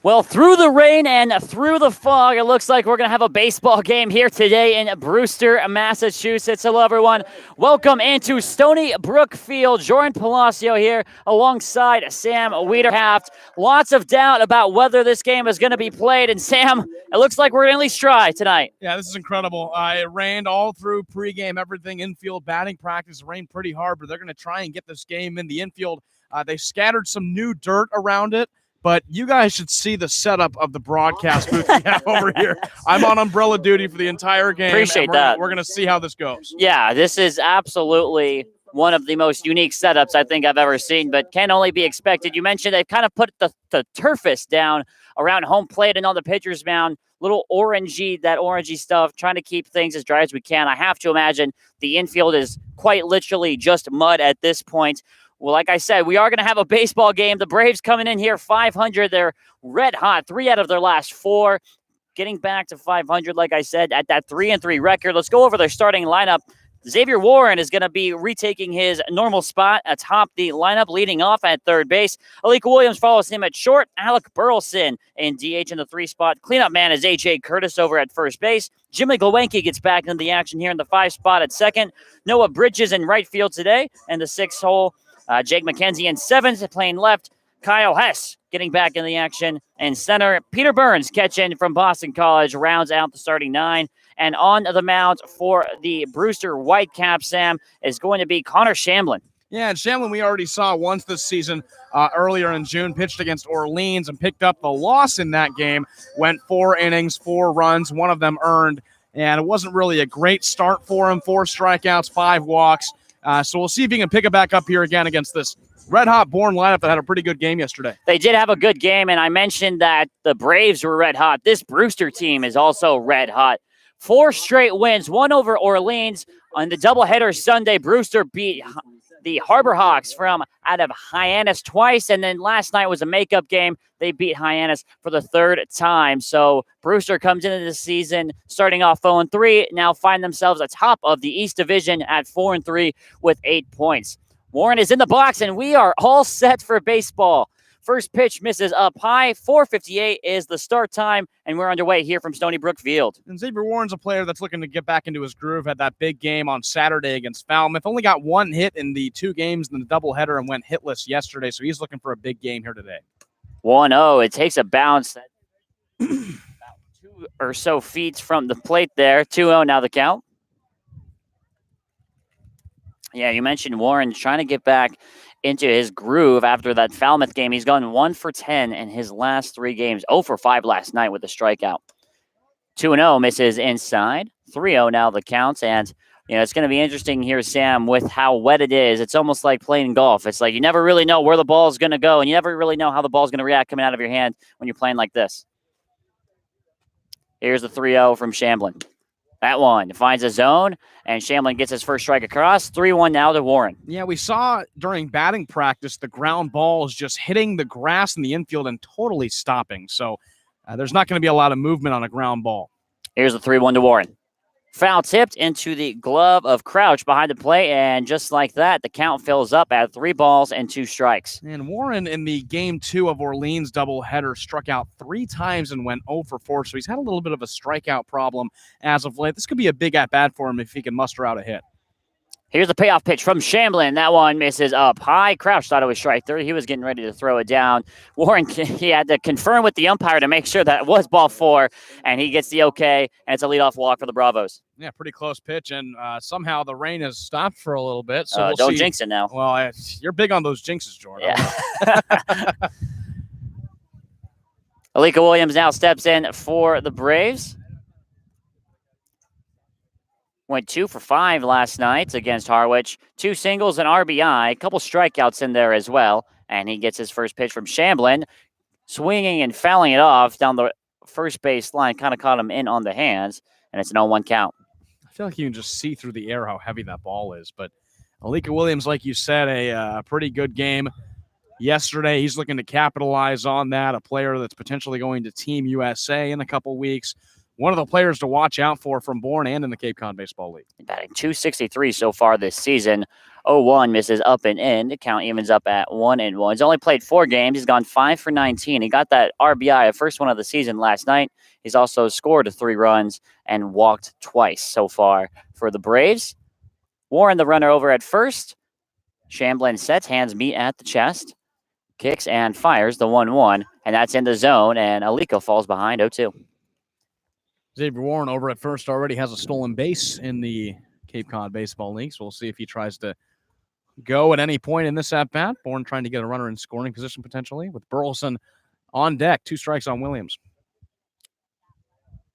Well, through the rain and through the fog, it looks like we're going to have a baseball game here today in Brewster, Massachusetts. Hello, everyone. Welcome into Stony Brook Field. Jordan Palacio here alongside Sam Wiederhaft. Lots of doubt about whether this game is going to be played. And Sam, it looks like we're going to at least try tonight. Yeah, this is incredible. It rained all through pregame, everything infield, batting practice. It rained pretty hard, but they're going to try and get this game in the infield. They scattered some new dirt around it. But you guys should see the setup of the broadcast booth we have over here. I'm on umbrella duty for the entire game. Appreciate that. We're going to see how this goes. Yeah, this is absolutely one of the most unique setups I think I've ever seen, but can only be expected. You mentioned they've kind of put the turfus down around home plate and on the pitcher's mound. Little orangey stuff, trying to keep things as dry as we can. I have to imagine the infield is quite literally just mud at this point. Well, like I said, we are going to have a baseball game. The Braves coming in here 500. They're red hot, 3 out of their last 4. Getting back to 500, like I said, at that 3-3 record. Let's go over their starting lineup. Xavier Warren is going to be retaking his normal spot atop the lineup, leading off at third base. Alika Williams follows him at short. Alec Burleson in DH in the 3 spot. Cleanup man is A.J. Curtis over at first base. Jimmy Glowacki gets back into the action here in the 5 spot at second. Noah Bridges in right field today in the 6th hole. Jake McKenzie in 7th, playing left. Kyle Hess getting back in the action in center. Peter Burns catching from Boston College rounds out the starting 9. And on the mound for the Brewster Whitecaps, Sam, is going to be Connor Shamblin. Yeah, and Shamblin we already saw once this season earlier in June, pitched against Orleans and picked up the loss in that game. Went 4 innings, 4 runs, 1 of them earned. And it wasn't really a great start for him. 4 strikeouts, 5 walks. So we'll see if he can pick it back up here again against this red-hot Bourne lineup that had a pretty good game yesterday. They did have a good game, and I mentioned that the Braves were red-hot. This Brewster team is also red-hot. 4 straight wins, 1 over Orleans. On the doubleheader Sunday, Brewster beat the Harbor Hawks from out of Hyannis twice, and then last night was a makeup game. They beat Hyannis for the 3rd time. So Brewster comes into the season starting off 0-3, now find themselves atop of the East Division at 4-3 with 8 points. Warren is in the box, and we are all set for baseball. First pitch misses up high. 4:58 is the start time, and we're underway here from Stony Brook Field. And Xavier Warren's a player that's looking to get back into his groove. Had that big game on Saturday against Falmouth. Only got 1 hit in the 2 games in the doubleheader and went hitless yesterday, so he's looking for a big game here today. 1-0. It takes a bounce about 2 or so feet from the plate there. 2-0 now the count. Yeah, you mentioned Warren trying to get back into his groove after that Falmouth game. He's gone 1 for 10 in his last 3 games. 0 for 5 last night with a strikeout. 2-0 misses inside. 3-0 now the counts. And, it's going to be interesting here, Sam, with how wet it is. It's almost like playing golf. It's like you never really know where the ball is going to go, and you never really know how the ball is going to react coming out of your hand when you're playing like this. Here's the 3-0 from Shamblin. That one finds a zone, and Shamblin gets his first strike across. 3-1 now to Warren. Yeah, we saw during batting practice the ground ball is just hitting the grass in the infield and totally stopping. So there's not going to be a lot of movement on a ground ball. Here's the 3-1 to Warren. Foul tipped into the glove of Crouch behind the plate, and just like that, the count fills up at 3 balls and 2 strikes. And Warren in the Game 2 of Orleans doubleheader struck out 3 times and went 0 for 4, so he's had a little bit of a strikeout problem as of late. This could be a big at-bat for him if he can muster out a hit. Here's the payoff pitch from Shamblin. That one misses up high. Crouch thought it was strike 3. He was getting ready to throw it down. Warren, he had to confirm with the umpire to make sure that it was ball 4, and he gets the okay, and it's a leadoff walk for the Bravos. Yeah, pretty close pitch, and somehow the rain has stopped for a little bit. So don't jinx it now. Well, you're big on those jinxes, Jordan. Yeah. Alika Williams now steps in for the Braves. Went 2 for 5 last night against Harwich. 2 singles and RBI. A couple strikeouts in there as well. And he gets his first pitch from Shamblin. Swinging and fouling it off down the first base line. Kind of caught him in on the hands. And it's an 0-1 count. I feel like you can just see through the air how heavy that ball is. But Alika Williams, like you said, a pretty good game yesterday. He's looking to capitalize on that. A player that's potentially going to Team USA in a couple weeks. One of the players to watch out for from Bourne and in the Cape Cod Baseball League. Batting .263 so far this season. 0-1 misses up and in. The count evens up at 1-1. He's only played 4 games. He's gone 5 for 19. He got that RBI, the first one of the season last night. He's also scored 3 runs and walked twice so far for the Braves. Warren, the runner over at first. Shamblin sets, hands meet at the chest, kicks and fires the 1-1, and that's in the zone, and Aliko falls behind 0-2. Xavier Warren over at first already has a stolen base in the Cape Cod Baseball League, so we'll see if he tries to go at any point in this at-bat. Bourne trying to get a runner in scoring position potentially with Burleson on deck. 2 strikes on Williams.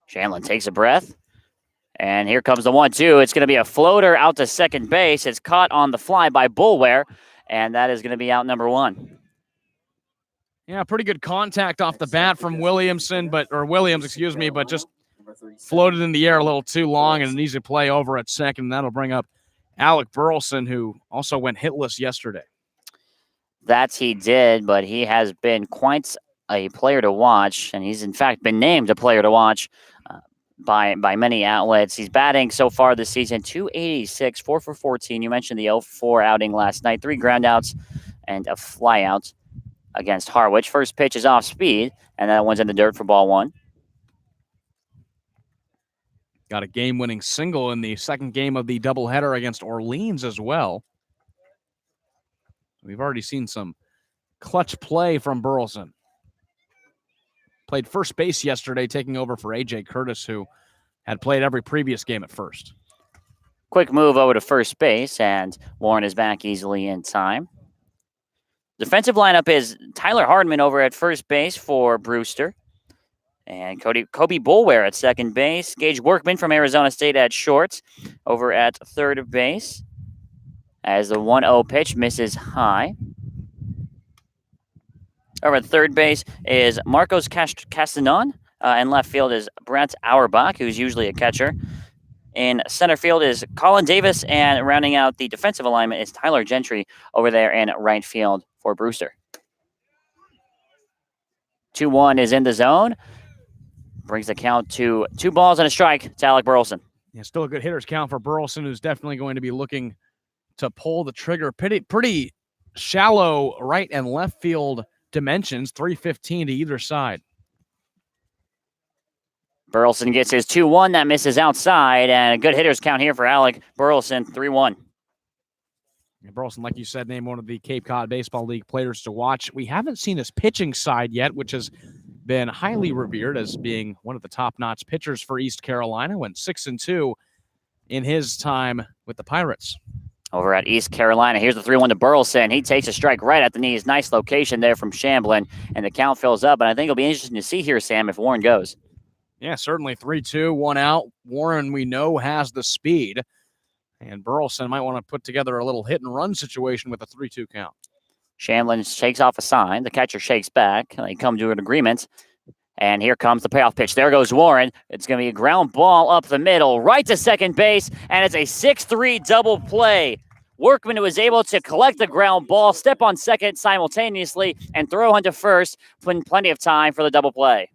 Shamblin takes a breath. And here comes the 1-2. It's going to be a floater out to second base. It's caught on the fly by Boulware, and that is going to be out number 1. Yeah, pretty good contact off the bat from Williams, but just floated in the air a little too long, and an easy play over at second. That'll bring up Alec Burleson, who also went hitless yesterday. That's he did, but he has been quite a player to watch, and he's in fact been named a player to watch by many outlets. He's batting so far this season .286, 4 for 14. You mentioned the 0-4 outing last night, 3 groundouts and a flyout against Harwich. First pitch is off speed, and that one's in the dirt for ball 1. Got a game-winning single in the second game of the doubleheader against Orleans as well. We've already seen some clutch play from Burleson. Played first base yesterday, taking over for A.J. Curtis, who had played every previous game at first. Quick move over to first base, and Warren is back easily in time. Defensive lineup is Tyler Hardman over at first base for Brewster. And Kobe Boulware at second base. Gage Workman from Arizona State at short over at third base. As the 1-0 pitch misses high. Over at third base is Marcos Castanon. And left field is Brent Auerbach, who's usually a catcher. In center field is Colin Davis. And rounding out the defensive alignment is Tyler Gentry over there in right field for Brewster. 2-1 is in the zone. Brings the count to 2 balls and a strike to Alec Burleson. Yeah, still a good hitter's count for Burleson, who's definitely going to be looking to pull the trigger. Pretty shallow right and left field dimensions, 315 to either side. Burleson gets his 2-1. That misses outside, and a good hitter's count here for Alec Burleson, 3-1. Burleson, like you said, named one of the Cape Cod Baseball League players to watch. We haven't seen his pitching side yet, which has been highly revered as being one of the top-notch pitchers for East Carolina. Went 6-2 in his time with the Pirates. Over at East Carolina, here's the 3-1 to Burleson. He takes a strike right at the knees. Nice location there from Shamblin, and the count fills up. And I think it'll be interesting to see here, Sam, if Warren goes. Yeah, certainly 3-2, 1 out. Warren, we know, has the speed. And Burleson might want to put together a little hit-and-run situation with a 3-2 count. Shamblin shakes off a sign. The catcher shakes back. They come to an agreement. And here comes the payoff pitch. There goes Warren. It's going to be a ground ball up the middle, right to second base, and it's a 6-3 double play. Workman was able to collect the ground ball, step on second simultaneously, and throw onto first, putting plenty of time for the double play.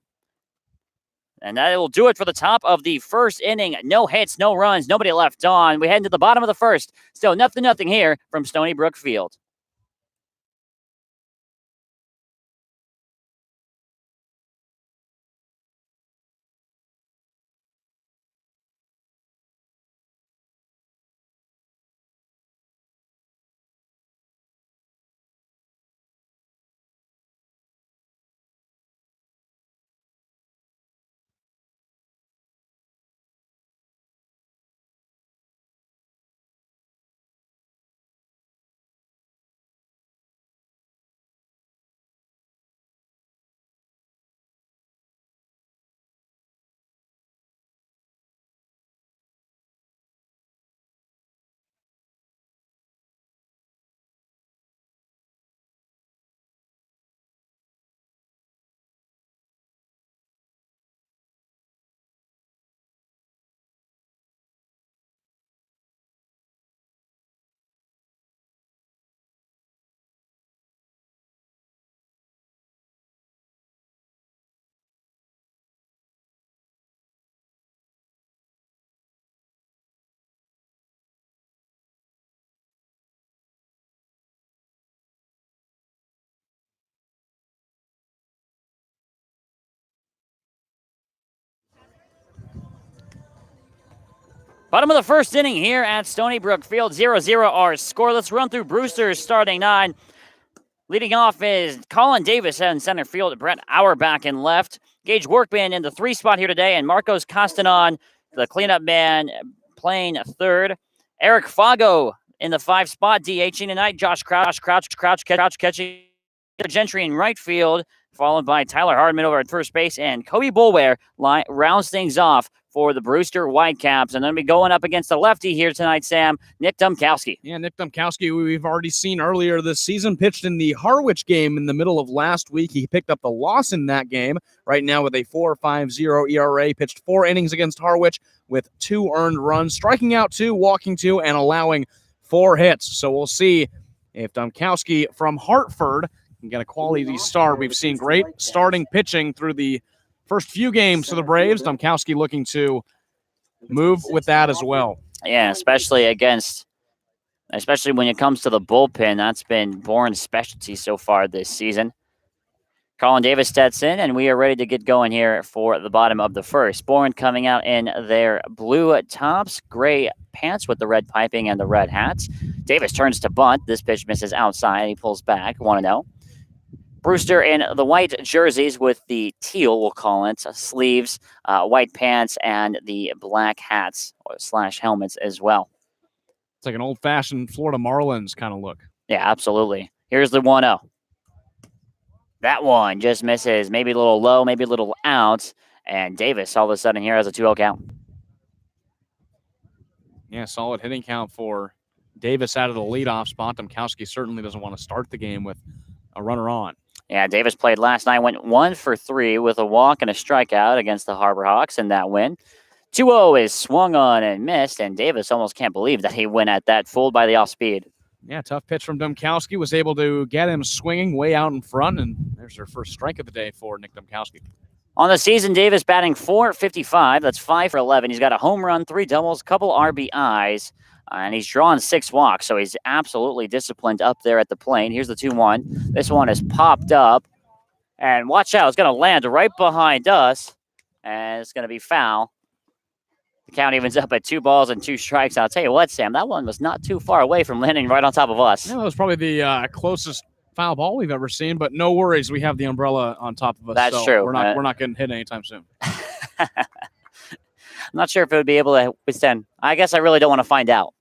And that will do it for the top of the first inning. No hits, no runs, nobody left on. We head into the bottom of the first. Still nothing here from Stony Brook Field. Bottom of the first inning here at Stony Brook Field, 0-0 our score. Let's run through Brewster's starting nine. Leading off is Colin Davis in center field, Brett Auerbach in left. Gage Workman in the 3 spot here today, and Marcos Castanon, the cleanup man, playing third. Eric Fago in the 5 spot, DHing tonight. Josh Crouch catching Gentry in right field, followed by Tyler Hardman over at first base, and Cody Boulware rounds things off for the Brewster Whitecaps. And then we going up against the lefty here tonight, Sam, Nick Dumkowski. Yeah, Nick Dumkowski, we've already seen earlier this season, pitched in the Harwich game in the middle of last week. He picked up the loss in that game right now with a 4.50 ERA, pitched 4 innings against Harwich with 2 earned runs, striking out 2, walking 2, and allowing 4 hits. So we'll see if Dumkowski from Hartford can get a quality start. We've seen great starting pitching through the first few games for the Braves. Dumkowski looking to move with that as well. Yeah, especially when it comes to the bullpen. That's been Bourne's specialty so far this season. Colin Davis steps in, and we are ready to get going here for the bottom of the first. Bourne coming out in their blue tops, gray pants with the red piping and the red hats. Davis turns to bunt. This pitch misses outside. He pulls back. 1-0. Brewster in the white jerseys with the teal, we'll call it, sleeves, white pants, and the black hats / helmets as well. It's like an old-fashioned Florida Marlins kind of look. Yeah, absolutely. Here's the 1-0. That one just misses, maybe a little low, maybe a little out, and Davis all of a sudden here has a 2-0 count. Yeah, solid hitting count for Davis out of the leadoff spot. Dumkowski certainly doesn't want to start the game with a runner on. Yeah, Davis played last night, went 1 for 3 with a walk and a strikeout against the Harbor Hawks in that win. 2-0 is swung on and missed, and Davis almost can't believe that he went at that, fooled by the off-speed. Yeah, tough pitch from Dumkowski. Was able to get him swinging way out in front, and there's their first strike of the day for Nick Dumkowski. On the season, Davis batting .455. That's 5 for 11. He's got a home run, 3 doubles, couple RBIs, and he's drawn 6 walks, so he's absolutely disciplined up there at the plate. Here's the 2-1. This one is popped up, and watch out. It's going to land right behind us, and it's going to be foul. The count evens up at 2 balls and 2 strikes. I'll tell you what, Sam, that one was not too far away from landing right on top of us. Yeah, that was probably the closest foul ball we've ever seen, but no worries. We have the umbrella on top of us. That's true. We're not getting hit anytime soon. I'm not sure if it would be able to withstand. I guess I really don't want to find out.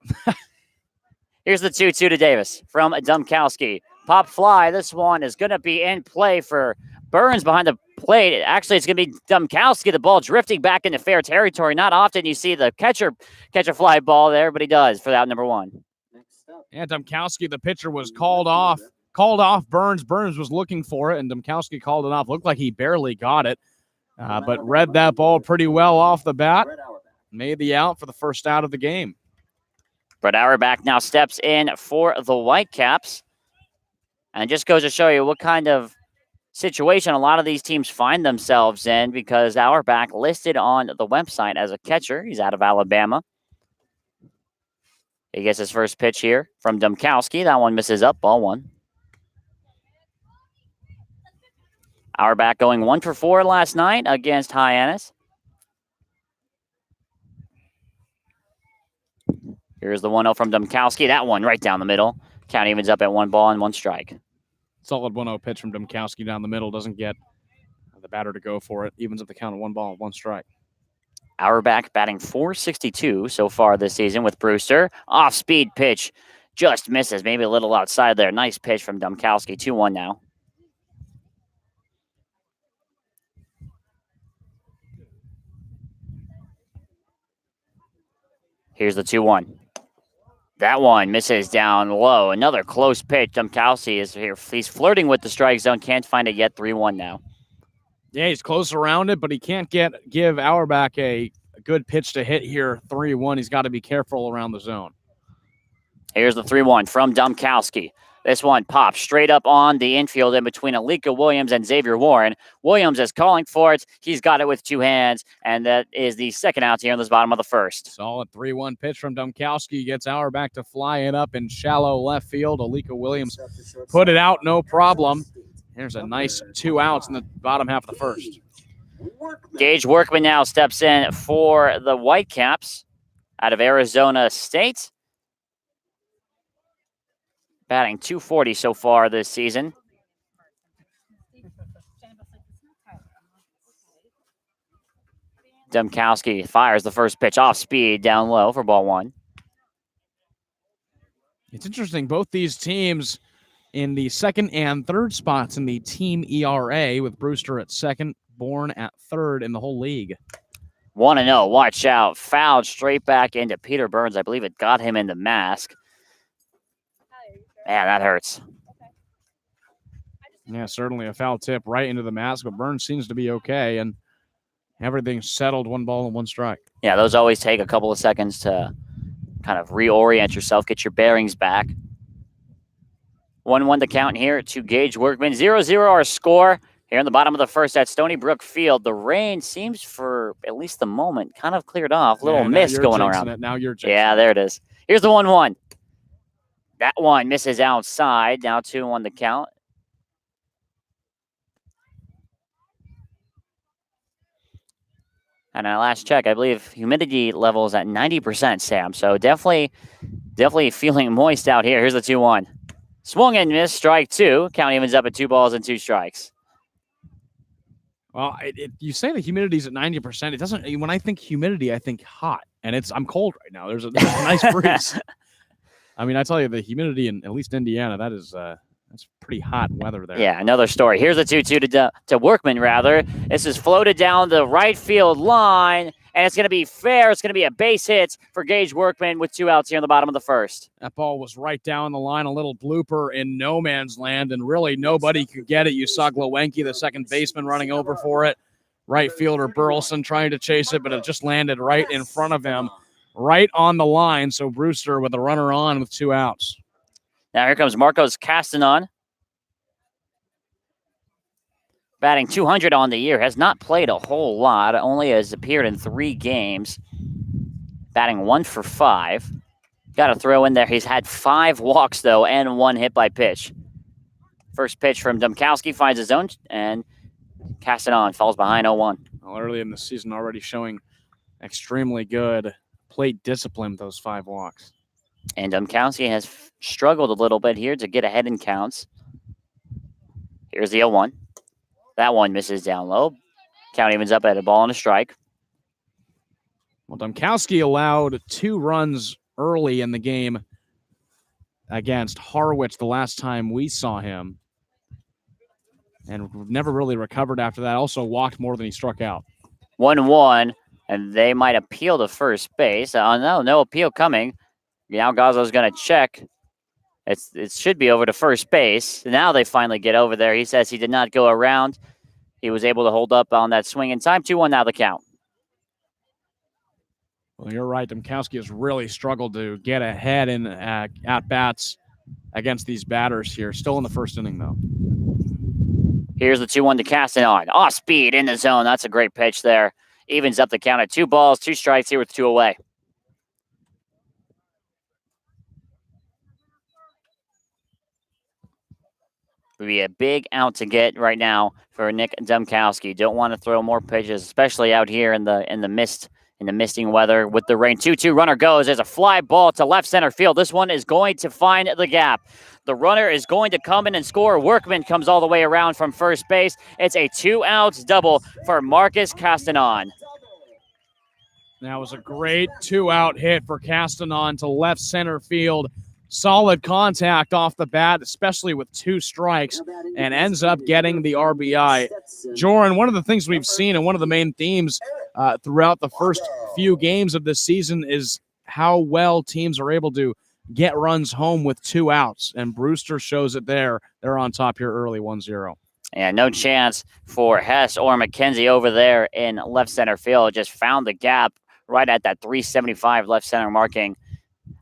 Here's the 2-2 to Davis from Dumkowski. Pop fly. This one is going to be in play for Burns behind the plate. Actually, it's going to be Dumkowski. The ball drifting back into fair territory. Not often you see the catcher catch a fly ball there, but he does for that number 1. Yeah, Dumkowski, the pitcher, was called off Burns. Burns was looking for it, and Dumkowski called it off. Looked like he barely got it. But read that ball pretty well off the bat. Made the out for the first out of the game. Brett Auerbach now steps in for the Whitecaps. And it just goes to show you what kind of situation a lot of these teams find themselves in, because Auerbach listed on the website as a catcher. He's out of Alabama. He gets his first pitch here from Dumkowski. That one misses up, ball 1. Auerbach going 1 for 4 last night against Hyannis. Here's the 1-0 from Dumkowski. That one right down the middle. Count evens up at 1 ball and 1 strike. Solid 1-0 pitch from Dumkowski down the middle. Doesn't get the batter to go for it. Evens up the count at 1 ball and 1 strike. Auerbach batting .462 so far this season with Brewster. Off-speed pitch. Just misses. Maybe a little outside there. Nice pitch from Dumkowski. 2-1 now. Here's the 2-1. That one misses down low. Another close pitch. Dumkowski is here. He's flirting with the strike zone. Can't find it yet. 3-1 now. Yeah, he's close around it, but he can't give Auerbach a good pitch to hit here. 3-1. He's got to be careful around the zone. Here's the 3-1 from Dumkowski. This one pops straight up on the infield in between Alika Williams and Xavier Warren. Williams is calling for it. He's got it with 2 hands, and that is the second out here in this bottom of the first. Solid 3-1 pitch from Dumkowski. Gets Auerbach to fly it up in shallow left field. Alika Williams put it out, no problem. Here's a nice 2 outs in the bottom half of the first. Gage Workman now steps in for the Whitecaps out of Arizona State. Batting .240 so far this season. Domkowski fires the first pitch off speed down low for ball 1. It's interesting. Both these teams in the second and third spots in the team ERA, with Brewster at second, Bourne at third in the whole league. 1-0. Watch out. Fouled straight back into Peter Burns. I believe it got him in the mask. Man, that hurts. Yeah, certainly a foul tip right into the mask, but Burns seems to be okay, and everything's settled. 1 ball and 1 strike. Yeah, those always take a couple of seconds to kind of reorient yourself, get your bearings back. 1-1 to count here to Gage Workman. 0-0 our score here in the bottom of the first at Stony Brook Field. The rain seems, for at least the moment, kind of cleared off. Little mist going around. Now you're jinxing Yeah, there it is. Here's the 1-1. That one misses outside. Now 2-1 to count. And our last check, I believe humidity level is at 90%, Sam. So definitely feeling moist out here. Here's the 2-1. Swung and missed, strike 2. Count evens up at 2 balls and 2 strikes. Well, you say the humidity's at 90%. It doesn't. When I think humidity, I think hot, and I'm cold right now. There's a nice breeze. I mean, I tell you, the humidity in at least Indiana, that's pretty hot weather there. Yeah, another story. Here's a 2-2 to Workman, rather. This is floated down the right field line, and it's going to be fair. It's going to be a base hit for Gage Workman with 2 outs here in the bottom of the first. That ball was right down the line, a little blooper in no man's land, and really nobody could get it. You saw Glowenke, the second baseman, running over for it. Right fielder Burleson trying to chase it, but it just landed right in front of him, right on the line. So Brewster with a runner on with 2 outs. Now here comes Marcos Castanon. Batting .200 on the year. Has not played a whole lot. Only has appeared in 3 games. Batting 1 for 5. Got to throw in there. He's had 5 walks, though, and 1 hit by pitch. First pitch from Domkowski finds his own, and Castanon falls behind 0-1. Well, early in the season, already showing extremely good plate discipline with those 5 walks. And Domkowski has struggled a little bit here to get ahead in counts. Here's the 0-1. That one misses down low. Count evens up at a ball and a strike. Well, Domkowski allowed 2 runs early in the game against Harwich the last time we saw him, and never really recovered after that. Also walked more than he struck out. 1-1, and they might appeal to first base. No appeal coming. Now Gazzo's going to check. It should be over to first base. Now they finally get over there. He says he did not go around. He was able to hold up on that swing in time. 2-1 now the count. Well, you're right. Domkowski has really struggled to get ahead in at-bats against these batters here. Still in the first inning, though. Here's the 2-1 to Castanon. Off speed in the zone. That's a great pitch there. Evens up the count at 2 balls, 2 strikes here with 2 away. Would be a big out to get right now for Nick Domkowski. Don't want to throw more pitches, especially out here in the mist, in the misting weather with the rain. 2-2 runner goes. There's a fly ball to left center field. This one is going to find the gap. The runner is going to come in and score. Workman comes all the way around from first base. It's a 2-out double for Marcus Castanon. That was a great 2-out hit for Castanon to left center field. Solid contact off the bat, especially with 2 strikes, and ends up getting the RBI. Joran, one of the things we've seen and one of the main themes throughout the first few games of this season is how well teams are able to get runs home with 2 outs, and Brewster shows it there. They're on top here early, 1-0. And no chance for Hess or McKenzie over there in left center field. Just found the gap right at that 375 left center marking.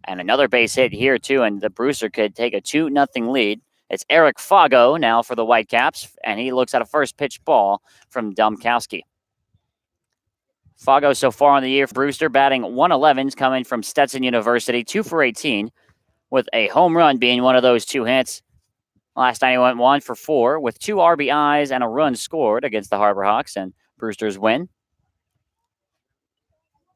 And another base hit here, too, and the Brewster could take a 2-0 lead. It's Eric Fago now for the Whitecaps, and he looks at a first pitch ball from Domkowski. Fago so far on the year for Brewster, batting 111, coming from Stetson University, 2 for 18, with a home run being one of those 2 hits. Last night he went 1 for 4 with 2 RBIs and a run scored against the Harbor Hawks, and Brewster's win.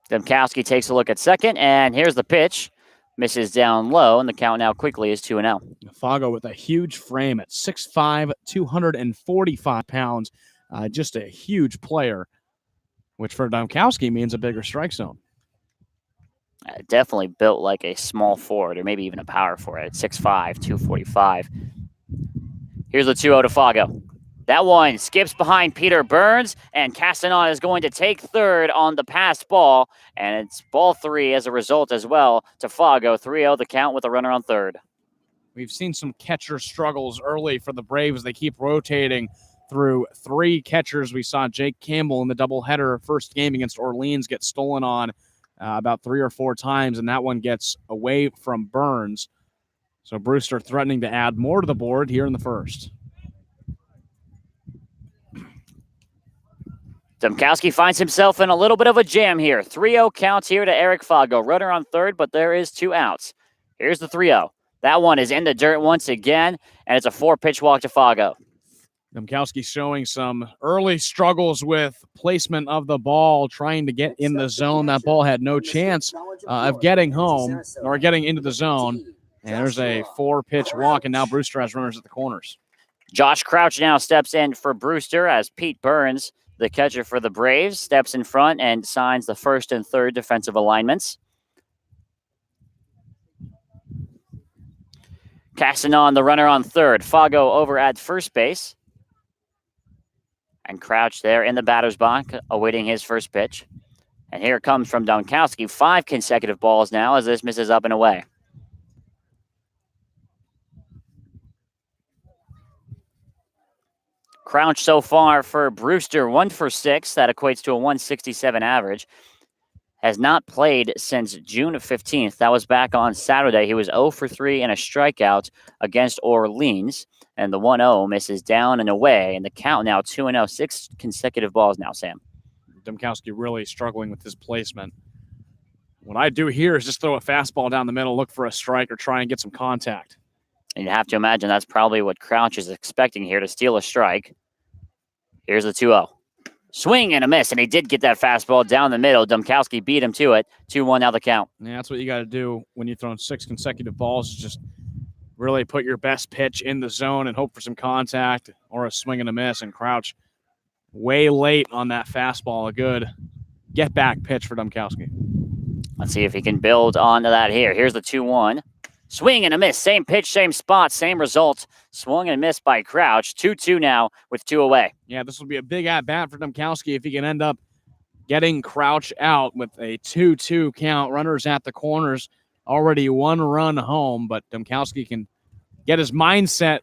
Demkowski takes a look at second, and here's the pitch. Misses down low, and the count now quickly is 2-0. Fago with a huge frame at 6'5", 245 pounds. Just a huge player, which for Domkowski means a bigger strike zone. Definitely built like a small forward, or maybe even a power forward at 6'5", 245. Here's the 2-0 to Fago. That one skips behind Peter Burns, and Castanon is going to take third on the passed ball, and it's ball 3 as a result as well to Fago. 3-0 the count with a runner on third. We've seen some catcher struggles early for the Braves. They keep rotating through 3 catchers. We saw Jake Campbell in the doubleheader first game against Orleans get stolen on about 3 or 4 times, and that one gets away from Burns. So Brewster threatening to add more to the board here in the first. Demkowski finds himself in a little bit of a jam here. 3-0 counts here to Eric Fago. Runner on third, but there is 2 outs. Here's the 3-0. That one is in the dirt once again, and it's a 4-pitch walk to Fago. Demkowski showing some early struggles with placement of the ball, trying to get in the zone. That ball had no chance of getting home or getting into the zone. And there's a 4-pitch walk, and now Brewster has runners at the corners. Josh Crouch now steps in for Brewster as Pete Burns, the catcher for the Braves, steps in front and signs the first and third defensive alignments. Castanon, the runner on third. Fago over at first base. And Crouch there in the batter's box, awaiting his first pitch. And here it comes from Domkowski. 5 consecutive balls now as this misses up and away. Crouch so far for Brewster, 1 for 6. That equates to a 167 average. Has not played since June 15th. That was back on Saturday. He was 0 for 3 and a strikeout against Orleans. And the 1-0 misses down and away. And the count now 2-0. 6 consecutive balls now, Sam. Domkowski really struggling with his placement. What I do here is just throw a fastball down the middle, look for a strike, or try and get some contact. And you have to imagine that's probably what Crouch is expecting here, to steal a strike. Here's the 2-0. Swing and a miss, and he did get that fastball down the middle. Domkowski beat him to it. 2-1 now the count. Yeah, that's what you got to do when you're throwing 6 consecutive balls, is just really put your best pitch in the zone and hope for some contact or a swing and a miss. And Crouch way late on that fastball. A good get-back pitch for Domkowski. Let's see if he can build onto that here. Here's the 2-1. Swing and a miss. Same pitch, same spot, same result. Swung and missed by Crouch. 2-2 now with 2 away. Yeah, this will be a big at-bat for Domkowski if he can end up getting Crouch out with a 2-2 count. Runners at the corners. Already 1 run home, but Domkowski can get his mindset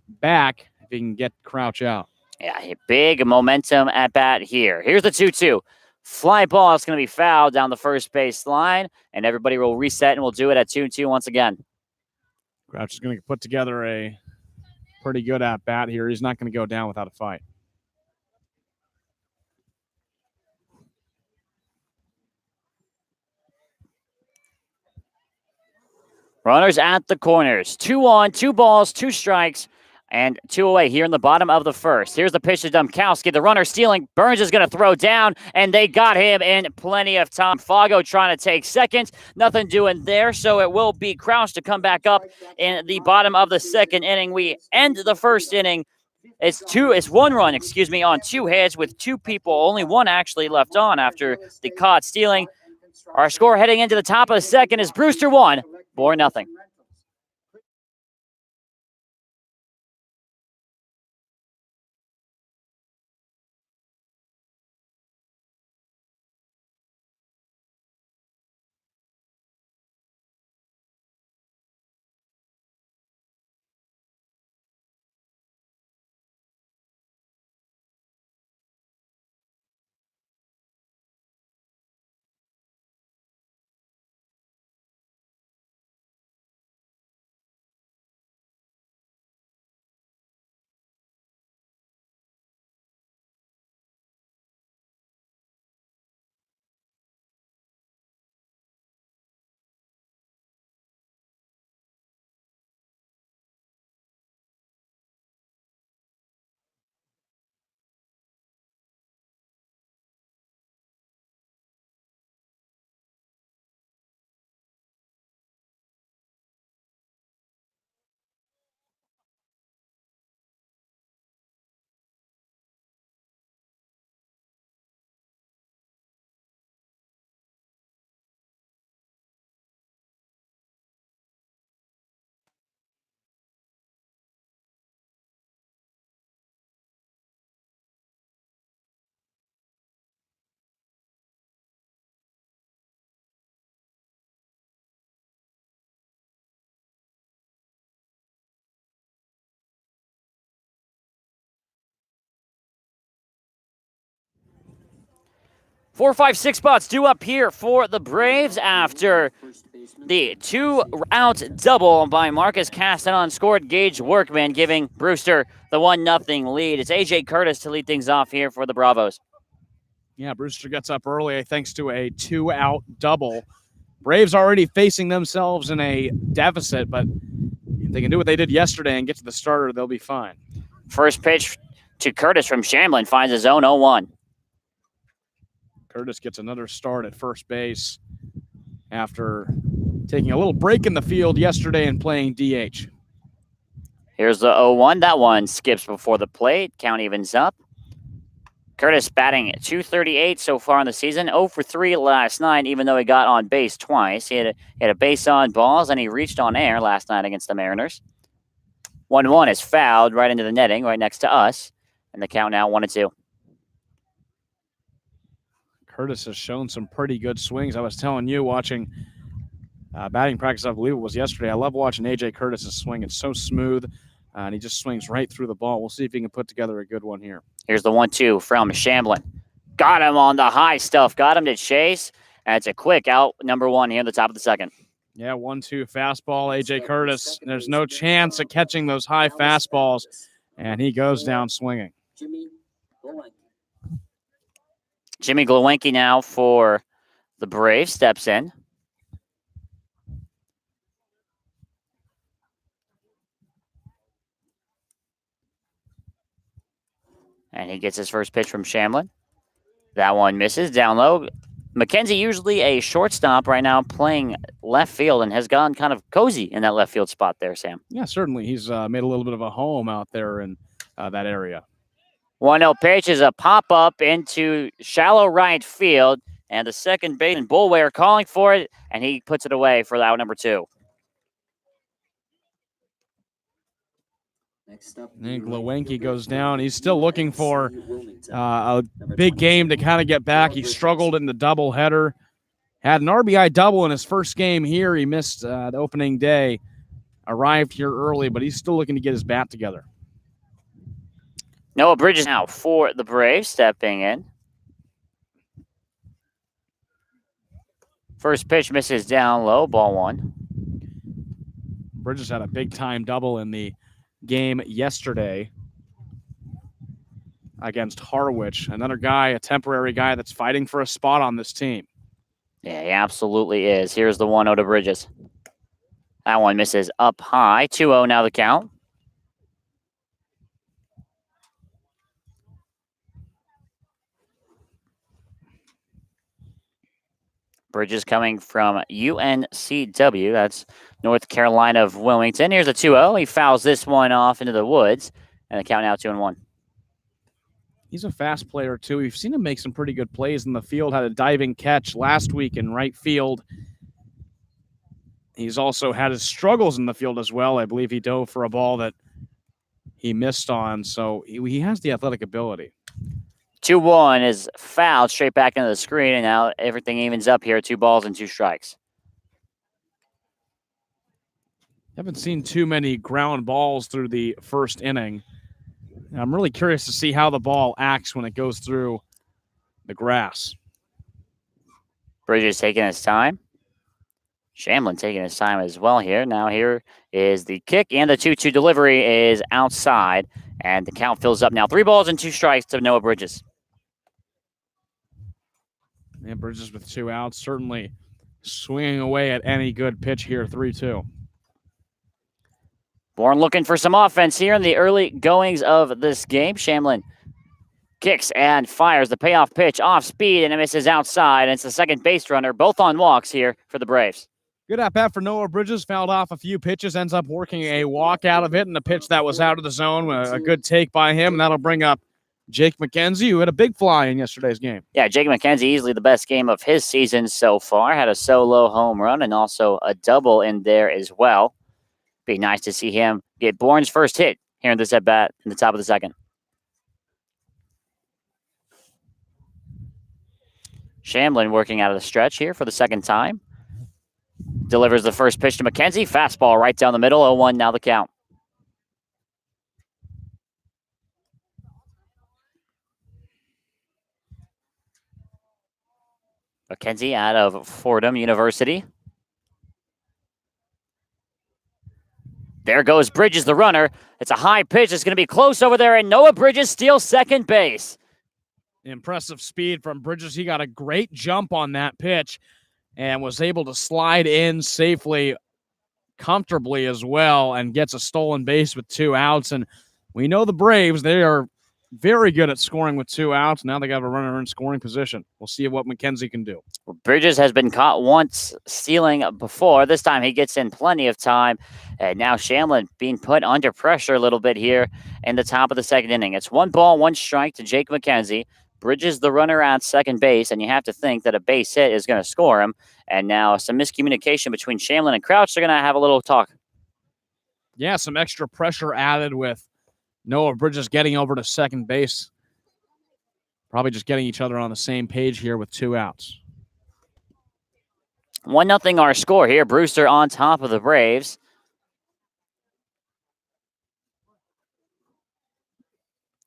back if he can get Crouch out. Yeah, a big momentum at bat here. Here's the 2-2. Fly ball is going to be fouled down the first base line, and everybody will reset, and we'll do it at 2-2 once again. Crouch is going to put together a pretty good at-bat here. He's not going to go down without a fight. Runners at the corners. 2 on, 2 balls, 2 strikes, and 2 away here in the bottom of the first. Here's the pitch to Domkowski. The runner stealing. Burns is going to throw down, and they got him in plenty of time. Fago trying to take second. Nothing doing there, so it will be Crouch to come back up in the bottom of the second inning. We end the first inning. It's 1 run, on 2 hits with 2 people. Only 1 actually left on after the caught stealing. Our score heading into the top of the second is Brewster 1, Bourne 0. 4, 5, 6 spots due up here for the Braves after the 2-out double by Marcus Castanon scored Gage Workman, giving Brewster the 1-0 lead. It's A.J. Curtis to lead things off here for the Bravos. Yeah, Brewster gets up early thanks to a 2-out double. Braves already facing themselves in a deficit, but if they can do what they did yesterday and get to the starter, they'll be fine. First pitch to Curtis from Shamblin finds his own 0-1. Curtis gets another start at first base after taking a little break in the field yesterday and playing DH. Here's the 0-1. That one skips before the plate. Count evens up. Curtis batting at .238 so far in the season. 0 for 3 last night, even though he got on base twice. He had a base on balls, and he reached on air last night against the Mariners. 1-1 is fouled right into the netting, right next to us. And the count now 1-2. Curtis has shown some pretty good swings. I was telling you, watching batting practice, I believe it was yesterday, I love watching A.J. Curtis's swing. It's so smooth, and he just swings right through the ball. We'll see if he can put together a good one here. Here's the 1-2 from Shamblin. Got him on the high stuff. Got him to chase. And it's a quick out, number 1 here at the top of the second. Yeah, 1-2 fastball, A.J. Curtis. There's no chance of catching those high fastballs, and he goes down swinging. Jimmy Glowinski now for the Braves steps in. And he gets his first pitch from Shamblin. That one misses down low. McKenzie, usually a shortstop, right now playing left field and has gone kind of cozy in that left field spot there, Sam. Yeah, certainly. He's made a little bit of a home out there in that area. 1-0 pitch is a pop-up into shallow right field, and the second baseman, Bullware, calling for it, and he puts it away for out number 2. And Glowinski goes down. He's still looking for a big game to kind of get back. He struggled in the doubleheader. Had an RBI double in his first game here. He missed the opening day. Arrived here early, but he's still looking to get his bat together. Noah Bridges now for the Braves, stepping in. First pitch misses down low, ball 1. Bridges had a big-time double in the game yesterday against Harwich. Another guy, a temporary guy that's fighting for a spot on this team. Yeah, he absolutely is. Here's the 1-0 to Bridges. That one misses up high. 2-0 now the count. Bridges coming from UNCW. That's North Carolina of Wilmington. Here's a 2-0. He fouls this one off into the woods. And the count now 2-1. He's a fast player, too. We've seen him make some pretty good plays in the field. Had a diving catch last week in right field. He's also had his struggles in the field as well. I believe he dove for a ball that he missed on. So he has the athletic ability. 2-1 is fouled straight back into the screen, and now everything evens up here. 2 balls and 2 strikes. Haven't seen too many ground balls through the first inning. I'm really curious to see how the ball acts when it goes through the grass. Bridges taking his time. Shamblin taking his time as well here. Now here is the kick, and the 2-2 delivery is outside, and the count fills up now. 3 balls and 2 strikes to Noah Bridges. And Bridges with 2 outs, certainly swinging away at any good pitch here, 3-2. Bourne looking for some offense here in the early goings of this game. Shamblin kicks and fires the payoff pitch off speed, and it misses outside. And it's the second base runner, both on walks here for the Braves. Good at bat for Noah Bridges. Fouled off a few pitches, ends up working a walk out of it, and a pitch that was out of the zone. A good take by him, and that'll bring up Jake McKenzie, who had a big fly in yesterday's game. Yeah, Jake McKenzie, easily the best game of his season so far. Had a solo home run and also a double in there as well. Be nice to see him get Bourne's first hit here in this at-bat in the top of the second. Shamblin working out of the stretch here for the second time. Delivers the first pitch to McKenzie. Fastball right down the middle. 0-1 now the count. McKenzie out of Fordham University. There goes Bridges, the runner. It's a high pitch. It's going to be close over there, and Noah Bridges steals second base. Impressive speed from Bridges. He got a great jump on that pitch and was able to slide in safely, comfortably as well, and gets a stolen base with 2 outs. And we know the Braves, they are very good at scoring with 2 outs. Now they got a runner in scoring position. We'll see what McKenzie can do. Bridges has been caught once stealing before. This time he gets in plenty of time. And now Shamlin being put under pressure a little bit here in the top of the second inning. It's 1 ball, 1 strike to Jake McKenzie. Bridges the runner at second base, and you have to think that a base hit is going to score him. And now some miscommunication between Shamlin and Crouch. They're going to have a little talk. Yeah, some extra pressure added with Noah Bridges getting over to second base. Probably just getting each other on the same page here with 2 outs. 1-0 our score here. Brewster on top of the Braves.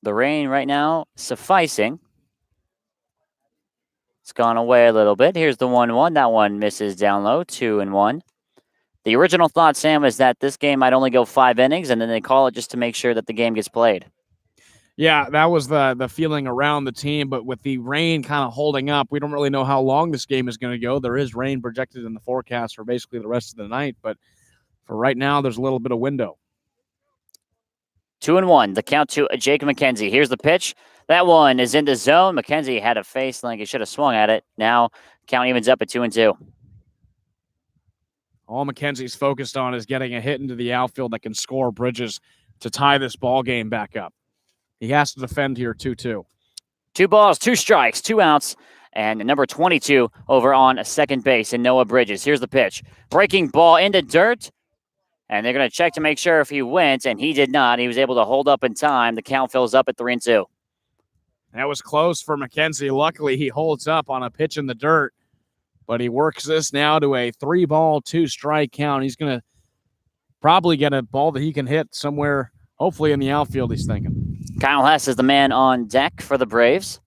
The rain right now sufficing. It's gone away a little bit. Here's the 1-1. That one misses down low, 2-1. The original thought, Sam, is that this game might only go 5 innings, and then they call it just to make sure that the game gets played. Yeah, that was the feeling around the team, but with the rain kind of holding up, we don't really know how long this game is going to go. There is rain projected in the forecast for basically the rest of the night, but for right now, there's a little bit of window. 2-1, the count to Jake McKenzie. Here's the pitch. That one is in the zone. McKenzie had a face like he should have swung at it. Now, count evens up at 2-2. All McKenzie's focused on is getting a hit into the outfield that can score Bridges to tie this ball game back up. He has to defend here 2-2. 2 balls, 2 strikes, 2 outs, and number 22 over on second base in Noah Bridges. Here's the pitch. Breaking ball into dirt, and they're going to check to make sure if he went, and he did not. He was able to hold up in time. The count fills up at 3-2. That was close for McKenzie. Luckily, he holds up on a pitch in the dirt, but he works this now to a 3-ball, 2-strike count. He's going to probably get a ball that he can hit somewhere, hopefully in the outfield, he's thinking. Kyle Hess is the man on deck for the Braves.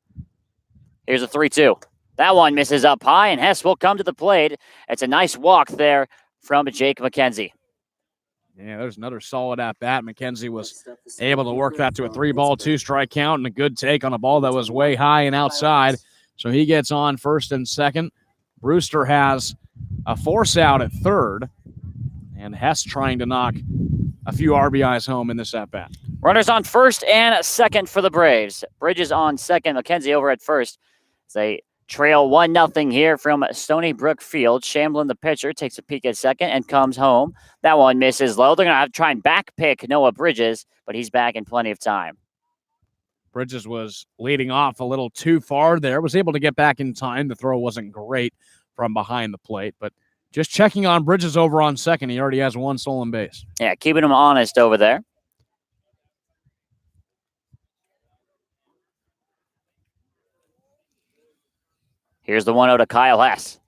Here's a 3-2. That one misses up high, and Hess will come to the plate. It's a nice walk there from Jake McKenzie. Yeah, there's another solid at-bat. McKenzie was able to work that to a 3-ball, 2-strike count and a good take on a ball that was way high and outside. So he gets on first and second. Brewster has a force out at third, and Hess trying to knock a few RBIs home in this at-bat. Runners on first and second for the Braves. Bridges on second, McKenzie over at first. They trail 1-0 here from Stony Brook Field. Shamblin, the pitcher, takes a peek at second and comes home. That one misses low. They're going to have to try and back pick Noah Bridges, but he's back in plenty of time. Bridges was leading off a little too far there. Was able to get back in time. The throw wasn't great from behind the plate, but just checking on Bridges over on second. He already has 1 stolen base. Yeah, keeping him honest over there. Here's the 1-0 to Kyle Hess.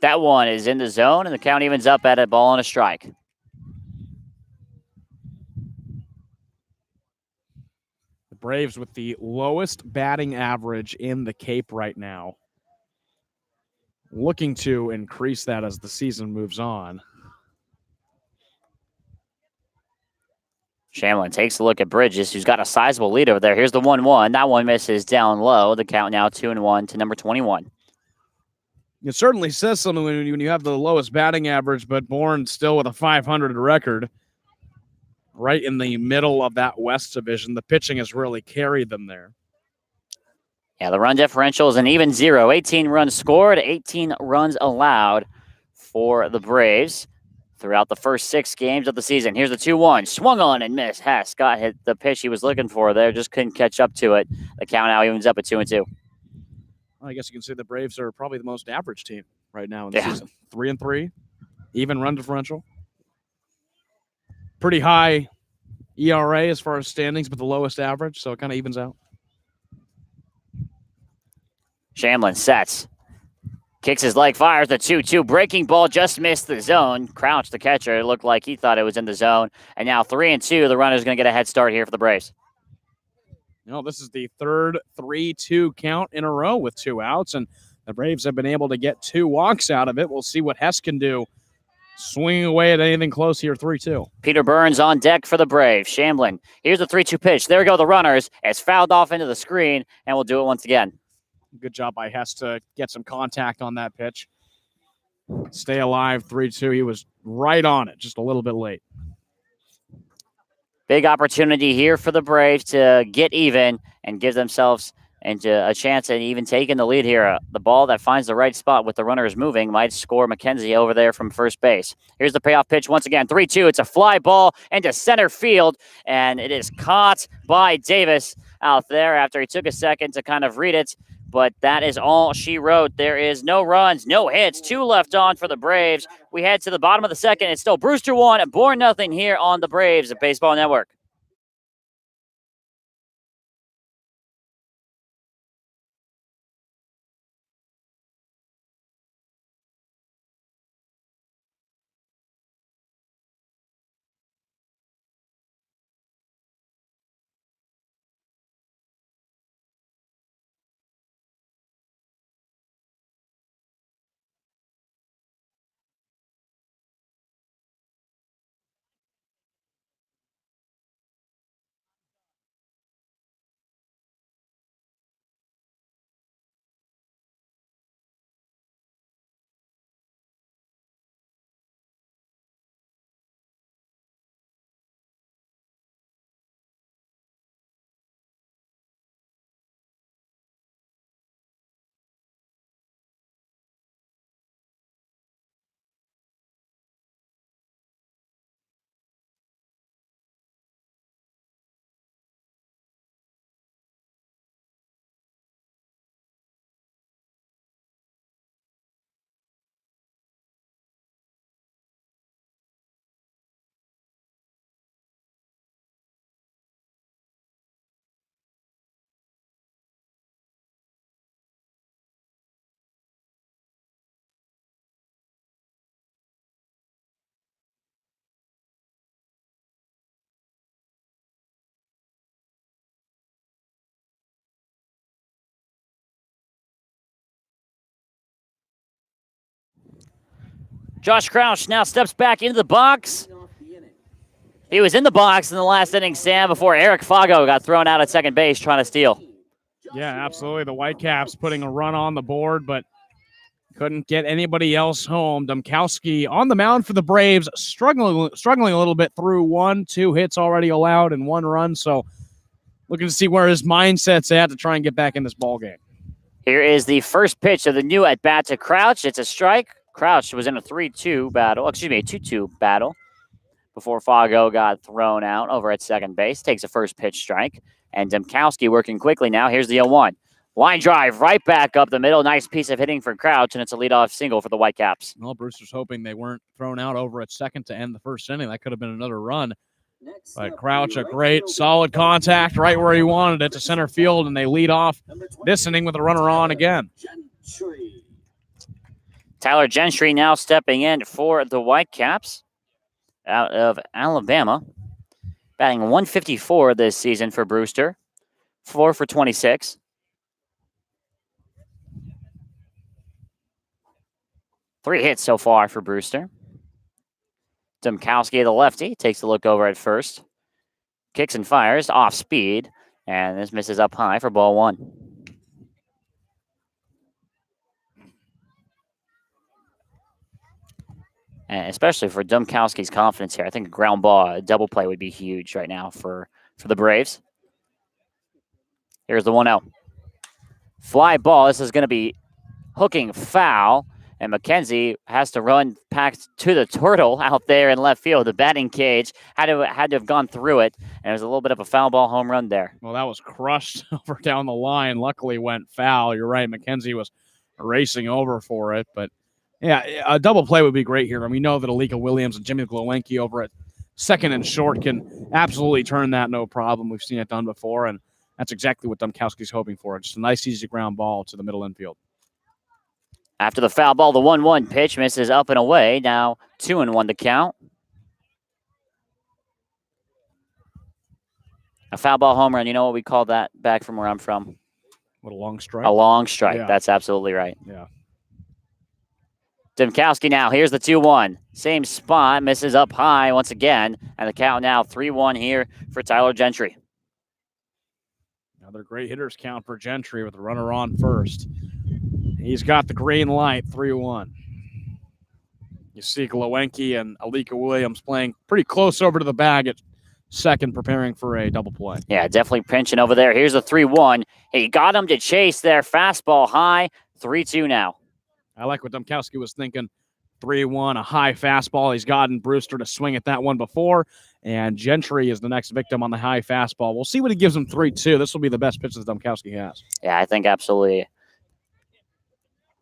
That one is in the zone, and the count evens up at a ball and a strike. The Braves with the lowest batting average in the Cape right now. Looking to increase that as the season moves on. Shamlin takes a look at Bridges, who's got a sizable lead over there. Here's the 1-1. That one misses down low. The count now 2-1 to number 21. It certainly says something when you have the lowest batting average, but Bourne still with a 500 record. Right in the middle of that West division. The pitching has really carried them there. Yeah, the run differential is an even 0. 18 runs scored, 18 runs allowed for the Braves throughout the first 6 games of the season. Here's the 2-1. Swung on and missed. Hess got hit the pitch he was looking for there. Just couldn't catch up to it. The count now evens up at 2-2. I guess you can say the Braves are probably the most average team right now in the season. 3-3, even run differential. Pretty high ERA as far as standings, but the lowest average, so it kind of evens out. Shamlin sets. Kicks his leg, fires the 2-2. Breaking ball just missed the zone. Crouch, the catcher, it looked like he thought it was in the zone. And now 3-2, the runner's going to get a head start here for the Braves. This is the third 3-2 count in a row with 2 outs, and The Braves have been able to get 2 walks out of it. We'll see what Hess can do. Swinging away at anything close here, 3-2. Peter Burns on deck for the Braves. Shamblin. Here's the 3-2 pitch. There go the runners. It's fouled off into the screen, and we'll do it once again. Good job by Hess to get some contact on that pitch. Stay alive, 3-2. He was right on it, just a little bit late. Big opportunity here for the Braves to get even and give themselves a chance at even taking the lead here. The ball that finds the right spot with the runners moving might score McKenzie over there from first base. Here's the payoff pitch once again, 3-2. It's a fly ball into center field, and it is caught by Davis out there after he took a second to kind of read it. But that is all she wrote. There is no runs, no hits, 2 left on for the Braves. We head to the bottom of the second. It's still Brewster 1, Bourne nothing here on the Braves at Baseball Network. Josh Crouch now steps back into the box. He was in the box in the last inning, Sam, before Eric Fago got thrown out at second base trying to steal. Yeah, absolutely. The Whitecaps putting a run on the board, but couldn't get anybody else home. Domkowski on the mound for the Braves, struggling a little bit through 1-2 hits already allowed and 1 run. So looking to see where his mindset's at to try and get back in this ball game. Here is the first pitch of the new at-bat to Crouch. It's a strike. Crouch was in a 3-2 battle, a 2-2 battle before Fago got thrown out over at second base. Takes a first pitch strike. And Domkowski working quickly now. Here's the 0-1. Line drive right back up the middle. Nice piece of hitting for Crouch, and it's a leadoff single for the Whitecaps. Well, Brewster's hoping they weren't thrown out over at second to end the first inning. That could have been another run. But Crouch, a great, solid contact right where he wanted it to center field, and they lead off this inning with a runner on again. Tyler Gentry now stepping in for the Whitecaps out of Alabama. Batting 154 this season for Brewster. 4 for 26. Three hits so far for Brewster. Domkowski, the lefty, takes a look over at first. Kicks and fires off speed. And this misses up high for ball 1. And especially for Domkowski's confidence here. I think a ground ball, a double play would be huge right now for the Braves. Here's the 1-0. Fly ball. This is going to be hooking foul. And McKenzie has to run back to the turtle out there in left field. The batting cage had to have gone through it. And it was a little bit of a foul ball home run there. Well, that was crushed over down the line. Luckily went foul. You're right. McKenzie was racing over for it. But yeah, a double play would be great here. And we know that Alika Williams and Jimmy Glowenke over at second and short can absolutely turn that no problem. We've seen it done before, and that's exactly what Domkowski's hoping for. Just a nice, easy ground ball to the middle infield. After the foul ball, the 1-1 pitch misses up and away. Now 2-1 to count. A foul ball home run, you know what we call that back from where I'm from? What a long strike. A long strike. Yeah. That's absolutely right. Yeah. Dymkowski now. Here's the 2-1. Same spot. Misses up high once again. And the count now 3-1 here for Tyler Gentry. Another great hitters count for Gentry with a runner on first. He's got the green light, 3-1. You see Glowenke and Alika Williams playing pretty close over to the bag at second, preparing for a double play. Yeah, definitely pinching over there. Here's the 3-1. He got him to chase there. Fastball high. 3-2 now. I like what Dymkowski was thinking. 3-1, a high fastball. He's gotten Brewster to swing at that one before, and Gentry is the next victim on the high fastball. We'll see what he gives him 3-2. This will be the best pitch that Dymkowski has. Yeah, I think absolutely.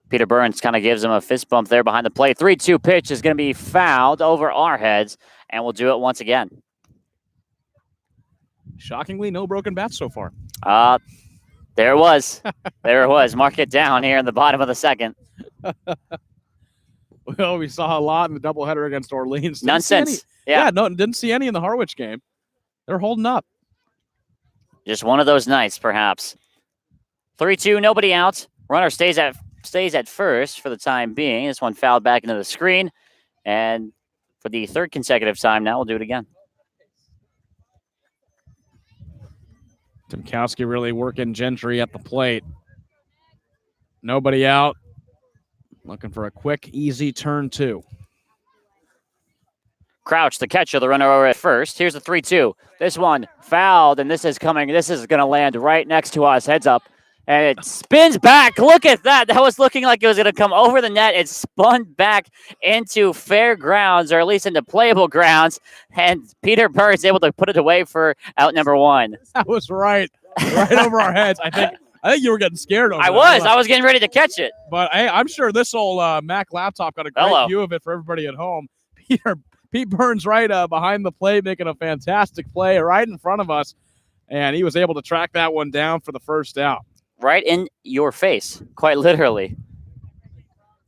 Peter Burns kind of gives him a fist bump there behind the plate. 3-2 pitch is going to be fouled over our heads, and we'll do it once again. Shockingly, no broken bats so far. There it was. There it was. Mark it down here in the bottom of the second. Well, we saw a lot in the doubleheader against Orleans. Nonsense. Yeah, no, didn't see any in the Harwich game. They're holding up. Just one of those nights, perhaps. 3-2, nobody out. Runner stays at first for the time being. This one fouled back into the screen. And for the third consecutive time now, we'll do it again. Dymkowski really working Gentry at the plate. Nobody out. Looking for a quick, easy turn two. Crouch, the catcher, the runner over at first. Here's the 3-2. This one fouled, and this is coming. This is going to land right next to us. Heads up. And it spins back. Look at that. That was looking like it was going to come over the net. It spun back into fair grounds, or at least into playable grounds. And Peter Burns able to put it away for out number one. That was right over our heads. I think you were getting scared over I was getting ready to catch it. But hey, I'm sure this old Mac laptop got a great view of it for everybody at home. Pete Burns right behind the plate, making a fantastic play right in front of us. And he was able to track that one down for the first out. Right in your face, quite literally.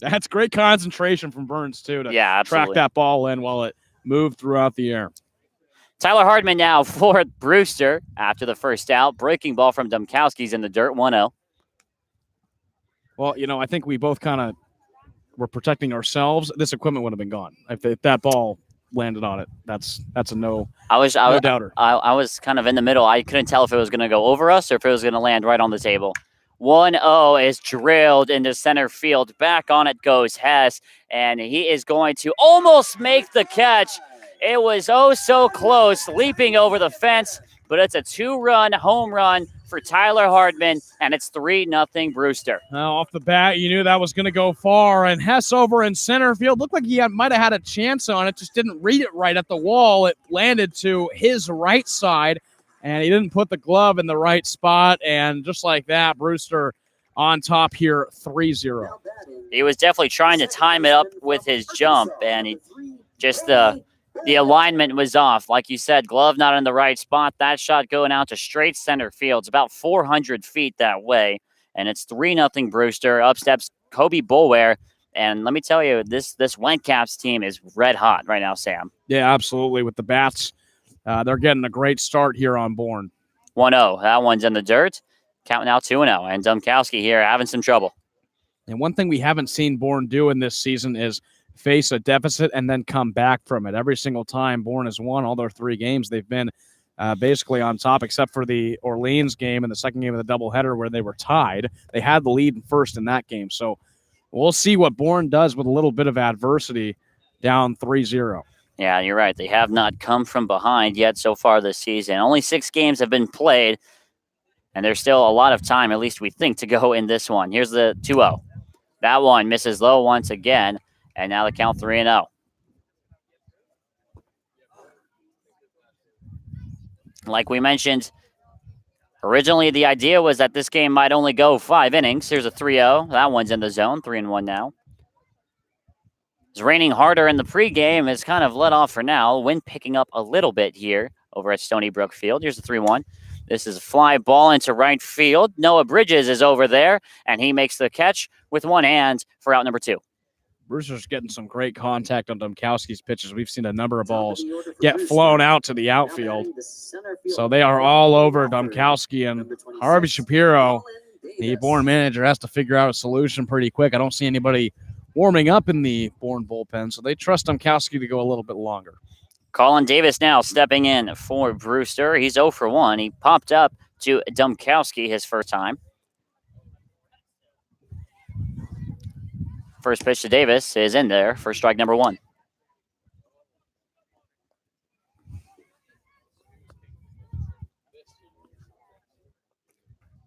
That's great concentration from Burns, too, to absolutely track that ball in while it moved throughout the air. Tyler Hardman now for Brewster after the first out. Breaking ball from Dymkowski's in the dirt, 1-0. Well, I think we both kind of were protecting ourselves. This equipment would have been gone. If that ball landed on it, that's a no doubter. I was kind of in the middle. I couldn't tell if it was going to go over us or if it was going to land right on the table. 1-0 is drilled into center field. Back on it goes Hess, and he is going to almost make the catch. It was so close, leaping over the fence, but it's a 2-run home run for Tyler Hardman, and it's 3-0 Brewster. Now, off the bat, you knew that was going to go far, and Hess over in center field looked like he might have had a chance on it, just didn't read it right at the wall. It landed to his right side, and he didn't put the glove in the right spot, and just like that, Brewster on top here, 3-0. He was definitely trying to time it up with his jump, and he just the alignment was off. Like you said, glove not in the right spot. That shot going out to straight center field. It's about 400 feet that way. And it's 3-0 Brewster. Up steps Kobe Boulware. And let me tell you, this Whitecaps team is red hot right now, Sam. Yeah, absolutely. With the bats, they're getting a great start here on Bourne. 1-0. That one's in the dirt. Counting out 2-0. And Dymkowski here having some trouble. And one thing we haven't seen Bourne do in this season is face a deficit and then come back from it. Every single time Bourne has won all their 3 games, they've been basically on top, except for the Orleans game and the second game of the doubleheader where they were tied. They had the lead first in that game. So we'll see what Bourne does with a little bit of adversity down 3-0. Yeah, you're right. They have not come from behind yet so far this season. Only 6 games have been played, and there's still a lot of time, at least we think, to go in this one. Here's the 2-0. That one misses low once again. And now the count 3-0. Like we mentioned, originally the idea was that this game might only go 5 innings. Here's a 3-0. That one's in the zone, 3-1 now. It's raining harder in the pregame. It's kind of let off for now. Wind picking up a little bit here over at Stony Brook Field. Here's the 3-1. This is a fly ball into right field. Noah Bridges is over there, and he makes the catch with one hand for out number 2. Brewster's getting some great contact on Dymkowski's pitches. We've seen a number of balls get flown out to the outfield. So they are all over Dymkowski, and Harvey Shapiro the Bourne manager has to figure out a solution pretty quick. I don't see anybody warming up in the Bourne bullpen, so they trust Domkowski to go a little bit longer. Colin Davis now stepping in for Brewster. He's 0 for 1. He popped up to Domkowski his first time. First pitch to Davis is in there for strike number 1.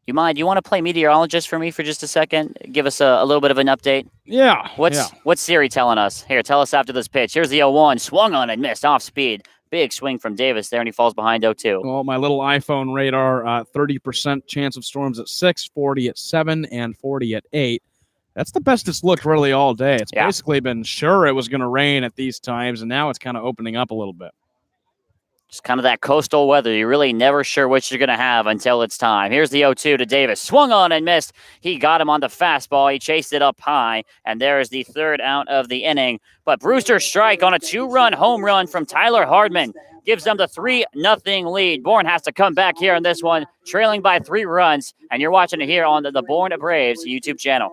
You want to play meteorologist for me for just a second? Give us a little bit of an update. Yeah. What's Siri telling us? Here, tell us after this pitch. Here's the 0-1. Swung on and missed off speed. Big swing from Davis there, and he falls behind 0-2. Well, my little iPhone radar, 30% chance of storms at 6, 40 at 7, and 40 at 8. That's the best it's looked really all day. It's basically been sure it was going to rain at these times, and now it's kind of opening up a little bit. Just kind of that coastal weather. You're really never sure what you're going to have until it's time. Here's the 0-2 to Davis. Swung on and missed. He got him on the fastball. He chased it up high, and there is the third out of the inning. But Brewster's strike on a 2-run home run from Tyler Hardman gives them the 3-0 lead. Bourne has to come back here in this one, trailing by 3 runs, and you're watching it here on the Bourne Braves YouTube channel.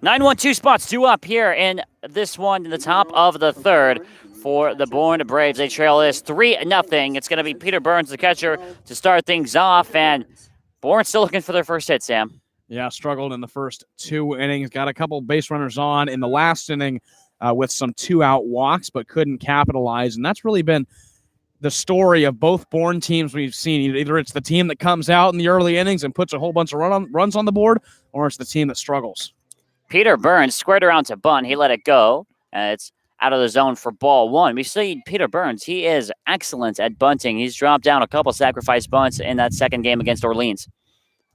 Nine-1-2 spots, 2 up here in this one, in the top of the third for the Bourne Braves. They trail this 3-0. It's going to be Peter Burns, the catcher, to start things off, and Bourne still looking for their first hit, Sam. Yeah, struggled in the first 2 innings. Got a couple base runners on in the last inning with some 2-out walks, but couldn't capitalize, and that's really been the story of both Bourne teams we've seen. Either it's the team that comes out in the early innings and puts a whole bunch of runs on the board, or it's the team that struggles. Peter Burns squared around to bunt. He let it go, and it's out of the zone for ball 1. We see Peter Burns. He is excellent at bunting. He's dropped down a couple sacrifice bunts in that second game against Orleans.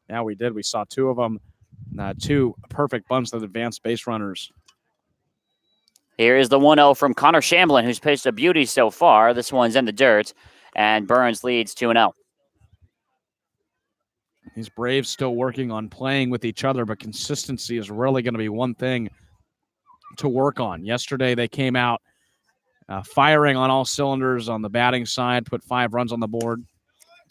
Yeah, we did. We saw 2 of them, 2 perfect bunts that advanced base runners. Here is the 1-0 from Connor Shamblin, who's pitched a beauty so far. This one's in the dirt, and Burns leads 2-0. These Braves still working on playing with each other, but consistency is really going to be one thing to work on. Yesterday, they came out firing on all cylinders on the batting side, put 5 runs on the board.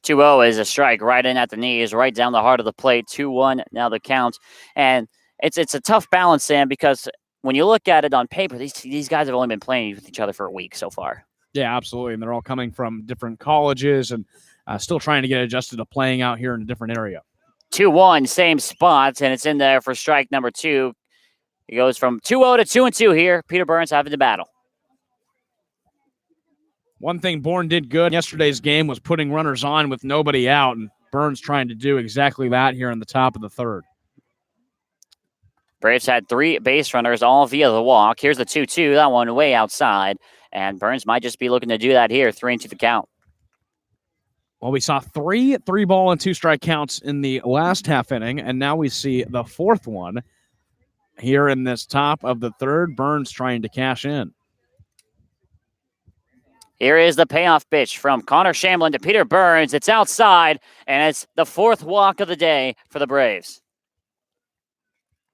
2-0 is a strike right in at the knees, right down the heart of the plate. 2-1 now the count. And it's a tough balance, Sam, because when you look at it on paper, these guys have only been playing with each other for a week so far. Yeah, absolutely. And they're all coming from different colleges and still trying to get adjusted to playing out here in a different area. 2-1, same spot, and it's in there for strike number 2. It goes from 2-0 to 2-2 here. Peter Burns having the battle. One thing Bourne did good yesterday's game was putting runners on with nobody out, and Burns trying to do exactly that here in the top of the third. Braves had 3 base runners, all via the walk. Here's the 2-2, that one way outside, and Burns might just be looking to do that here, 3-2 the count. Well, we saw 3 3-ball and 2-strike counts in the last half inning, and now we see the 4th one here in this top of the third. Burns trying to cash in. Here is the payoff pitch from Connor Shamblin to Peter Burns. It's outside, and it's the 4th walk of the day for the Braves.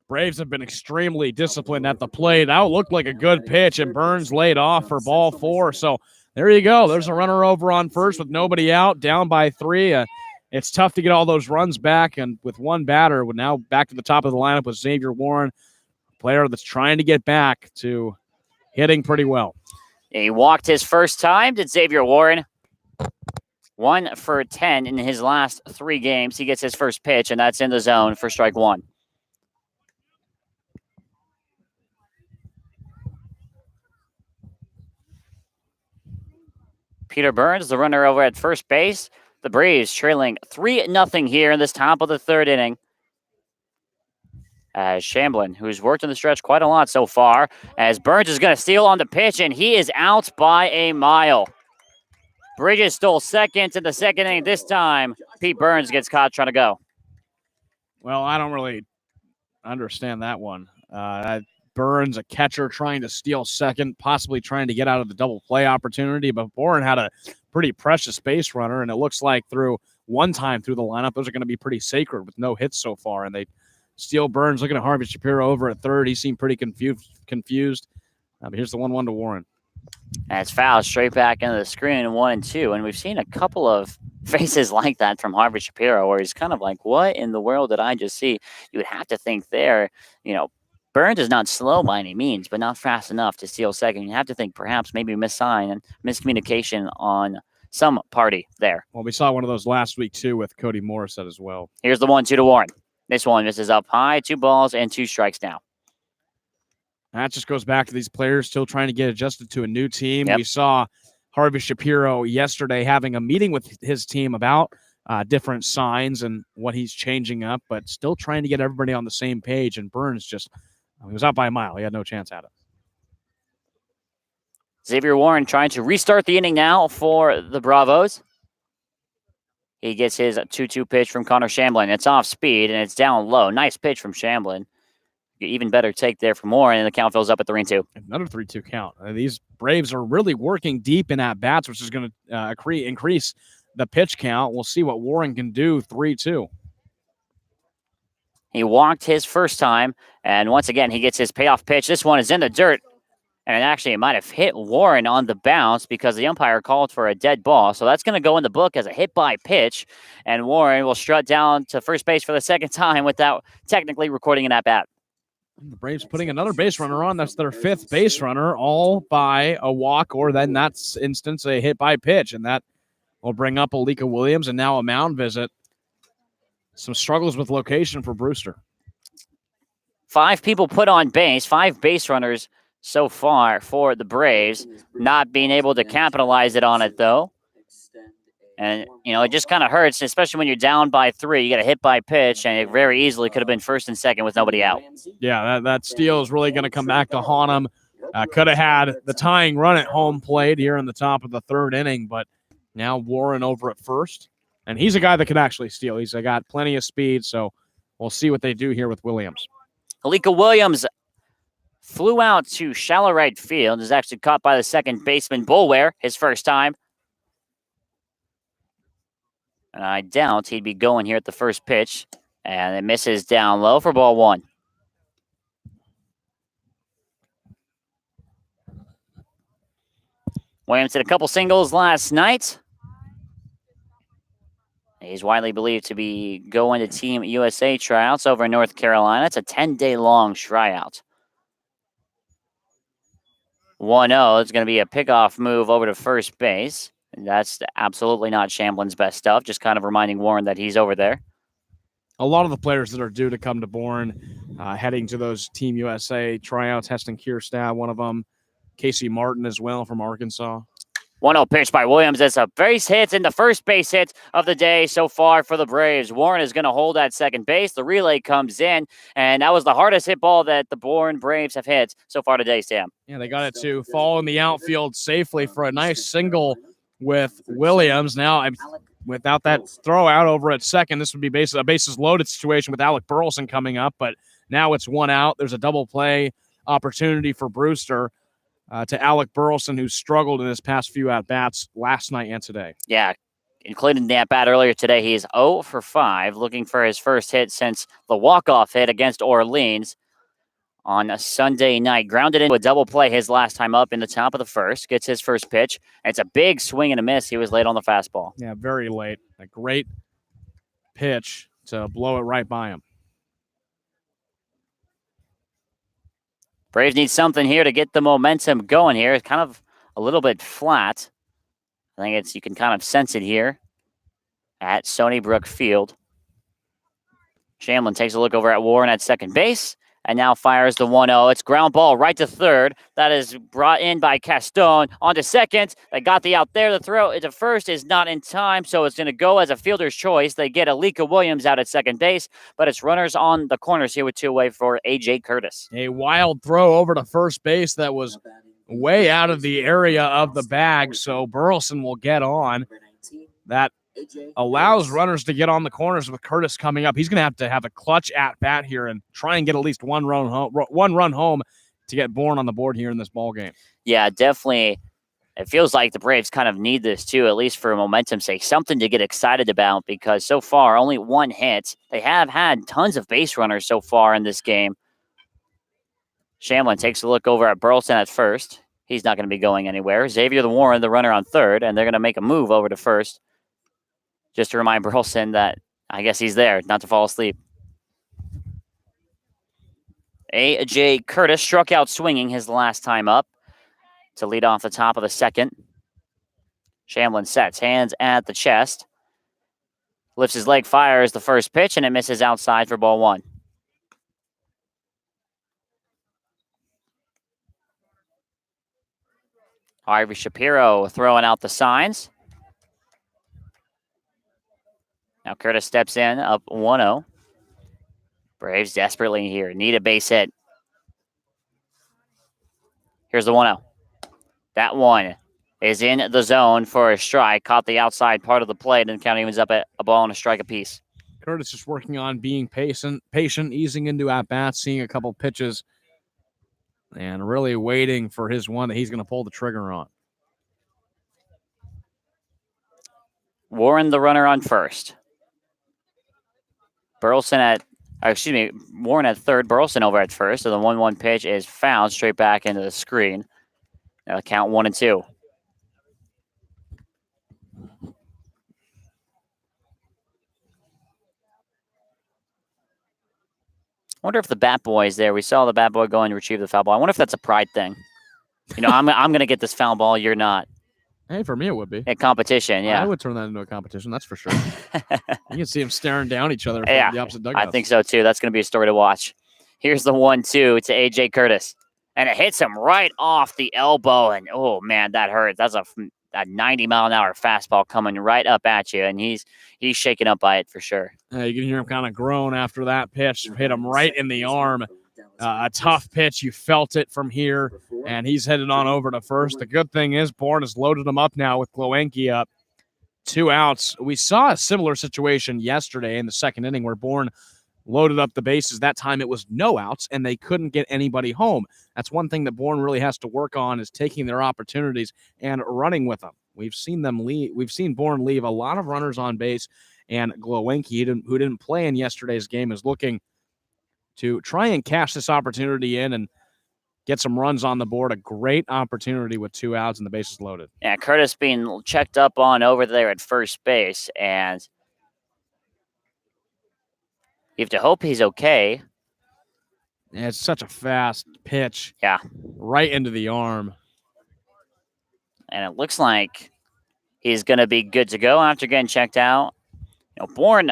Braves have been extremely disciplined at the plate. That looked like a good pitch, and Burns laid off for ball 4. So There you go. There's a runner over on first with nobody out, down by 3. It's tough to get all those runs back, and with one batter, we're now back to the top of the lineup with Xavier Warren, a player that's trying to get back to hitting pretty well. He walked his first time, did Xavier Warren. 1 for 10 in his last 3 games. He gets his first pitch, and that's in the zone for strike 1. Peter Burns, the runner over at first base. The Braves trailing 3-0 here in this top of the 3rd inning. As Shamblin, who's worked in the stretch quite a lot so far, as Burns is going to steal on the pitch, and he is out by a mile. Bridges stole second in the 2nd inning. This time, Pete Burns gets caught trying to go. Well, I don't really understand that one. Burns, a catcher, trying to steal second, possibly trying to get out of the double play opportunity, but Bourne had a pretty precious base runner, and it looks like through one time through the lineup, those are going to be pretty sacred with no hits so far, and they steal Burns. Looking at Harvey Shapiro over at third. He seemed pretty confused. But here's the 1-1 to Warren. That's foul straight back into the screen, 1-2. And we've seen a couple of faces like that from Harvey Shapiro where he's kind of like, what in the world did I just see? You would have to think there, Burns is not slow by any means, but not fast enough to steal second. You have to think perhaps maybe missign and miscommunication on some party there. Well, we saw one of those last week, too, with Cody Morissette as well. Here's the 1-2 to Warren. This one misses up high, 2 balls and 2 strikes now. That just goes back to these players still trying to get adjusted to a new team. Yep. We saw Harvey Shapiro yesterday having a meeting with his team about different signs and what he's changing up, but still trying to get everybody on the same page. And Burns he was out by a mile. He had no chance at it. Xavier Warren trying to restart the inning now for the Bravos. He gets his 2-2 pitch from Connor Shamblin. It's off speed, and it's down low. Nice pitch from Shamblin. Even better take there from Warren, and the count fills up at 3-2. Another 3-2 count. These Braves are really working deep in at-bats, which is going to increase the pitch count. We'll see what Warren can do, 3-2. He walked his first time, and once again, he gets his payoff pitch. This one is in the dirt, and it might have hit Warren on the bounce because the umpire called for a dead ball. So that's going to go in the book as a hit by pitch, and Warren will strut down to first base for the 2nd time without technically recording an at-bat. The Braves putting another base runner on. That's their 5th base runner, all by a walk, or then that's instance a hit by pitch, and that will bring up Alika Williams and now a mound visit. Some struggles with location for Brewster. 5 people put on base, 5 base runners so far for the Braves, not being able to capitalize on it, though. And, it just kind of hurts, especially when you're down by 3. You get a hit by pitch, and it very easily could have been 1st and 2nd with nobody out. Yeah, that steal is really going to come back to haunt him. Could have had the tying run at home plate here in the top of the 3rd inning, but now Warren over at first. And he's a guy that can actually steal. He's got plenty of speed, so we'll see what they do here with Williams. Alika Williams flew out to shallow right field. Is actually caught by the 2nd baseman, Boulware, his first time. And I doubt he'd be going here at the first pitch. And it misses down low for ball 1. Williams did a couple singles last night. He's widely believed to be going to Team USA tryouts over in North Carolina. It's a 10-day long tryout. 1-0. It's going to be a pickoff move over to first base. And that's absolutely not Shamblin's best stuff. Just kind of reminding Warren that he's over there. A lot of the players that are due to come to Bourne, heading to those Team USA tryouts. Heston Kierstad, one of them. Casey Martin as well from Arkansas. 1-0 pitch by Williams. That's a base hit and the first base hit of the day so far for the Braves. Warren is going to hold at second base. The relay comes in, and that was the hardest hit ball that the Bourne Braves have hit so far today, Sam. Yeah, they got it to fall in the outfield safely for a nice single with Williams. Now, without that throw out over at second, this would be a bases loaded situation with Alec Burleson coming up, but now it's 1 out. There's a double play opportunity for Brewster. To Alec Burleson, who struggled in his past few at-bats last night and today. Yeah, including the at-bat earlier today. He is 0 for 5, looking for his first hit since the walk-off hit against Orleans on a Sunday night. Grounded into a double play his last time up in the top of the first. Gets his first pitch. And it's a big swing and a miss. He was late on the fastball. Yeah, very late. A great pitch to blow it right by him. Braves need something here to get the momentum going here. It's kind of a little bit flat. I think you can kind of sense it here at Stony Brook Field. Shamlin takes a look over at Warren at second base and now fires the 1-0. It's ground ball right to third. That is brought in by Castone. On to second. They got the out there. The throw to first is not in time, so it's going to go as a fielder's choice. They get Alika Williams out at second base, but it's runners on the corners here with two away for A.J. Curtis. A wild throw over to first base that was way out of the area of the bag, so Burleson will get on. That allows runners to get on the corners with Curtis coming up. He's going to have a clutch at-bat here and try and get at least one run home to get Bourne on the board here in this ball game. Yeah, definitely. It feels like the Braves kind of need this too, at least for momentum's sake, something to get excited about because so far only one hit. They have had tons of base runners so far in this game. Shamlin takes a look over at Burleson at first. He's not going to be going anywhere. Xavier the Warren, the runner on third, and they're going to make a move over to first. Just to remind Burleson that I guess he's there, not to fall asleep. A.J. Curtis struck out swinging his last time up to lead off the top of the second. Shamlin sets, hands at the chest. Lifts his leg, fires the first pitch, and it misses outside for ball one. Harvey Shapiro throwing out the signs. Now Curtis steps in, up 1-0. Braves desperately here. Need a base hit. Here's the 1-0. That one is in the zone for a strike. Caught the outside part of the plate, and the count evens up at a ball and a strike apiece. Curtis just working on being patient, easing into at-bats, seeing a couple pitches, and really waiting for his one that he's going to pull the trigger on. Warren, the runner on first. Warren at third, Burleson over at first. So the 1-1 pitch is fouled straight back into the screen. Now count 1-2. I wonder if the bat boy is there. We saw the bat boy go and retrieve the foul ball. I wonder if that's a pride thing. You know, I'm going to get this foul ball. You're not. Hey, for me it would be. A competition, yeah. I would turn that into a competition, that's for sure. You can see them staring down each other from the opposite dugouts. I think so, too. That's going to be a story to watch. Here's the 1-2 to A.J. Curtis. And it hits him right off the elbow. And, oh, man, that hurt. That's a 90-mile-an-hour fastball coming right up at you. And he's shaken up by it for sure. You can hear him kind of groan after that pitch. Hit him right in the arm. A tough pitch. You felt it from here, and he's headed on over to first. The good thing is Bourne has loaded him up now with Glowenke up. 2 outs. We saw a similar situation yesterday in the second inning where Bourne loaded up the bases. That time it was no outs, and they couldn't get anybody home. That's one thing that Bourne really has to work on is taking their opportunities and running with them. We've seen them leave. We've seen Bourne leave a lot of runners on base, and Glowenke, who didn't play in yesterday's game, is looking to try and cash this opportunity in and get some runs on the board. A great opportunity with 2 outs and the bases loaded. Yeah, Curtis being checked up on over there at first base, and you have to hope he's okay. Yeah, it's such a fast pitch. Yeah. Right into the arm. And it looks like he's going to be good to go after getting checked out. You know, Bourne,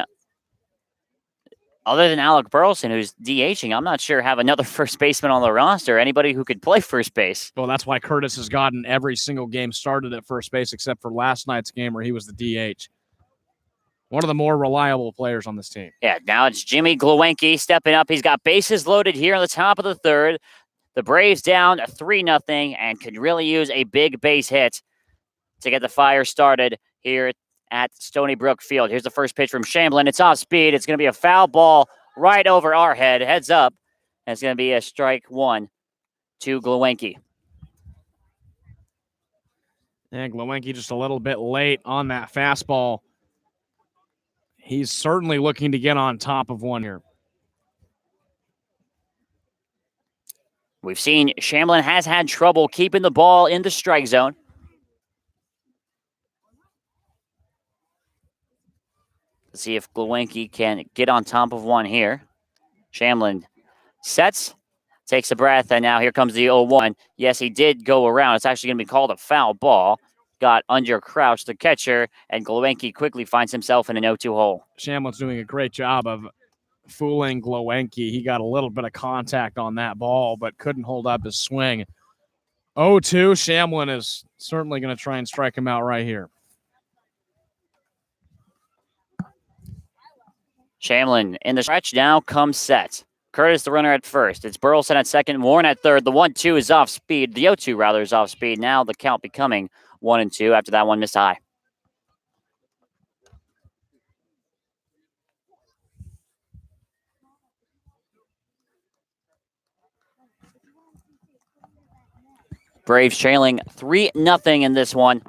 other than Alec Burleson, who's DHing, I'm not sure have another first baseman on the roster, anybody who could play first base. Well, that's why Curtis has gotten every single game started at first base except for last night's game where he was the DH. One of the more reliable players on this team. Yeah, now it's Jimmy Glowenke stepping up. He's got bases loaded here on the top of the third. The Braves down 3-0 and could really use a big base hit to get the fire started here at Stony Brook Field. Here's the first pitch from Shamlin. It's off speed. It's going to be a foul ball right over our head. Heads up. And it's going to be a strike 1 to Glowenke. And Glowenke just a little bit late on that fastball. He's certainly looking to get on top of one here. We've seen Shamblin has had trouble keeping the ball in the strike zone. Let's see if Glowinky can get on top of one here. Shamblin sets, takes a breath, and now here comes the 0-1. Yes, he did go around. It's actually going to be called a foul ball. Got under crouch the catcher, and Glowinky quickly finds himself in an 0-2 hole. Shamblin's doing a great job of fooling Glowinky. He got a little bit of contact on that ball, but couldn't hold up his swing. 0-2, Shamblin is certainly going to try and strike him out right here. Shamblin in the stretch now comes set. Curtis, the runner at first. It's Burleson at second, Warren at third. The 1-2 is off speed. The 0-2, rather, is off speed. Now the count becoming 1-2 after that one missed high. Braves trailing 3-0 in this one.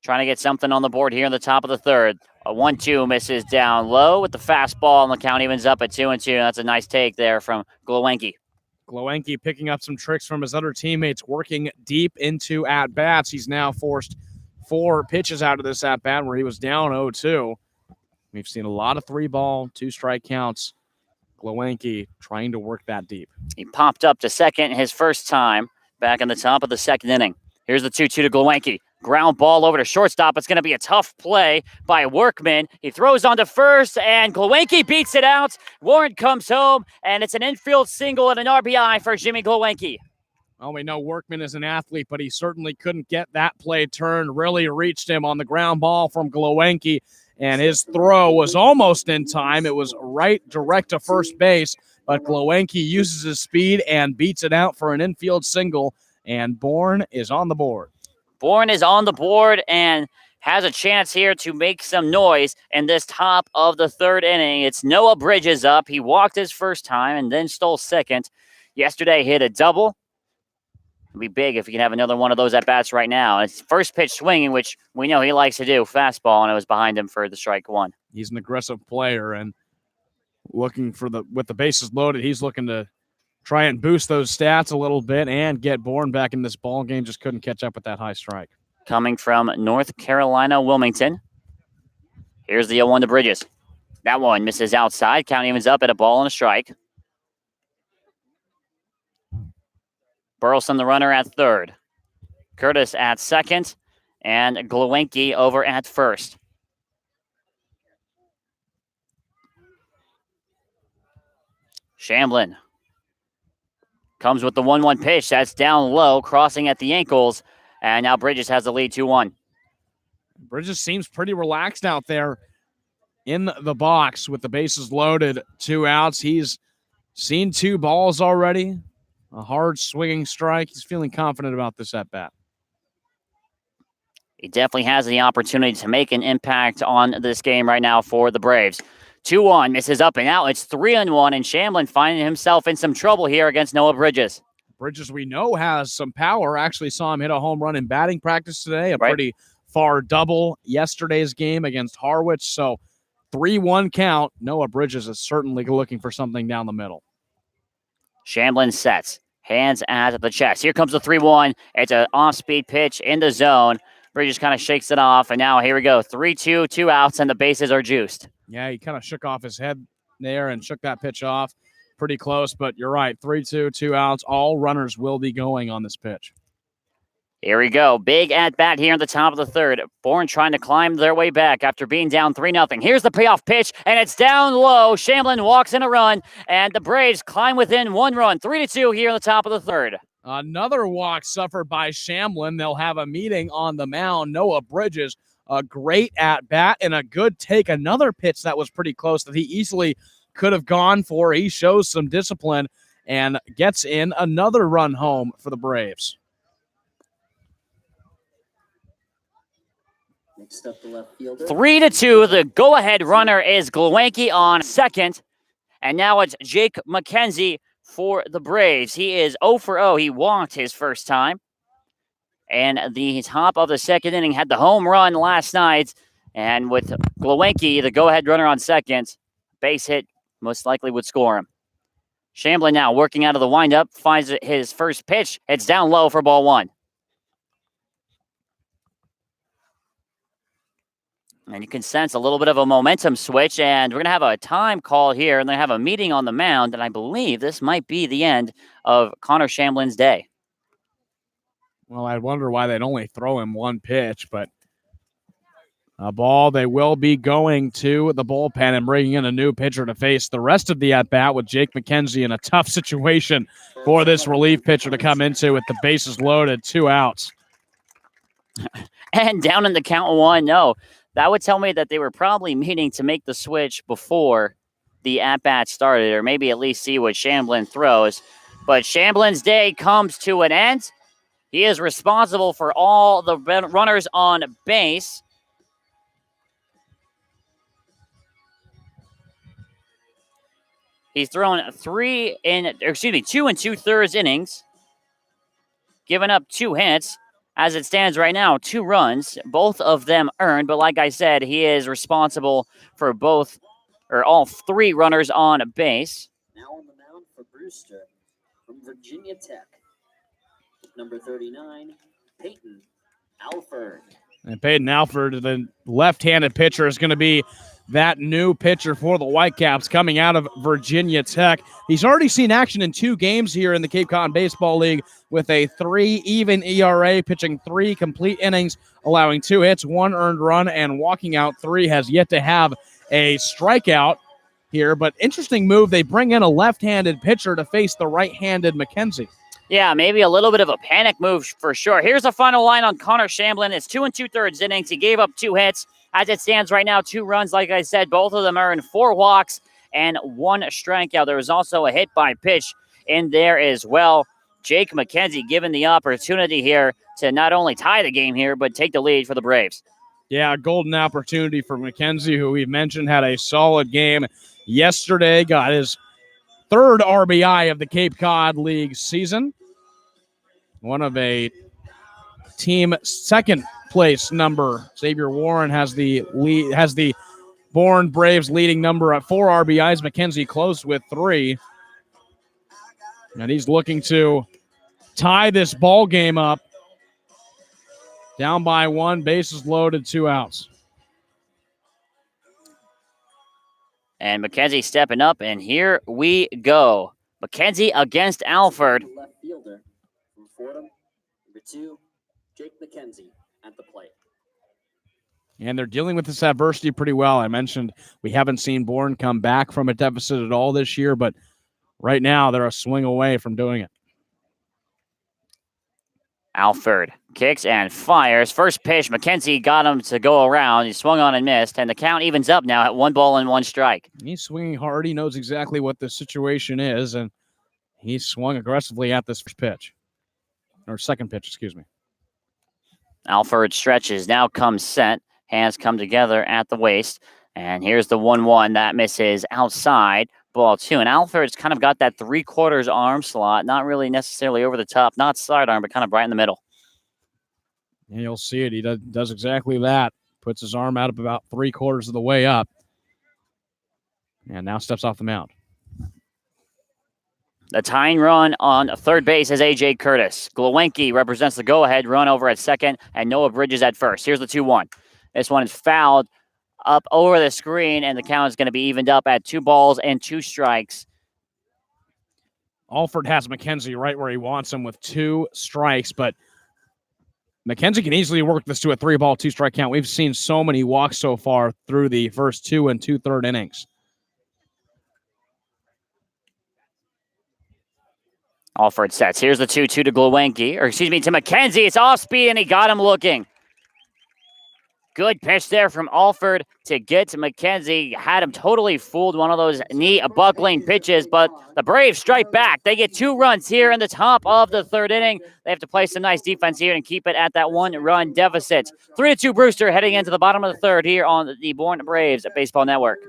Trying to get something on the board here in the top of the third. A 1-2 misses down low with the fastball, and the count evens up at 2-2. That's a nice take there from Glowinky. Glowinky picking up some tricks from his other teammates, working deep into at-bats. He's now forced 4 pitches out of this at-bat where he was down 0-2. We've seen a lot of 3-ball, 2-strike counts. Glowinky trying to work that deep. He popped up to second his first time back in the top of the second inning. Here's the 2-2 to Glowinky. Ground ball over to shortstop. It's going to be a tough play by Workman. He throws on to first, and Glowinky beats it out. Warren comes home, and it's an infield single and an RBI for Jimmy Glowinky. Well, we know Workman is an athlete, but he certainly couldn't get that play turned. Really reached him on the ground ball from Glowinky, and his throw was almost in time. It was right direct to first base, but Glowinky uses his speed and beats it out for an infield single, and Bourne is on the board. Bourne is on the board and has a chance here to make some noise in this top of the third inning. It's Noah Bridges up. He walked his first time and then stole second. Yesterday hit a double. It'd be big if he can have another one of those at-bats right now. It's first pitch swinging, which we know he likes to do, fastball, and it was behind him for the strike one. He's an aggressive player, and looking for with the bases loaded, he's looking to try and boost those stats a little bit and get Bourne back in this ball game. Just couldn't catch up with that high strike. Coming from North Carolina, Wilmington. Here's the 0-1 to Bridges. That one misses outside. Count evens up at a ball and a strike. Burleson, the runner, at third. Curtis at second. And Glowinky over at first. Shamblin comes with the 1-1 pitch. That's down low, crossing at the ankles. And now Bridges has the lead 2-1. Bridges seems pretty relaxed out there in the box with the bases loaded, 2 outs. He's seen 2 balls already, a hard swinging strike. He's feeling confident about this at-bat. He definitely has the opportunity to make an impact on this game right now for the Braves. 2-1, misses up and out. It's 3-1, and Shamblin finding himself in some trouble here against Noah Bridges. Bridges, we know, has some power. Actually saw him hit a home run in batting practice today, a pretty far double yesterday's game against Harwich. So 3-1 count. Noah Bridges is certainly looking for something down the middle. Shamblin sets, hands at the chest. Here comes the 3-1. It's an off-speed pitch in the zone. Bridges kind of shakes it off, and now here we go. 3-2, 2 outs, and the bases are juiced. Yeah, he kind of shook off his head there and shook that pitch off. Pretty close, but you're right. 3-2, 2 outs. All runners will be going on this pitch. Here we go. Big at-bat here in the top of the third. Bourne trying to climb their way back after being down 3-0. Here's the payoff pitch, and it's down low. Shamblin walks in a run, and the Braves climb within 1 run. 3-2 here in the top of the third. Another walk suffered by Shamblin. They'll have a meeting on the mound. Noah Bridges, a great at-bat and a good take. Another pitch that was pretty close that he easily could have gone for. He shows some discipline and gets in another run home for the Braves. Next up, the left fielder. 3-2. The go-ahead runner is Glowinky on second. And now it's Jake McKenzie for the Braves. He is 0-for-0. He walked his first time. And the top of the second inning had the home run last night. And with Glowinky, the go-ahead runner on second, base hit most likely would score him. Shamblin now working out of the windup, finds his first pitch. It's down low for ball one. And you can sense a little bit of a momentum switch, and we're going to have a time call here, and they have a meeting on the mound, and I believe this might be the end of Connor Shamblin's day. Well, I wonder why they'd only throw him one pitch, but a ball. They will be going to the bullpen and bringing in a new pitcher to face the rest of the at-bat with Jake McKenzie in a tough situation for this relief pitcher to come into with the bases loaded, 2 outs. And down in the count 1-0. That would tell me that they were probably meaning to make the switch before the at-bat started, or maybe at least see what Shamblin throws. But Shamblin's day comes to an end. He is responsible for all the runners on base. He's thrown 2 2/3 innings, given up 2 hits. As it stands right now, 2 runs, both of them earned. But like I said, he is responsible for all 3 runners on base. Now on the mound for Brewster from Virginia Tech, number 39, Peyton Alford. And Peyton Alford, the left-handed pitcher, is going to be that new pitcher for the Whitecaps coming out of Virginia Tech. He's already seen action in 2 games here in the Cape Cod Baseball League with a 3 even ERA, pitching 3 complete innings, allowing 2 hits, 1 earned run, and walking out 3. Has yet to have a strikeout here. But interesting move. They bring in a left-handed pitcher to face the right-handed McKenzie. Yeah, maybe a little bit of a panic move for sure. Here's the final line on Connor Shamblin. It's 2 2/3 innings. He gave up 2 hits. As it stands right now, 2 runs. Like I said, both of them are in 4 walks and 1 strikeout. There was also a hit by pitch in there as well. Jake McKenzie given the opportunity here to not only tie the game here, but take the lead for the Braves. Yeah, a golden opportunity for McKenzie, who we've mentioned had a solid game yesterday. Got his 3rd RBI of the Cape Cod League season. One of a team 2nd place number. Xavier Warren has the Bourne Braves leading number at 4 RBIs. McKenzie close with 3. And he's looking to tie this ball game up. Down by 1, bases loaded, 2 outs. And McKenzie stepping up, and here we go. McKenzie against Alford. Left fielder from Fordham, number 2, Jake McKenzie at the plate. And they're dealing with this adversity pretty well. I mentioned we haven't seen Bourne come back from a deficit at all this year, but right now they're a swing away from doing it. Alford kicks and fires. First pitch, McKenzie got him to go around. He swung on and missed, and the count evens up now at 1 ball and 1 strike. He's swinging hard. He knows exactly what the situation is, and he swung aggressively at this first pitch. Or second pitch, excuse me. Alford stretches, now comes set. Hands come together at the waist. And here's the 1-1 that misses outside. Ball 2. And Alford's kind of got that 3/4 arm slot. Not really necessarily over the top. Not sidearm, but kind of right in the middle. And you'll see it. He does exactly that. Puts his arm out about 3/4 of the way up. And now steps off the mound. The tying run on third base is A.J. Curtis. Glowenke represents the go-ahead run over at second, and Noah Bridges at first. Here's the 2-1. This one is fouled up over the screen, and the count is going to be evened up at 2 balls and 2 strikes. Alford has McKenzie right where he wants him with 2 strikes, but McKenzie can easily work this to a 3-ball, 2-strike count. We've seen so many walks so far through the first 2 2/3 innings. Alford sets. Here's the 2-2 to Glowenke, to McKenzie. It's off speed, and he got him looking. Good pitch there from Alford to get to McKenzie. Had him totally fooled, one of those knee buckling pitches, but the Braves strike back. They get 2 runs here in the top of the 3rd inning. They have to play some nice defense here and keep it at that 1-run deficit. 3-2 Brewster heading into the bottom of the 3rd here on the Bourne Braves Baseball Network.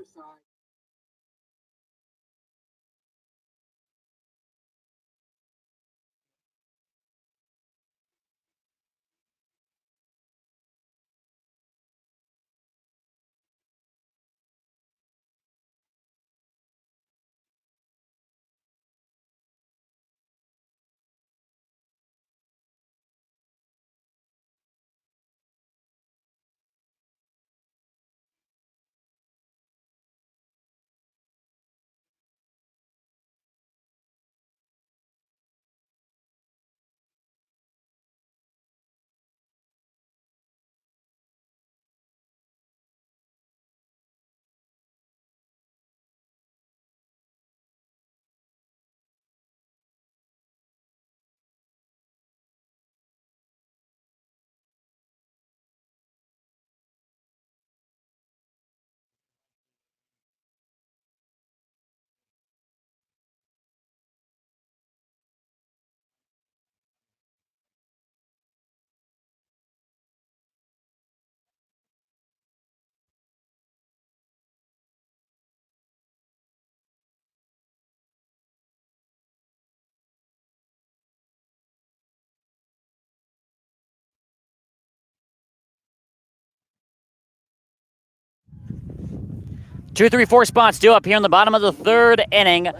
2, 3, 4 spots due up here in the bottom of the third inning.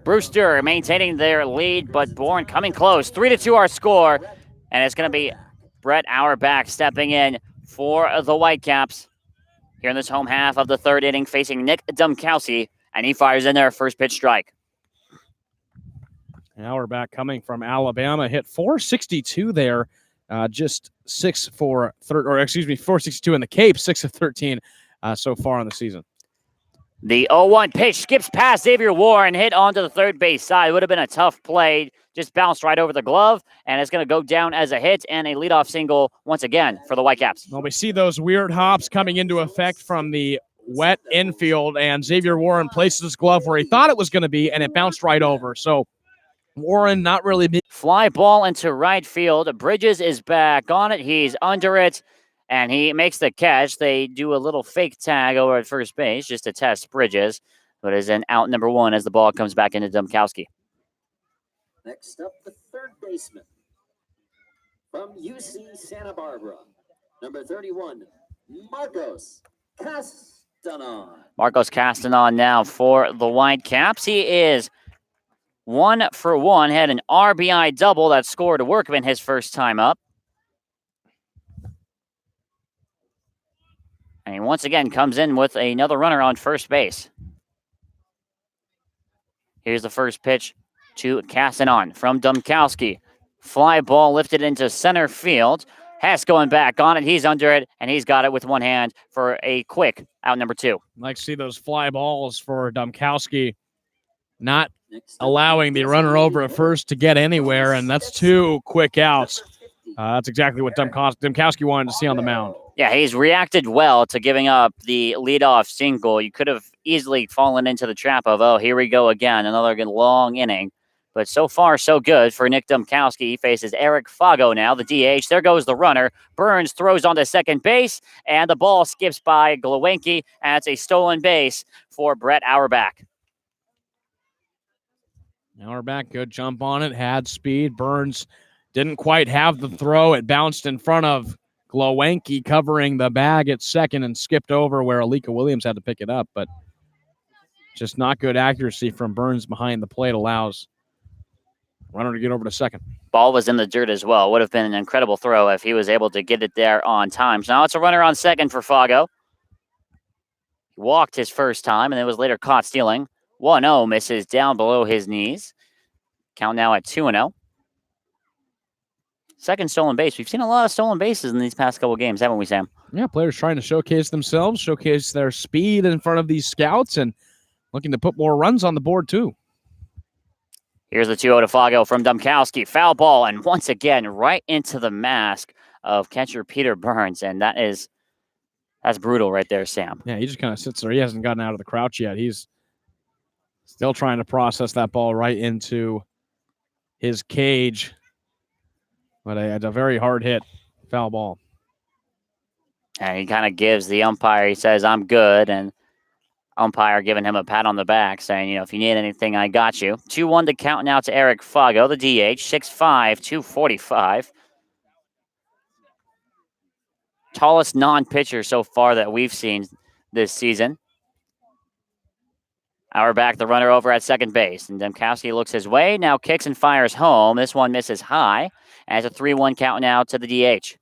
Brewster maintaining their lead, but Bourne coming close. 3-2 our score, and it's going to be Brett Auerbach stepping in for the Whitecaps here in this home half of the third inning, facing Nick Dumkowski, and he fires in there first pitch strike. Auerbach coming from Alabama, hit 462 there, just 462 in the Cape, 6 of 13 so far on the season. The 0-1 pitch skips past Xavier Warren, hit onto the third base side. It would have been a tough play, just bounced right over the glove, and it's going to go down as a hit and a leadoff single once again for the Whitecaps. Well, we see those weird hops coming into effect from the wet infield, and Xavier Warren places his glove where he thought it was going to be, and it bounced right over. So Warren not really big. Fly ball into right field. Bridges is back on it. He's under it, and he makes the catch. They do a little fake tag over at first base just to test Bridges, but is in out number 1 as the ball comes back into Dumkowski. Next up, the third baseman from UC Santa Barbara, number 31, Marcos Castanon. Marcos Castanon now for the Whitecaps. He is 1 for 1, had an RBI double that scored Workman his first time up. And he once again comes in with another runner on first base. Here's the first pitch to Castanon from Dumkowski. Fly ball lifted into center field. Hess going back on it. He's under it, and he's got it with one hand for a quick out number 2. Like to see those fly balls for Dumkowski, not allowing the runner over at first to get anywhere, and that's 2 quick outs. That's exactly what Dumkowski wanted to see on the mound. Yeah, he's reacted well to giving up the leadoff single. You could have easily fallen into the trap of, oh, here we go again, another good long inning. But so far, so good for Nick Dumkowski. He faces Eric Fago now, the DH. There goes the runner. Burns throws onto second base, and the ball skips by Glowenke, and it's a stolen base for Brett Auerbach. Auerbach, good jump on it, had speed. Burns didn't quite have the throw. It bounced in front of Glowenke, covering the bag at second, and skipped over where Alika Williams had to pick it up. But just not good accuracy from Burns behind the plate allows runner to get over to second. Ball was in the dirt as well. Would have been an incredible throw if he was able to get it there on time. So now it's a runner on second for Fago. He walked his first time and then was later caught stealing. 1-0 misses down below his knees. Count now at 2-0. Second stolen base. We've seen a lot of stolen bases in these past couple games, haven't we, Sam? Yeah, players trying to showcase themselves, showcase their speed in front of these scouts, and looking to put more runs on the board, too. Here's the 2-0 to Fago from Dumkowski. Foul ball, and once again, right into the mask of catcher Peter Burns, and that's brutal right there, Sam. Yeah, he just kind of sits there. He hasn't gotten out of the crouch yet. He's still trying to process that ball right into his cage. But a very hard hit, foul ball. And he kind of gives the umpire, he says, I'm good. And umpire giving him a pat on the back, saying, if you need anything, I got you. 2-1 to count now to Eric Fago, the DH, 6'5", 245. Tallest non-pitcher so far that we've seen this season. Auerbach, the runner over at second base. And Dumkowski looks his way, now kicks and fires home. This one misses high. And it's a 3-1 count now to the DH.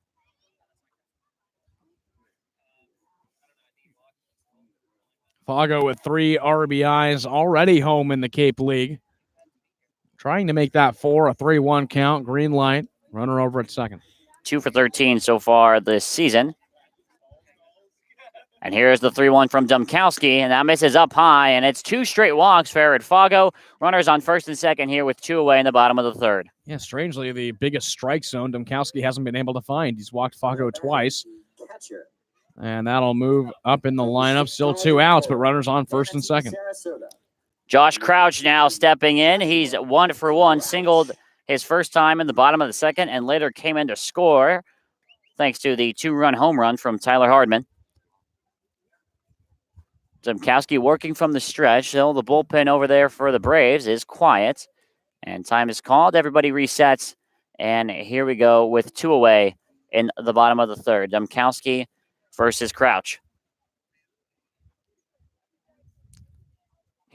Fago with 3 RBIs already home in the Cape League. Trying to make that 4, a 3-1 count. Green light. Runner over at second. 2 for 13 so far this season. And here's the 3-1 from Dumkowski, and that misses up high, and it's 2 straight walks for Eric Fago. Runners on first and second here with 2 away in the bottom of the third. Yeah, strangely, the biggest strike zone Dumkowski hasn't been able to find. He's walked Fago twice. And that'll move up in the lineup. Still 2 outs, but runners on first and second. Josh Crouch now stepping in. He's 1 for 1, singled his first time in the bottom of the second, and later came in to score thanks to the 2-run home run from Tyler Hardman. Dumkowski working from the stretch. So the bullpen over there for the Braves is quiet. And time is called. Everybody resets. And here we go with 2 away in the bottom of the third. Dumkowski versus Crouch.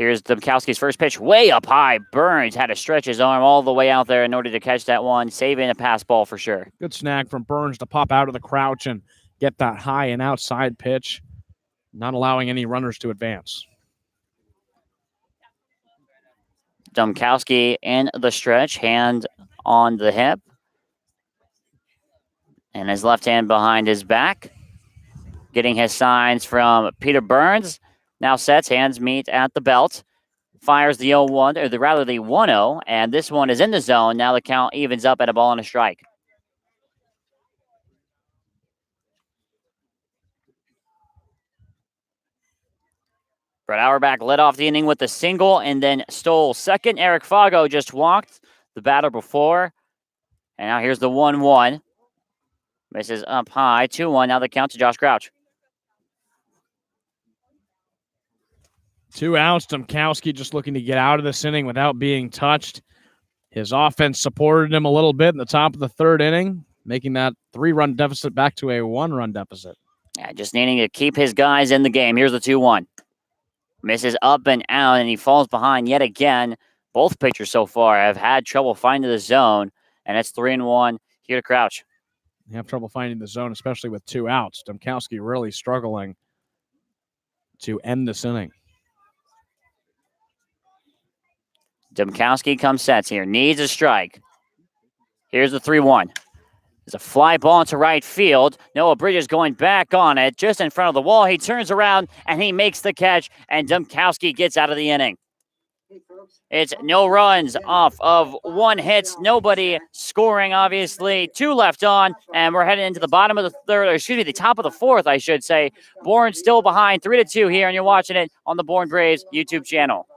Here's Domkowski's first pitch, way up high. Burns had to stretch his arm all the way out there in order to catch that one, saving a pass ball for sure. Good snag from Burns to pop out of the crouch and get that high and outside pitch, not allowing any runners to advance. Domkowski in the stretch, hand on the hip, and his left hand behind his back. Getting his signs from Peter Burns. Now sets, hands meet at the belt. Fires the 0-1, or rather the 1-0, and this one is in the zone. Now the count evens up at a ball and a strike. Brett Auerbach led off the inning with a single and then stole second. Eric Fago just walked the batter before. And now here's the 1-1. Misses up high, 2-1. Now the count to Josh Crouch. 2 outs. Domkowski just looking to get out of this inning without being touched. His offense supported him a little bit in the top of the third inning, making that 3-run deficit back to a 1-run deficit. Yeah, just needing to keep his guys in the game. Here's the 2-1. Misses up and out, and he falls behind yet again. Both pitchers so far have had trouble finding the zone, and it's 3-1 here to Crouch. You have trouble finding the zone, especially with 2 outs. Domkowski really struggling to end this inning. Domkowski comes sets here. Needs a strike. Here's the 3-1. There's a fly ball into right field. Noah Bridges going back on it, just in front of the wall. He turns around, and he makes the catch, and Domkowski gets out of the inning. It's no runs off of 1 hit. Nobody scoring, obviously. 2 left on, and we're heading into the bottom of the third, or excuse me, the top of the fourth, I should say. Bourne still behind 3-2 here, and you're watching it on the Bourne Braves YouTube channel.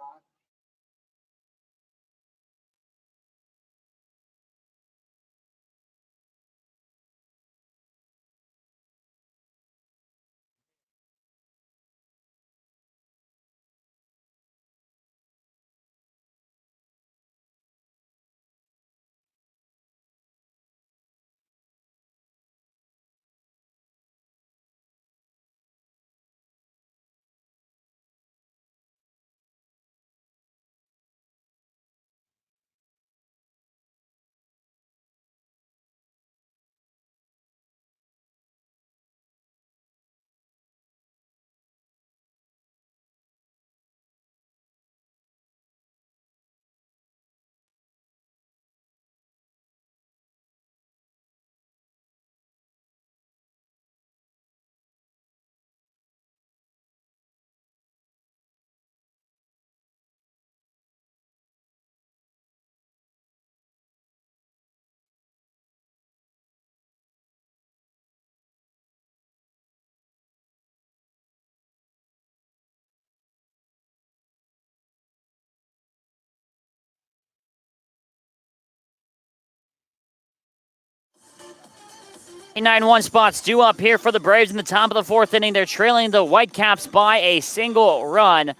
A 9-1 spots due up here for the Braves in the top of the fourth inning. They're trailing the Whitecaps by a single run.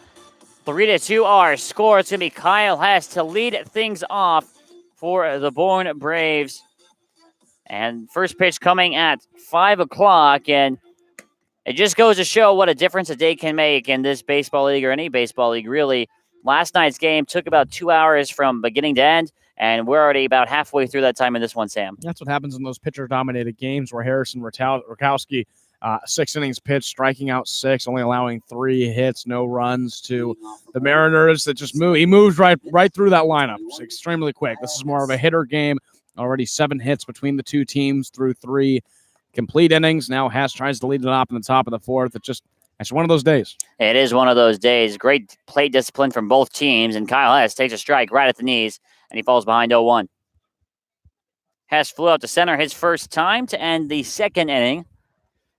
3-2 our score. It's going to be Kyle Hess to lead things off for the Bourne Braves. And first pitch coming at 5 o'clock. And it just goes to show what a difference a day can make in this baseball league, or any baseball league, really. Last night's game took about 2 hours from beginning to end, and we're already about halfway through that time in this one, Sam. That's what happens in those pitcher-dominated games where Harrison Rakowski, 6 innings pitched, striking out 6, only allowing 3 hits, no runs to the Mariners that just move. He moves right through that lineup. It's extremely quick. This is more of a hitter game. Already 7 hits between the two teams through 3 complete innings. Now Hess tries to lead it up in the top of the fourth. It's one of those days. It is one of those days. Great plate discipline from both teams, and Kyle Hess takes a strike right at the knees, and he falls behind 0-1. Hess flew out to center his first time to end the second inning.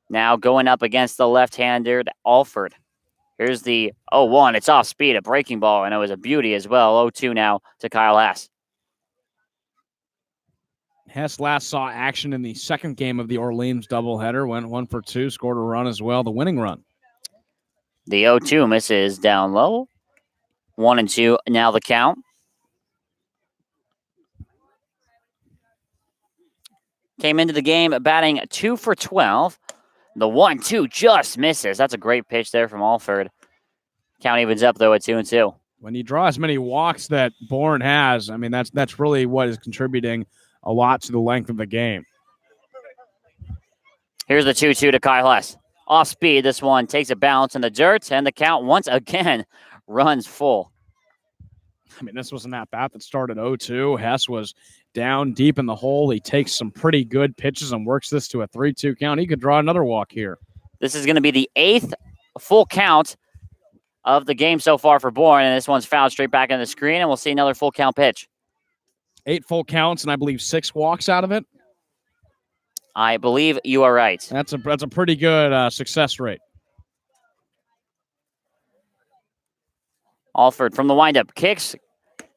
Now going up against the left-hander, Alford. Here's the 0-1. It's off speed, a breaking ball, and it was a beauty as well. 0-2 now to Kyle Hess. Hess last saw action in the second game of the Orleans doubleheader, went 1 for 2, scored a run as well, the winning run. The 0-2 misses down low. 1-2 now the count. Came into the game batting 2 for 12. The 1-2 just misses. That's a great pitch there from Alford. Count evens up, though, at 2-2. When you draw as many walks that Bourne has, I mean, that's really what is contributing a lot to the length of the game. Here's the 2-2 to Kyle Hess. Off speed, this one takes a bounce in the dirt, and the count once again runs full. I mean, this was an at-bat that started 0-2. Hess was down deep in the hole. He takes some pretty good pitches and works this to a 3-2 count. He could draw another walk here. This is going to be the 8th full count of the game so far for Bourne, and this one's fouled straight back on the screen, and we'll see another full count pitch. 8 full counts, and I believe 6 walks out of it. I believe you are right. That's a pretty good success rate. Alford from the windup kicks,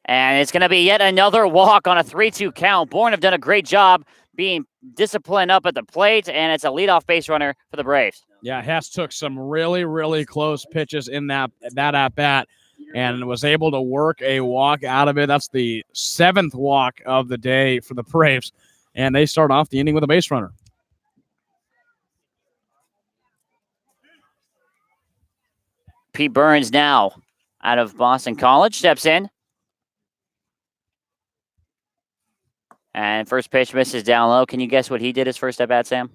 and it's going to be yet another walk on a 3-2 count. Bourne have done a great job being disciplined up at the plate, and it's a leadoff base runner for the Braves. Yeah, Hess took some really, really close pitches in that at-bat and was able to work a walk out of it. That's the 7th walk of the day for the Braves, and they start off the inning with a base runner. Pete Burns now out of Boston College steps in. And first pitch misses down low. Can you guess what he did his first at-bat, Sam?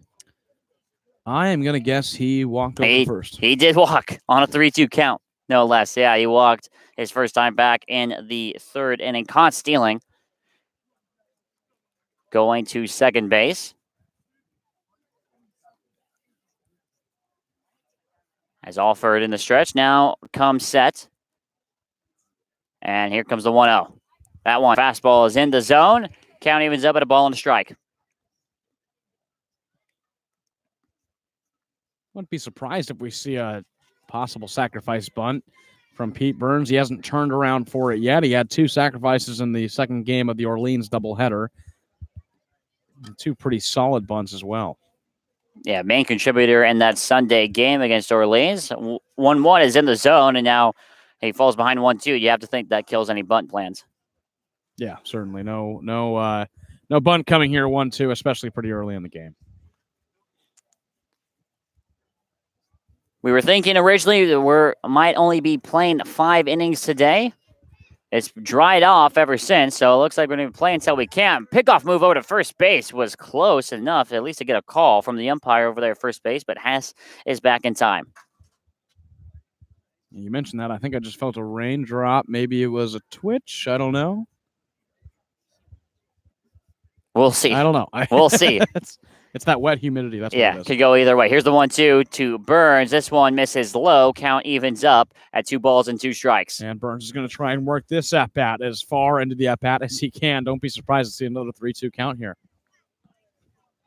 I am going to guess he walked over first. He did walk on a 3-2 count, no less. Yeah, he walked his first time back in the 3rd inning. Caught stealing. Going to second base. As Alford in the stretch now comes set. And here comes the 1-0. That one fastball is in the zone. Count evens up at a ball and a strike. Wouldn't be surprised if we see a possible sacrifice bunt from Pete Burns. He hasn't turned around for it yet. He had 2 sacrifices in the second game of the Orleans doubleheader. 2 pretty solid bunts as well. Yeah, main contributor in that Sunday game against Orleans. 1-1 is in the zone, and now he falls behind 1-2. You have to think that kills any bunt plans. Yeah, certainly. No bunt coming here 1-2, especially pretty early in the game. We were thinking originally that we might only be playing 5 innings today. It's dried off ever since, so it looks like we're going to play until we can. Pickoff move over to first base was close enough at least to get a call from the umpire over there at first base, but Hess is back in time. You mentioned that. I think I just felt a raindrop. Maybe it was a twitch. I don't know. We'll see. I don't know. We'll see. It's that wet humidity. That's what it is. Could go either way. Here's the 1-2 to Burns. This one misses low. Count evens up at 2 balls and 2 strikes. And Burns is going to try and work this at-bat as far into the at-bat as he can. Don't be surprised to see another 3-2 count here.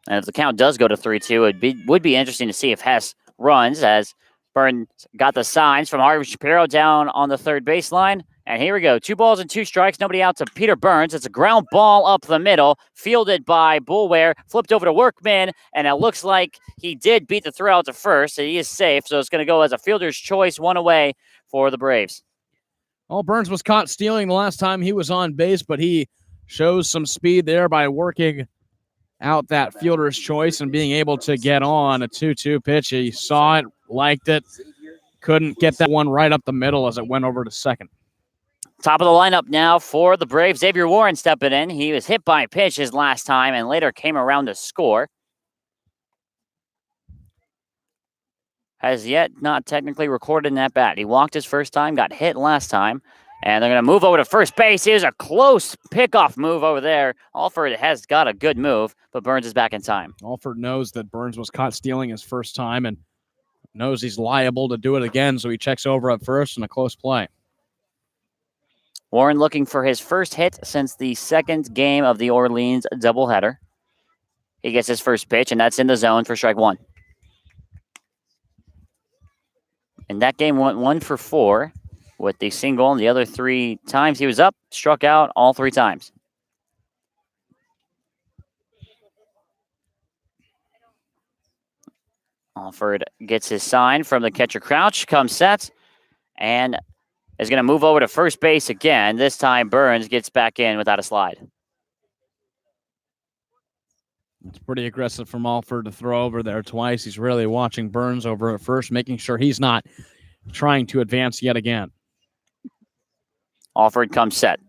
And if the count does go to 3-2, it would be interesting to see if Hess runs, as Burns got the signs from Harvey Shapiro down on the third baseline. And here we go. 2 balls and 2 strikes. Nobody out to Peter Burns. It's a ground ball up the middle, fielded by Boulware, flipped over to Workman, and it looks like he did beat the throw out to first, so he is safe. So it's going to go as a fielder's choice, 1 away for the Braves. Well, Burns was caught stealing the last time he was on base, but he shows some speed there by working out that fielder's choice and being able to get on a 2-2 pitch. He saw it, liked it, couldn't get that one right up the middle as it went over to second. Top of the lineup now for the Braves. Xavier Warren stepping in. He was hit by a pitch his last time and later came around to score. Has yet not technically recorded in that bat. He walked his first time, got hit last time, and they're going to move over to first base. Here's a close pickoff move over there. Alford has got a good move, but Burns is back in time. Alford knows that Burns was caught stealing his first time and knows he's liable to do it again, so he checks over at first in a close play. Warren looking for his first hit since the second game of the Orleans doubleheader. He gets his first pitch, and that's in the zone for strike 1. And that game went 1 for 4 with the single, and the other 3 times he was up, struck out all 3 times. Alford gets his sign from the catcher Crouch, comes set, and is going to move over to first base again. This time, Burns gets back in without a slide. It's pretty aggressive from Alford to throw over there twice. He's really watching Burns over at first, making sure he's not trying to advance yet again. Alford comes set.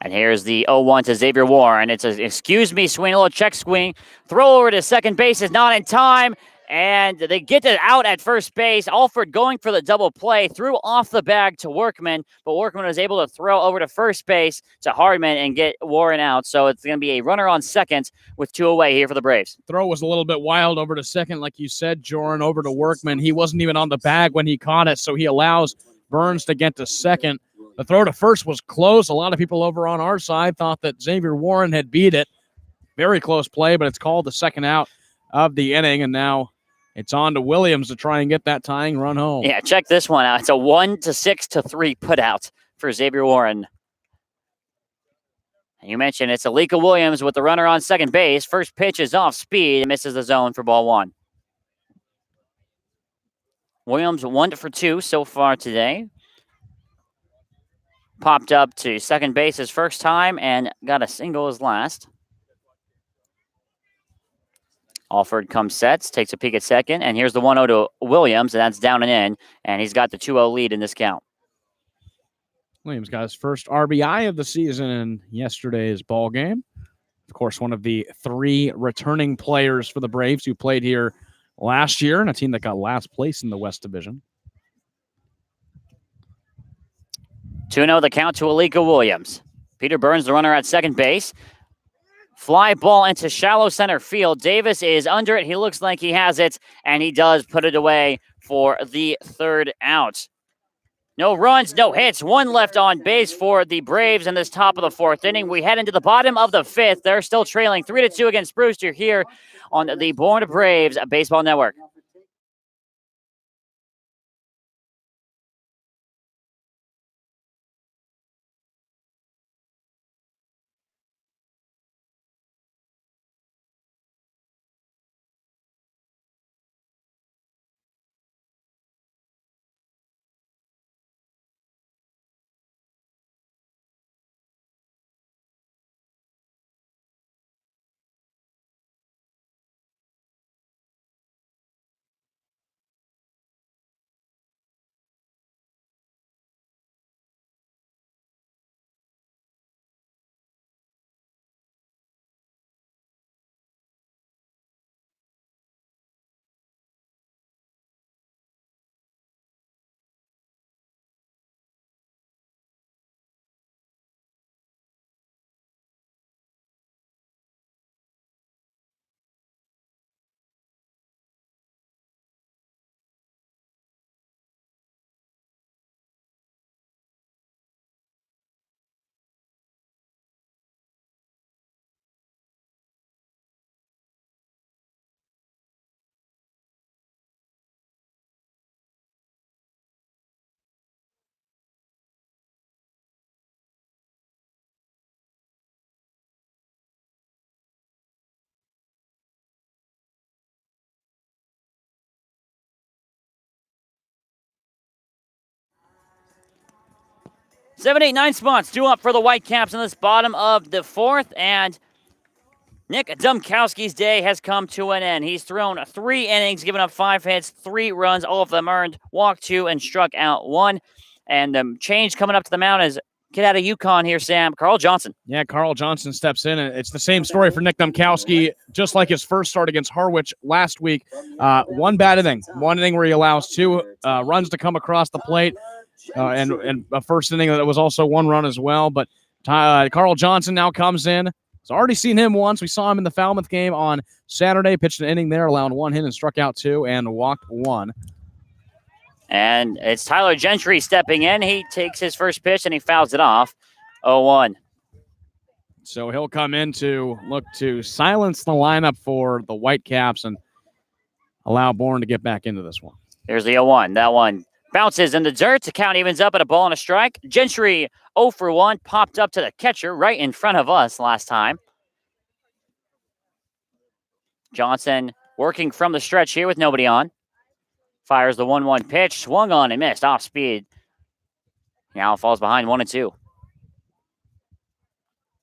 And here's the 0-1 to Xavier Warren. It's a excuse me swing, a little check swing. Throw over to second base is not in time. And they get it out at first base. Alford going for the double play, threw off the bag to Workman, but Workman was able to throw over to first base to Hardman and get Warren out. So it's going to be a runner on second with 2 away here for the Braves. Throw was a little bit wild over to second, like you said, Joran, over to Workman. He wasn't even on the bag when he caught it, so he allows Burns to get to second. The throw to first was close. A lot of people over on our side thought that Xavier Warren had beat it. Very close play, but it's called the second out of the inning, and now it's on to Williams to try and get that tying run home. Yeah, check this one out. It's a 1-6-3 put out for Xavier Warren. And you mentioned it's Alika Williams with the runner on second base. First pitch is off speed and misses the zone for ball 1. Williams 1 for 2 so far today. Popped up to second base his first time and got a single his last. Alford comes sets, takes a peek at second, and here's the 1-0 to Williams, and that's down and in, and he's got the 2-0 lead in this count. Williams got his first RBI of the season in yesterday's ball game. Of course, one of the 3 returning players for the Braves who played here last year, and a team that got last place in the West Division. 2-0 the count to Alika Williams. Peter Burns, the runner at second base. Fly ball into shallow center field. Davis is under it. He looks like he has it, and he does put it away for the 3rd out. No runs, no hits. 1 left on base for the Braves in this top of the 4th inning. We head into the bottom of the 5th. They're still trailing 3-2 against Brewster here on the Bourne Braves Baseball Network. Seven, 8, 9 spots, 2 up for the Whitecaps in this bottom of the 4th, and Nick Dumkowski's day has come to an end. He's thrown 3 innings, given up 5 hits, 3 runs, all of them earned, walked 2, and struck out 1. And the change coming up to the mound is kid out of UConn here, Sam, Carl Johnson. Yeah, Carl Johnson steps in, and it's the same story for Nick Dumkowski, just like his first start against Harwich last week. 1 bad inning, 1 inning where he allows 2 runs to come across the plate. And a first inning that was also 1 run as well. But Carl Johnson now comes in. I've already seen him once. We saw him in the Falmouth game on Saturday. Pitched an inning there, allowing 1 hit and struck out 2 and walked 1. And it's Tyler Gentry stepping in. He takes his first pitch and he fouls it off. 0-1. So he'll come in to look to silence the lineup for the Whitecaps and allow Bourne to get back into this one. Here's the 0-1. That one bounces in the dirt. The count evens up at a ball and a strike. Gentry 0 for 1, popped up to the catcher right in front of us last time. Johnson working from the stretch here with nobody on. Fires the 1-1 pitch, swung on and missed off speed. Now falls behind 1-2.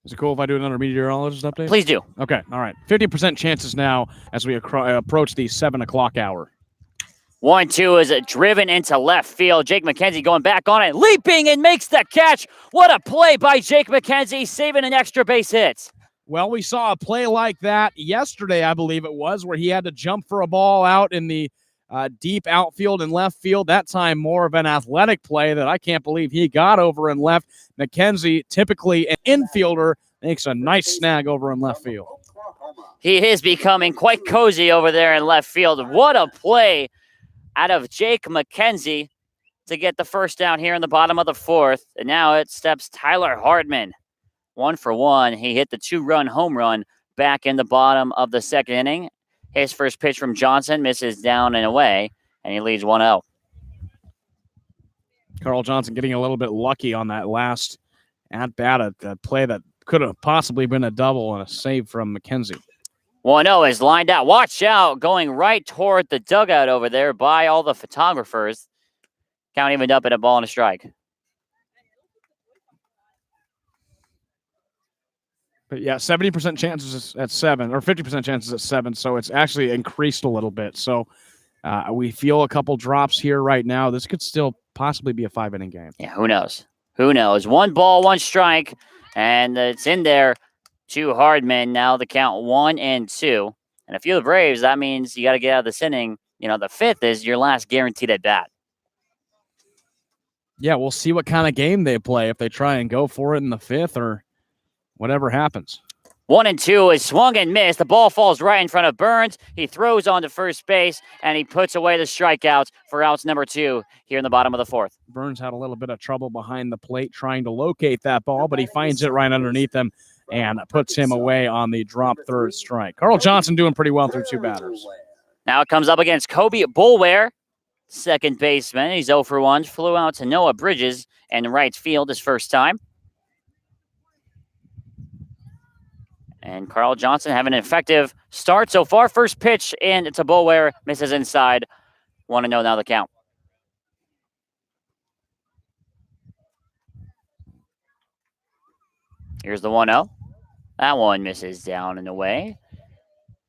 Is it cool if I do another meteorologist update? Please do. Okay, all right. 50% chances now as we approach the 7 o'clock hour. 1-2 is driven into left field. Jake McKenzie going back on it, leaping and makes the catch. What a play by Jake McKenzie, saving an extra base hit. Well, we saw a play like that yesterday, I believe it was, where he had to jump for a ball out in the deep outfield and left field. That time more of an athletic play that I can't believe he got over in left. McKenzie, typically an infielder, makes a nice snag over in left field. He is becoming quite cozy over there in left field. What a play out of Jake McKenzie to get the first down here in the bottom of the fourth. And now it steps Tyler Hartman. 1 for 1. He hit the 2-run home run back in the bottom of the second inning. His first pitch from Johnson misses down and away, and he leads 1-0. Carl Johnson getting a little bit lucky on that last at-bat, a play that could have possibly been a double and a save from McKenzie. 1-0 is lined out. Watch out, going right toward the dugout over there by all the photographers. Count evened up at a ball and a strike. But yeah, 70% chances at 7, or 50% chances at 7, so it's actually increased a little bit. So we feel a couple drops here right now. This could still possibly be a 5-inning game. Yeah, who knows? Who knows? 1 ball, 1 strike, and it's in there to Hardman. Now the count 1-2. And if you're the Braves, that means you got to get out of this inning. You know, the 5th is your last guaranteed at bat. Yeah, we'll see what kind of game they play, if they try and go for it in the 5th or whatever happens. 1-2 is swung and missed. The ball falls right in front of Burns. He throws on to first base, and he puts away the strikeouts for outs number 2 here in the bottom of the 4th. Burns had a little bit of trouble behind the plate trying to locate that ball, but he finds it right underneath him and puts him away on the drop third strike. Carl Johnson doing pretty well through 2 batters. Now it comes up against Kobe Boulware, second baseman. He's 0 for 1. Flew out to Noah Bridges in right field his first time. And Carl Johnson having an effective start so far. First pitch in to Boulware, misses inside. 1-0 now the count. Here's the 1-0. That one misses down and away.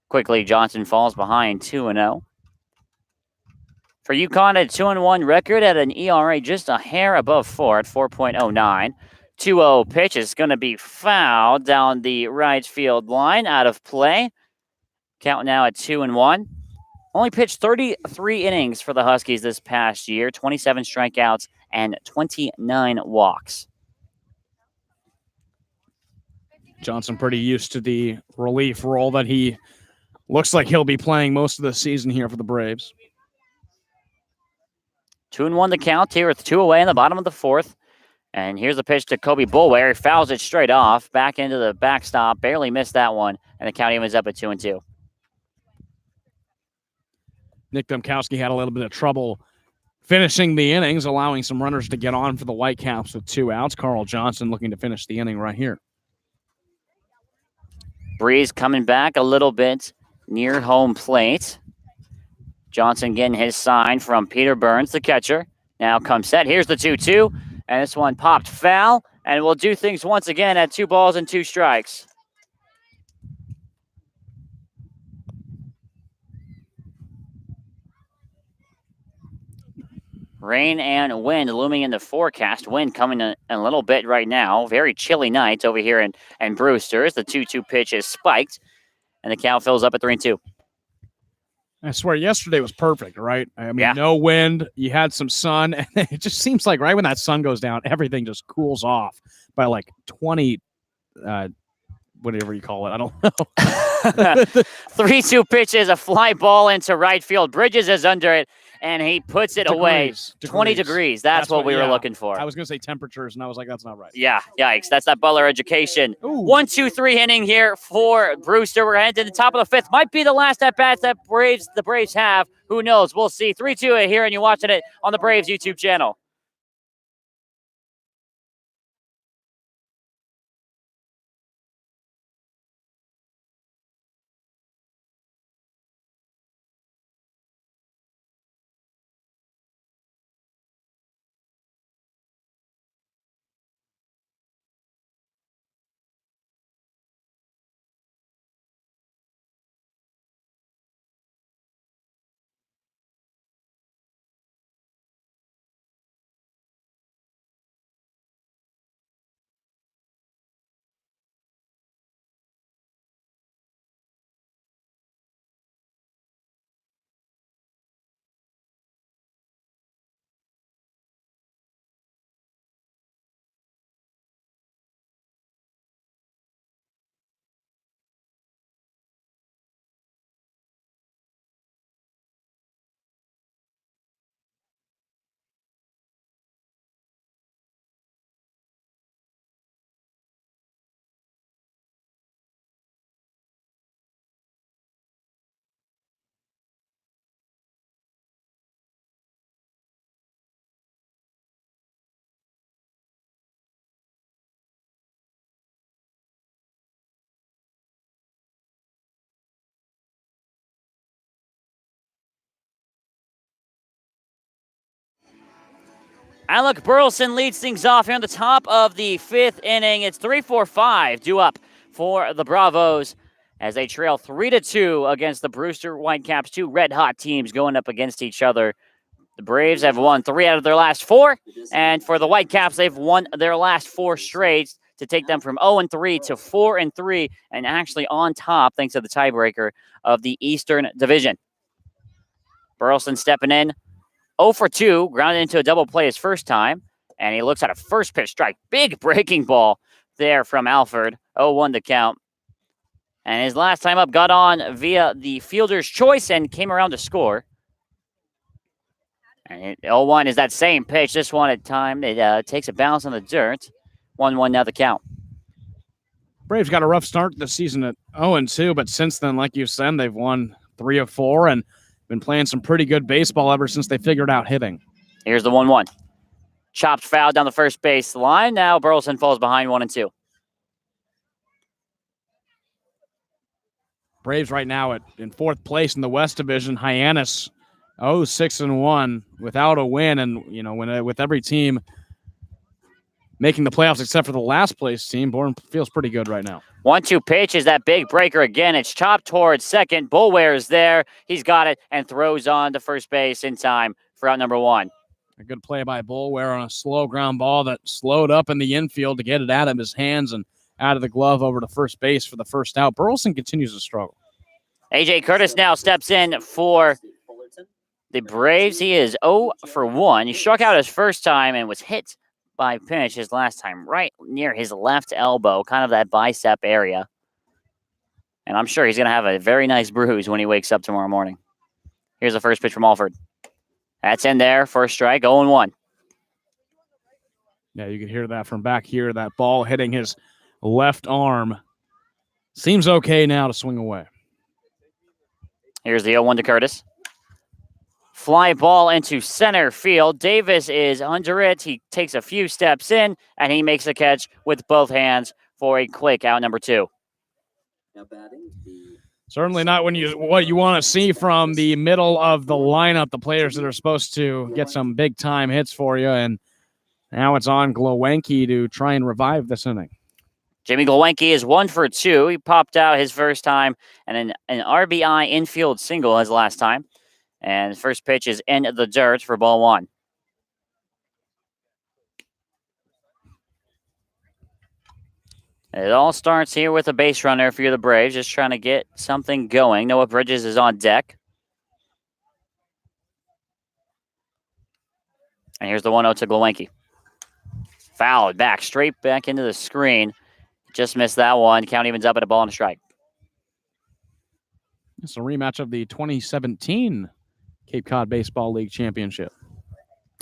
Quickly, Johnson falls behind 2-0. For UConn, a 2-1 record at an ERA just a hair above 4 at 4.09. 2-0 pitch is going to be fouled down the right field line, out of play. Count now at 2-1. Only pitched 33 innings for the Huskies this past year, 27 strikeouts and 29 walks. Johnson pretty used to the relief role that he looks like he'll be playing most of the season here for the Braves. 2-1 the count here with 2 away in the bottom of the 4th. And here's the pitch to Kobe Boulware. He fouls it straight off, back into the backstop. Barely missed that one, and the count evens up at 2-2. Nick Domkowski had a little bit of trouble finishing the innings, allowing some runners to get on for the Whitecaps with 2 outs. Carl Johnson looking to finish the inning right here. Breeze coming back a little bit near home plate. Johnson getting his sign from Peter Burns, the catcher. Now comes set. Here's the 2-2. And this one popped foul, and we'll do things once again at 2 balls and 2 strikes. Rain and wind looming in the forecast. Wind coming in a little bit right now. Very chilly night over here in Brewster. The 2-2 pitch is spiked, and the count fills up at 3-2. I swear, yesterday was perfect, right? I mean, Yeah. No wind, you had some sun, and it just seems like right when that sun goes down, everything just cools off by like 20, whatever you call it. I don't know. 3-2 pitch is a fly ball into right field. Bridges is under it, and he puts it away. 20 degrees. That's what we were looking for. I was going to say temperatures, and I was like, that's not right. Yeah, yikes. That's that Butler education. Ooh. 1-2-3 inning here for Brewster. We're heading to the top of the 5th. Might be the last at-bats that the Braves have. Who knows? We'll see. 3-2 here, and you're watching it on the Braves YouTube channel. Alec Burleson leads things off here on the top of the 5th inning. It's 3-4-5 due up for the Bravos as they trail 3-2 against the Brewster Whitecaps, two red-hot teams going up against each other. The Braves have won 3 out of their last 4, and for the Whitecaps, they've won their last 4 straight to take them from 0-3 to 4-3, and actually on top thanks to the tiebreaker of the Eastern Division. Burleson stepping in, 0 for 2, grounded into a double play his first time, and he looks at a first pitch strike. Big breaking ball there from Alford, 0-1 to count. And his last time up got on via the fielder's choice and came around to score. And 0-1 is that same pitch. This one at time. It takes a bounce on the dirt. 1-1 now the count. Braves got a rough start to the season at 0-2, but since then, like you said, they've won 3 of 4 and been playing some pretty good baseball ever since they figured out hitting. Here's the 1-1. Chopped foul down the first base line. Now Burleson falls behind 1-2. Braves right now in 4th place in the West Division. Hyannis 0-6-1 without a win, and with every team making the playoffs except for the last place team, Bourne feels pretty good right now. 1-2 pitch is that big breaker again. It's chopped towards second. Bullware is there. He's got it and throws on to first base in time for out number 1. A good play by Bullware on a slow ground ball that slowed up in the infield to get it out of his hands and out of the glove over to first base for the first out. Burleson continues to struggle. A.J. Curtis now steps in for the Braves. He is 0 for 1. He struck out his first time and was hit by pitch his last time right near his left elbow, kind of that bicep area. And I'm sure he's going to have a very nice bruise when he wakes up tomorrow morning. Here's the first pitch from Alford. That's in there for a strike, 0-1. Yeah, you can hear that from back here. That ball hitting his left arm. Seems okay now to swing away. Here's the 0-1 to Curtis. Fly ball into center field. Davis is under it. He takes a few steps in, and he makes a catch with both hands for a quick out number 2. Now batting the Certainly not what you want to see from the middle of the lineup, the players that are supposed to get some big-time hits for you. And now it's on Glowenke to try and revive this inning. Jimmy Glowenke is 1 for 2. He popped out his first time, and an RBI infield single his last time. And first pitch is in the dirt for ball 1. It all starts here with a base runner for the Braves, just trying to get something going. Noah Bridges is on deck. And here's the 1-0 to Glowenke. Fouled back, straight back into the screen. Just missed that one. Count evens up at a ball and a strike. It's a rematch of the 2017 Cape Cod Baseball League Championship.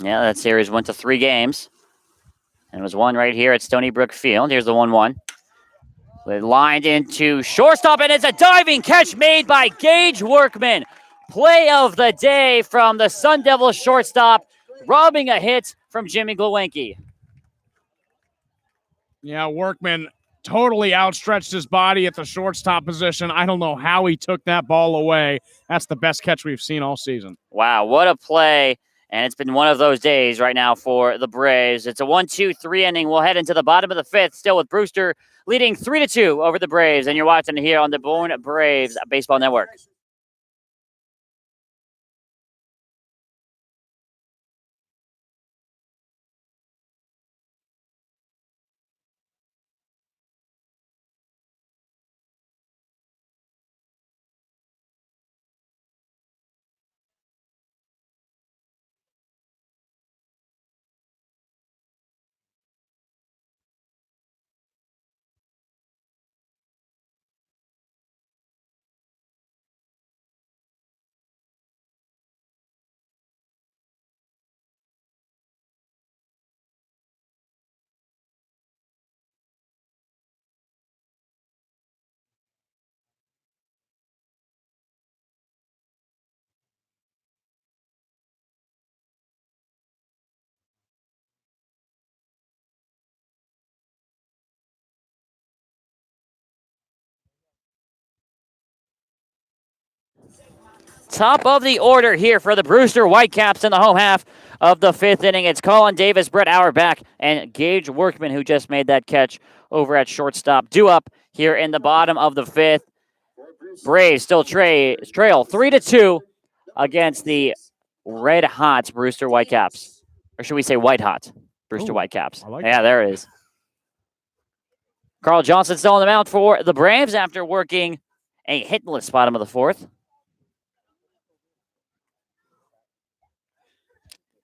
Yeah, that series went to 3 games. And it was one right here at Stony Brook Field. Here's the 1-1. Lined into shortstop, and it's a diving catch made by Gage Workman. Play of the day from the Sun Devils shortstop, robbing a hit from Jimmy Glowenke. Yeah, Workman totally outstretched his body at the shortstop position. I don't know how he took that ball away. That's the best catch we've seen all season. Wow, what a play. And it's been one of those days right now for the Braves. It's a 1-2-3 inning. We'll head into the bottom of the 5th, still with Brewster leading 3-2 over the Braves. And you're watching here on the Bourne Braves Baseball Network. top of the order here for the Brewster Whitecaps in the home half of the 5th inning. It's Colin Davis, Brett Auerbach, and Gage Workman, who just made that catch over at shortstop. Due up here in the bottom of the 5th. Braves still trail 3-2 against the red hot Brewster Whitecaps. Or should we say white hot Brewster Whitecaps? I like yeah, that. there it is. Carl Johnson still on the mound for the Braves after working a hitless bottom of the 4th.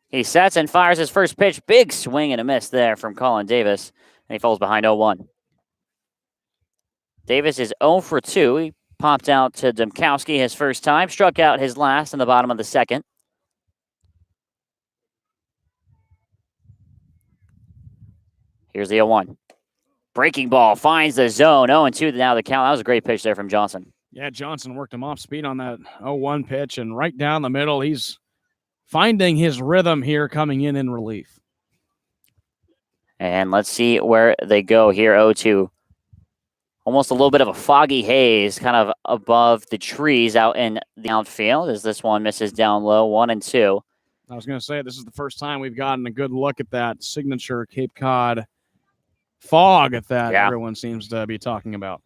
He sets and fires his first pitch. Big swing and a miss there from Colin Davis. And he falls behind 0-1. Davis is 0 for 2. He popped out to Demkowski his first time. Struck out his last in the bottom of the 2nd. Here's the 0-1. Breaking ball finds the zone. 0-2 now the count. That was a great pitch there from Johnson. Yeah, Johnson worked him off speed on that 0-1 pitch, and right down the middle, he's finding his rhythm here coming in relief. And let's see where they go here. 0-2. Almost a little bit of a foggy haze kind of above the trees out in the outfield as this one misses down low. 1-2. I was going to say, this is the first time we've gotten a good look at that signature Cape Cod fog that everyone seems to be talking about.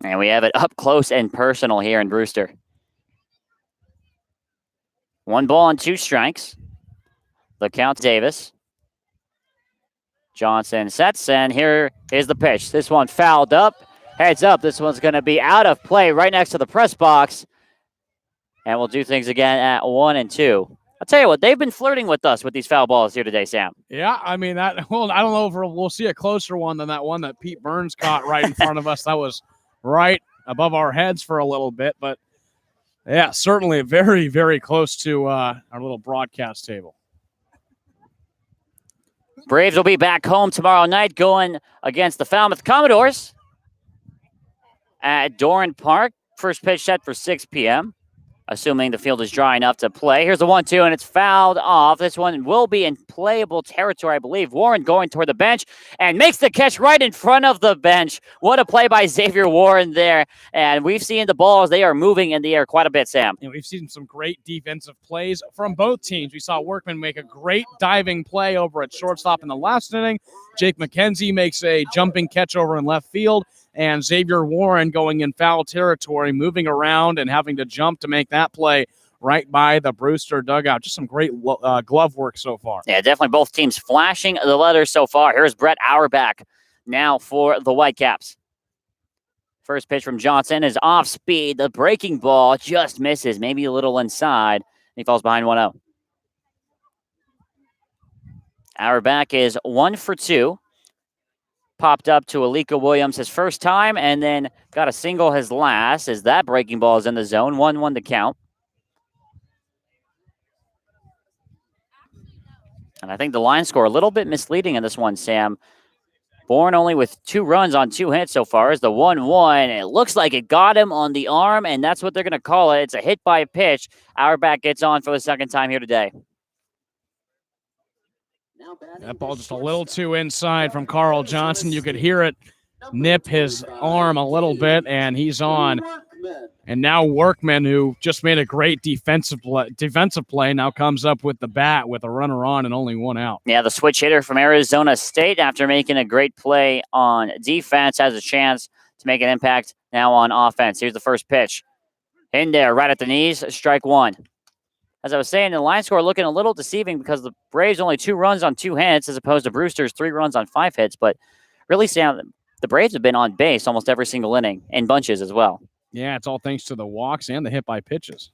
And we have it up close and personal here in Brewster. 1 ball and 2 strikes. The count, Davis. Johnson sets, and here is the pitch. This one fouled up. Heads up, this one's going to be out of play right next to the press box. And we'll do things again at 1-2. I'll tell you what, they've been flirting with us with these foul balls here today, Sam. Yeah, I mean, I don't know if we'll see a closer one than that one that Pete Burns caught right in front of us. That was right above our heads for a little bit, but yeah, certainly very, very close to our little broadcast table. Braves will be back home tomorrow night going against the Falmouth Commodores at Doran Park. First pitch set for 6 p.m., assuming the field is dry enough to play. Here's the 1-2, and it's fouled off. This one will be in playable territory, I believe. Warren going toward the bench and makes the catch right in front of the bench. What a play by Xavier Warren there. And we've seen the balls. They are moving in the air quite a bit, Sam. And we've seen some great defensive plays from both teams. We saw Workman make a great diving play over at shortstop in the last inning. Jake McKenzie makes a jumping catch over in left field. And Xavier Warren going in foul territory, moving around and having to jump to make that play right by the Brewster dugout. Just some great glove work so far. Yeah, definitely both teams flashing the letters so far. Here's Brett Auerbach now for the Whitecaps. First pitch from Johnson is off speed. The breaking ball just misses, maybe a little inside. He falls behind 1-0. Auerbach is 1 for 2. Popped up to Alika Williams his first time and then got a single his last as that breaking ball is in the zone. 1-1 to count. And I think the line score a little bit misleading in this one, Sam. Bourne only with 2 runs on 2 hits so far is the 1-1. It looks like it got him on the arm, and that's what they're going to call it. It's a hit by pitch. Auerbach gets on for the second time here today. That ball just a little too inside from Carl Johnson. You could hear it nip his arm a little bit, and he's on. And now Workman, who just made a great defensive play, now comes up with the bat with a runner on and only 1 out. Yeah, the switch hitter from Arizona State, after making a great play on defense, has a chance to make an impact now on offense. Here's the first pitch. In there, right at the knees, strike 1. As I was saying, the line score looking a little deceiving because the Braves only 2 runs on 2 hits as opposed to Brewster's 3 runs on 5 hits. But really, Sam, the Braves have been on base almost every single inning, in bunches as well. Yeah, it's all thanks to the walks and the hit by pitches.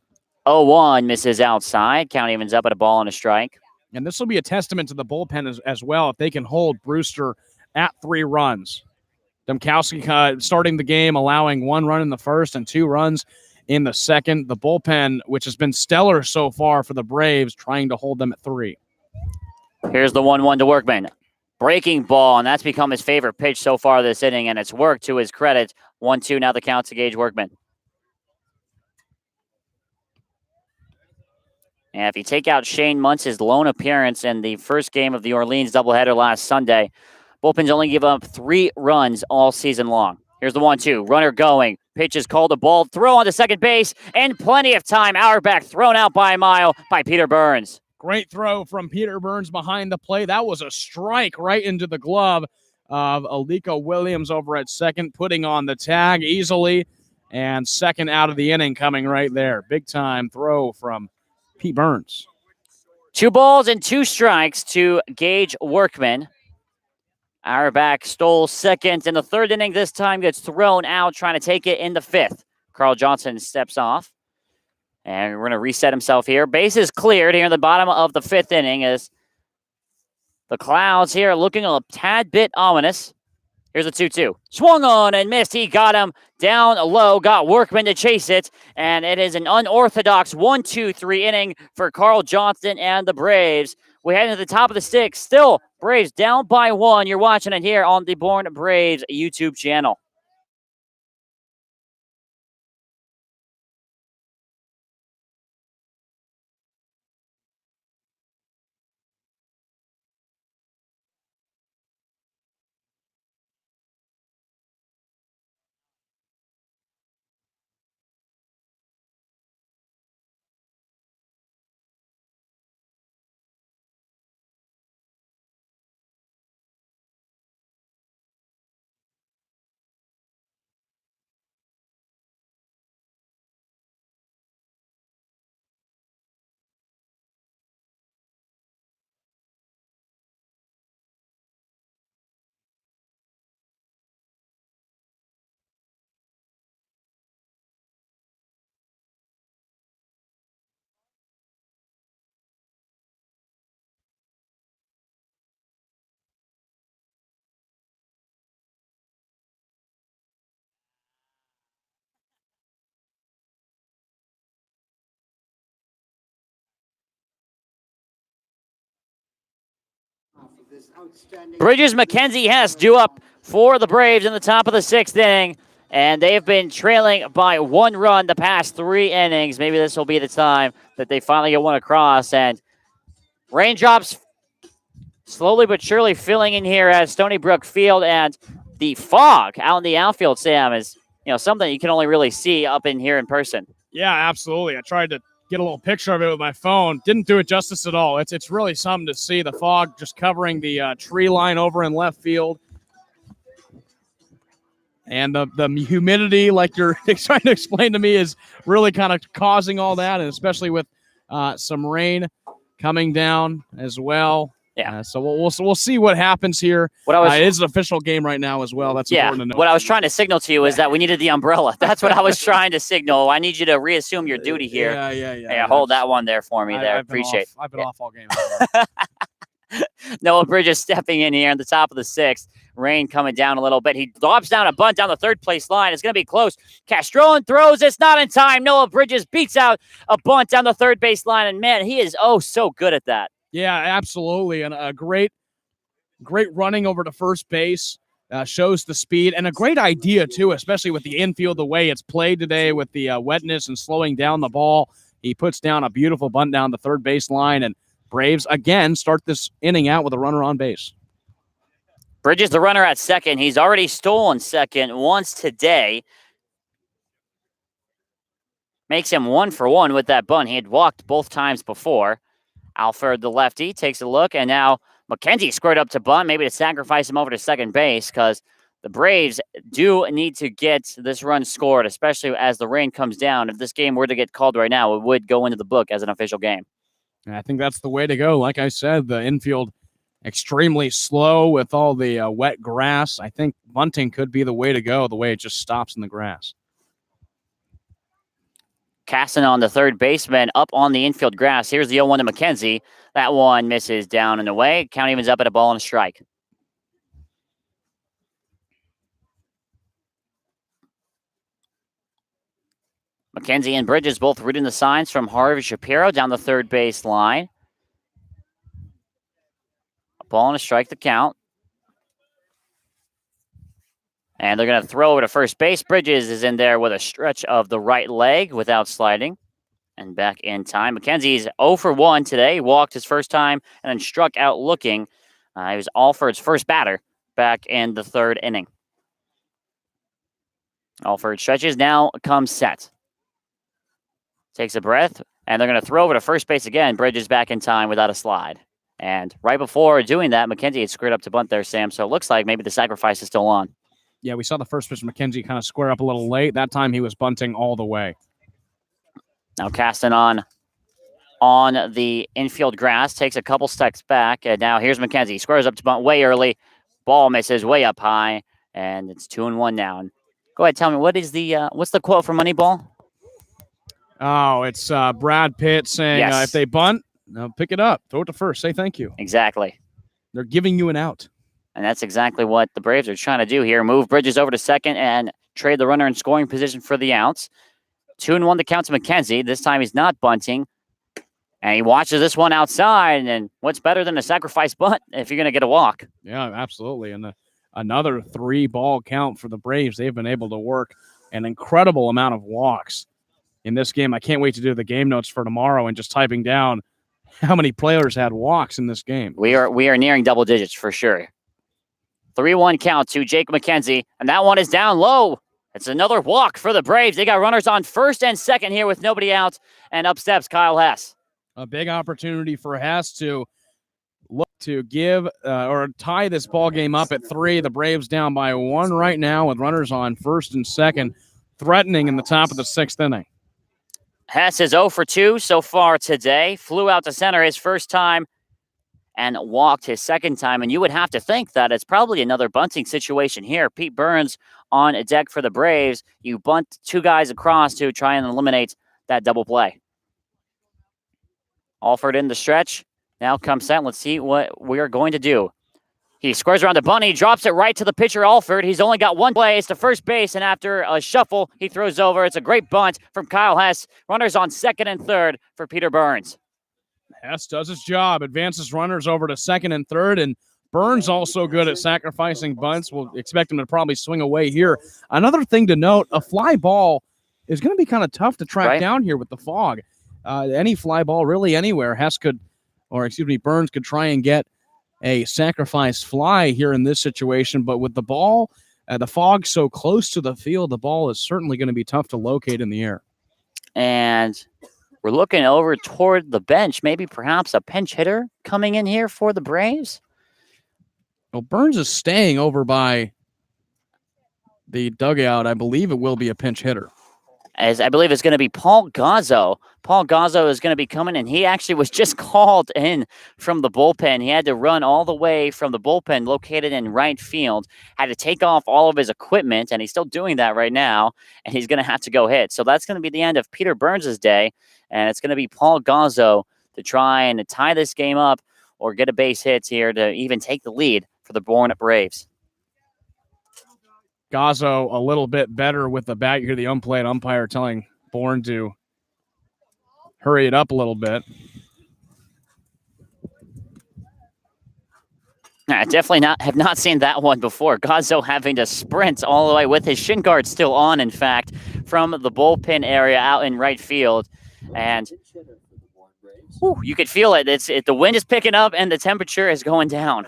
0-1 misses outside. Count evens up at a ball and a strike. And this will be a testament to the bullpen as well if they can hold Brewster at 3 runs. Demkowski starting the game, allowing 1 run in the first and 2 runs in the second. The bullpen, which has been stellar so far for the Braves, trying to hold them at 3. Here's the 1-1 to Workman. Breaking ball, and that's become his favorite pitch so far this inning, and it's worked to his credit. 1-2 now the count to Gage Workman. And if you take out Shane Muntz's lone appearance in the first game of the Orleans doubleheader last Sunday, bullpens only give up 3 runs all season long. Here's the 1-2. Runner going. Pitch is called a ball. Throw on to second base, and plenty of time. Auerbach thrown out by a mile by Peter Burns. Great throw from Peter Burns behind the plate. That was a strike right into the glove of Aliko Williams over at second, putting on the tag easily. And second out of the inning coming right there. Big time throw from Pete Burns. 2 balls and 2 strikes to Gage Workman. Auerbach stole second in the third inning. This time gets thrown out, trying to take it in the 5th. Carl Johnson steps off. And we're going to reset himself here. Bases cleared here in the bottom of the 5th inning as the clouds here looking a tad bit ominous. Here's a 2-2. Swung on and missed. He got him down low, got Workman to chase it, and it is an unorthodox 1-2-3 inning for Carl Johnson and the Braves. We head into the top of the 6th. Still, Braves down by 1. You're watching it here on the Bourne Braves YouTube channel. Bridges McKenzie Hess due up for the Braves in the top of the 6th inning, and they've been trailing by 1 run the past 3 innings. Maybe this will be the time that they finally get one across, and raindrops slowly but surely filling in here at Stony Brook Field, and the fog out in the outfield, Sam, is something you can only really see up in here in person. Yeah, absolutely. I tried to get a little picture of it with my phone. Didn't do it justice at all. It's really something to see. The fog just covering the tree line over in left field. And the humidity, like you're trying to explain to me, is really kind of causing all that, and especially with some rain coming down as well. Yeah. So we'll see what happens here. It is an official game right now as well. That's important to know. What I was trying to signal to you is that we needed the umbrella. That's what I was trying to signal. I need you to reassume your duty here. Yeah. Hold that one there for me. Appreciate it. I've been off all game. Noah Bridges stepping in here in the top of the 6th. Rain coming down a little bit. He lobs down a bunt down the third place line. It's going to be close. Castrillon throws. It's not in time. Noah Bridges beats out a bunt down the third base line. And, man, he is so good at that. Yeah, absolutely. And a great running over to first base. Shows the speed. And a great idea, too, especially with the infield, the way it's played today with the wetness and slowing down the ball. He puts down a beautiful bunt down the third base line. And Braves, again, start this inning out with a runner on base. Bridges, the runner at second. He's already stolen second once today. Makes him 1 for 1 with that bunt. He had walked both times before. Alford, the lefty, takes a look, and now McKenzie squared up to bunt, maybe to sacrifice him over to second base, because the Braves do need to get this run scored, especially as the rain comes down. If this game were to get called right now, it would go into the book as an official game. I think that's the way to go. Like I said, the infield extremely slow with all the wet grass. I think bunting could be the way to go, the way it just stops in the grass. Casson on the third baseman up on the infield grass. Here's the 0-1 to McKenzie. That one misses down and away. Count evens up at a ball and a strike. McKenzie and Bridges both reading the signs from Harvey Shapiro down the third base line. A ball and a strike to count. And they're going to throw over to first base. Bridges is in there with a stretch of the right leg without sliding. And back in time. McKenzie's 0 for 1 today. He walked his first time and then struck out looking. He was Alford's first batter back in the third inning. Alford stretches, now comes set. Takes a breath, and they're going to throw over to first base again. Bridges back in time without a slide. And right before doing that, McKenzie had screwed up to bunt there, Sam. So it looks like maybe the sacrifice is still on. Yeah, we saw the first pitch McKenzie kind of square up a little late. That time he was bunting all the way. Now casting on the infield grass, takes a couple steps back, and now here's McKenzie. Squares up to bunt way early. Ball misses way up high, and it's 2-1 now. And go ahead, tell me, what's the quote from Moneyball? Oh, it's Brad Pitt saying, Yes. if they bunt, pick it up. Throw it to first. Say thank you. Exactly. They're giving you an out. And that's exactly what the Braves are trying to do here. Move Bridges over to second and trade the runner in scoring position for the outs. 2-1 the count to McKenzie. This time he's not bunting. And he watches this one outside. And what's better than a sacrifice bunt if you're going to get a walk? Yeah, absolutely. And another 3-ball count for the Braves. They've been able to work an incredible amount of walks in this game. I can't wait to do the game notes for tomorrow and just typing down how many players had walks in this game. We are nearing double digits for sure. 3-1 count to Jake McKenzie, and that one is down low. It's another walk for the Braves. They got runners on first and second here with nobody out, and up steps Kyle Hess. A big opportunity for Hess to look to give or tie this ball game up at 3. The Braves down by 1 right now with runners on first and second, threatening in the top of the 6th inning. Hess is 0 for 2 so far today. Flew out to center his first time and walked his second time. And you would have to think that it's probably another bunting situation here. Pete Burns on a deck for the Braves. You bunt 2 guys across to try and eliminate that double play. Alford in the stretch. Now comes set. Let's see what we're going to do. He squares around the bunt. He drops it right to the pitcher, Alford. He's only got one play. It's to first base, and after a shuffle, he throws over. It's a great bunt from Kyle Hess. Runners on second and third for Peter Burns. Hess does his job, advances runners over to second and third, and Burns also good at sacrificing bunts. We'll expect him to probably swing away here. Another thing to note, a fly ball is going to be kind of tough to track down here with the fog. Any fly ball, really anywhere, Burns could try and get a sacrifice fly here in this situation, but with the ball, the fog so close to the field, the ball is certainly going to be tough to locate in the air. And we're looking over toward the bench, maybe perhaps a pinch hitter coming in here for the Braves. Well, Burns is staying over by the dugout. I believe it will be a pinch hitter. As I believe it's going to be Paul Gazzo. Paul Gazzo is going to be coming in. He actually was just called in from the bullpen. He had to run all the way from the bullpen located in right field, had to take off all of his equipment, and he's still doing that right now, and he's going to have to go hit. So that's going to be the end of Peter Burns' day, and it's going to be Paul Gazzo to try and tie this game up or get a base hit here to even take the lead for the Bourne Braves. Gazzo a little bit better with the bat. You hear the umpire telling Bourne to hurry it up a little bit. I definitely have not seen that one before. Gazzo having to sprint all the way with his shin guard still on, in fact, from the bullpen area out in right field. And you could feel it. The wind is picking up and the temperature is going down.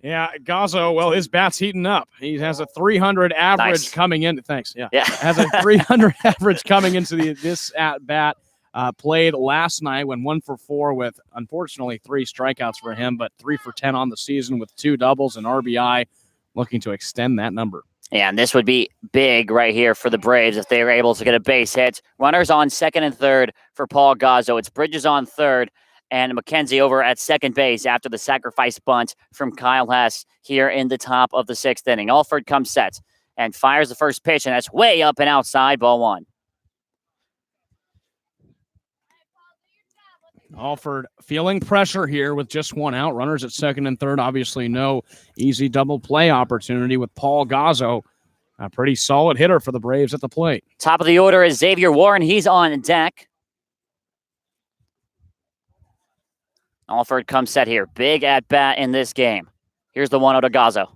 Yeah, Gazzo, well, his bat's heating up. He has a 300 average coming in. Thanks. Yeah. Has a 300 average coming into this at bat. Played last night, went 1 for 4 with, unfortunately, 3 strikeouts for him, but 3 for 10 on the season with 2 doubles and RBI, looking to extend that number. Yeah, and this would be big right here for the Braves if they were able to get a base hit. Runners on second and third for Paul Gazzo. It's Bridges on third and McKenzie over at second base after the sacrifice bunt from Kyle Hess here in the top of the 6th inning. Alford comes set and fires the first pitch, and that's way up and outside, ball 1. Alford feeling pressure here with just 1 out. Runners at second and third. Obviously no easy double play opportunity with Paul Gazzo. A pretty solid hitter for the Braves at the plate. Top of the order is Xavier Warren. He's on deck. Alford comes set here. Big at bat in this game. Here's the 1-0 to Gazzo.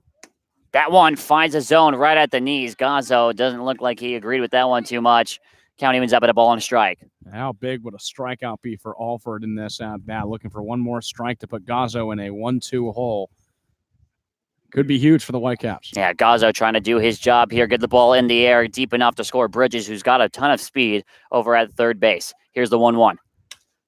That one finds a zone right at the knees. Gazzo doesn't look like he agreed with that one too much. Count evens up at a ball and a strike. How big would a strikeout be for Alford in this at bat? Looking for one more strike to put Gazzo in a 1-2 hole. could be huge for the Whitecaps. Yeah, Gazzo trying to do his job here, get the ball in the air deep enough to score Bridges, who's got a ton of speed over at third base. Here's the 1-1.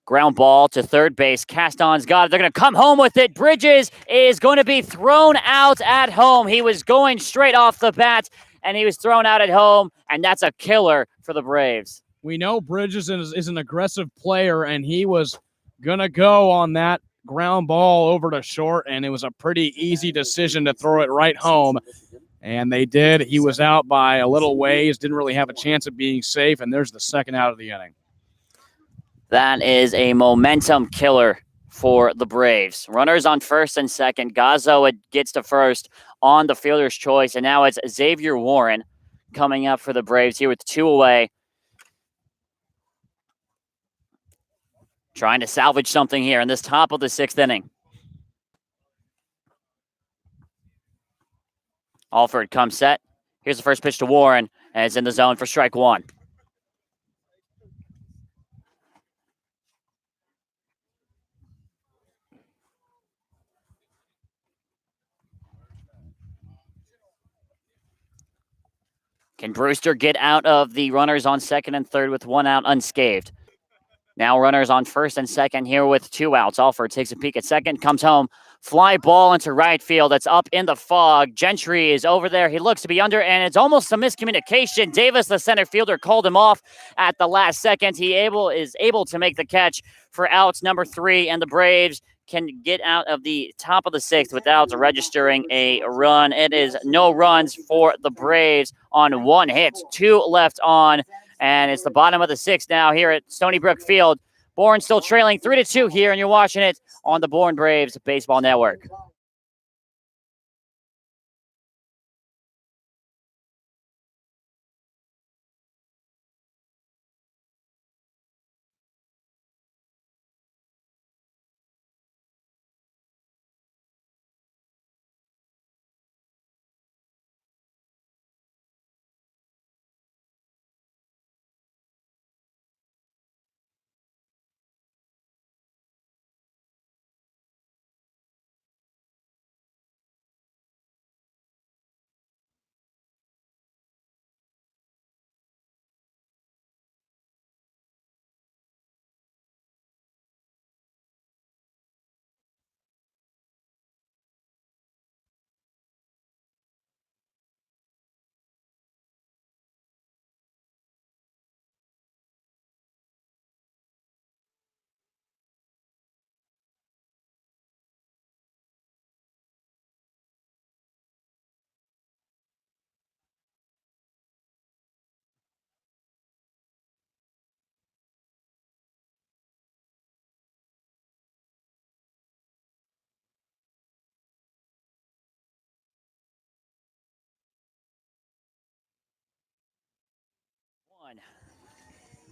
Ground ball to third base. Caston's got it. They're going to come home with it. Bridges is going to be thrown out at home. He was going straight off the bat, and he was thrown out at home, and that's a killer for the Braves. We know Bridges is an aggressive player, and he was going to go on that ground ball over to short, and it was a pretty easy decision to throw it right home. And they did. He was out by a little ways, didn't really have a chance of being safe, and there's the second out of the inning. That is a momentum killer for the Braves. Runners on first and second. Gazzo gets to first on the fielder's choice, and now it's Xavier Warren coming up for the Braves here with 2 away. Trying to salvage something here in this top of the 6th inning. Alford comes set. Here's the first pitch to Warren, and it's in the zone for strike 1. Can Brewster get out of the runners on second and third with 1 out unscathed? Now runners on first and second here with 2 outs. Alford takes a peek at second, comes home. Fly ball into right field. That's up in the fog. Gentry is over there. He looks to be under, and it's almost a miscommunication. Davis, the center fielder, called him off at the last second. He is able to make the catch for out number 3, and the Braves can get out of the top of the 6th without registering a run. It is no runs for the Braves on 1 hit. 2 left on, and it's the bottom of the 6th now here at Stony Brook Field. Bourne still trailing 3-2 here, and you're watching it on the Bourne Braves Baseball Network.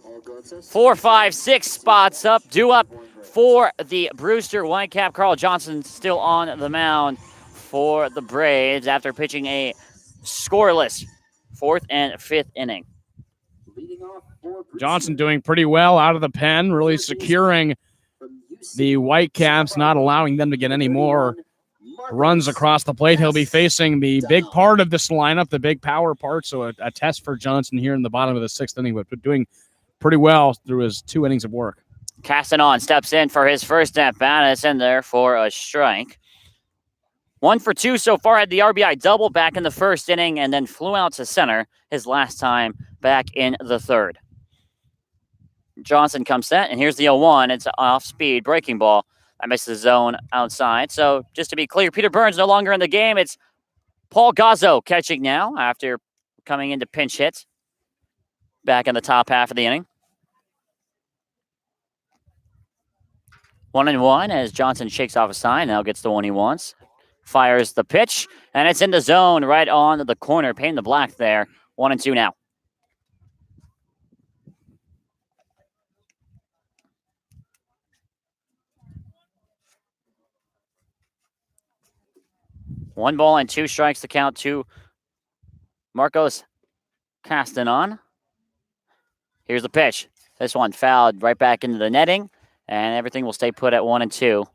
All good, sir. 4, 5, 6 spots up, due up for the Brewster Whitecap. Carl Johnson still on the mound for the Braves after pitching a scoreless 4th and 5th inning. Leading off for Brewster Johnson doing pretty well out of the pen, really securing from UC the Whitecaps, not allowing them to get any more runs across the plate. He'll be facing the big part of this lineup, the big power part, so a test for Johnson here in the bottom of the 6th inning, but doing pretty well through his 2 innings of work. Castanon steps in for his first at bat. It's in there for a strike. 1 for 2 so far. Had the RBI double back in the 1st inning and then flew out to center his last time back in the 3rd. Johnson comes set, and here's the 0-1. It's an off-speed breaking ball. I missed the zone outside. So just to be clear, Peter Burns no longer in the game. It's Paul Gazzo catching now after coming into pinch hit back in the top half of the inning. 1-1 as Johnson shakes off a sign. Now gets the one he wants. Fires the pitch, and it's in the zone right on the corner. Painting the black there. 1-2 now. One ball and 2 strikes to count to Marcos Castanon. Here's the pitch. This one fouled right back into the netting, and everything will stay put at 1-2.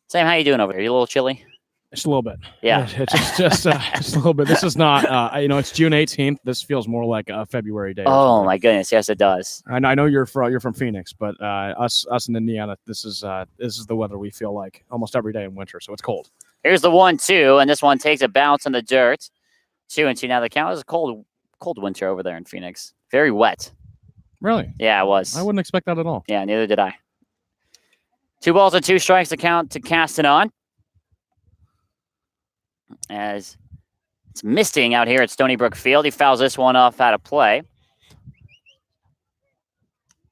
Sam, how you doing over here? You a little chilly? Just a little bit. Yeah. It's just a little bit. This is not, it's June 18th. This feels more like a February day. Oh my goodness. Yes, it does. And I know you're from Phoenix, but us in Indiana, this is the weather we feel like almost every day in winter. So it's cold. Here's the 1-2, and this one takes a bounce in the dirt. 2-2. Now the count is a cold winter over there in Phoenix. Very wet. Really? Yeah, it was. I wouldn't expect that at all. Yeah, neither did I. 2 balls and 2 strikes to count to Castanon. As it's misting out here at Stony Brook Field. He fouls this one off out of play.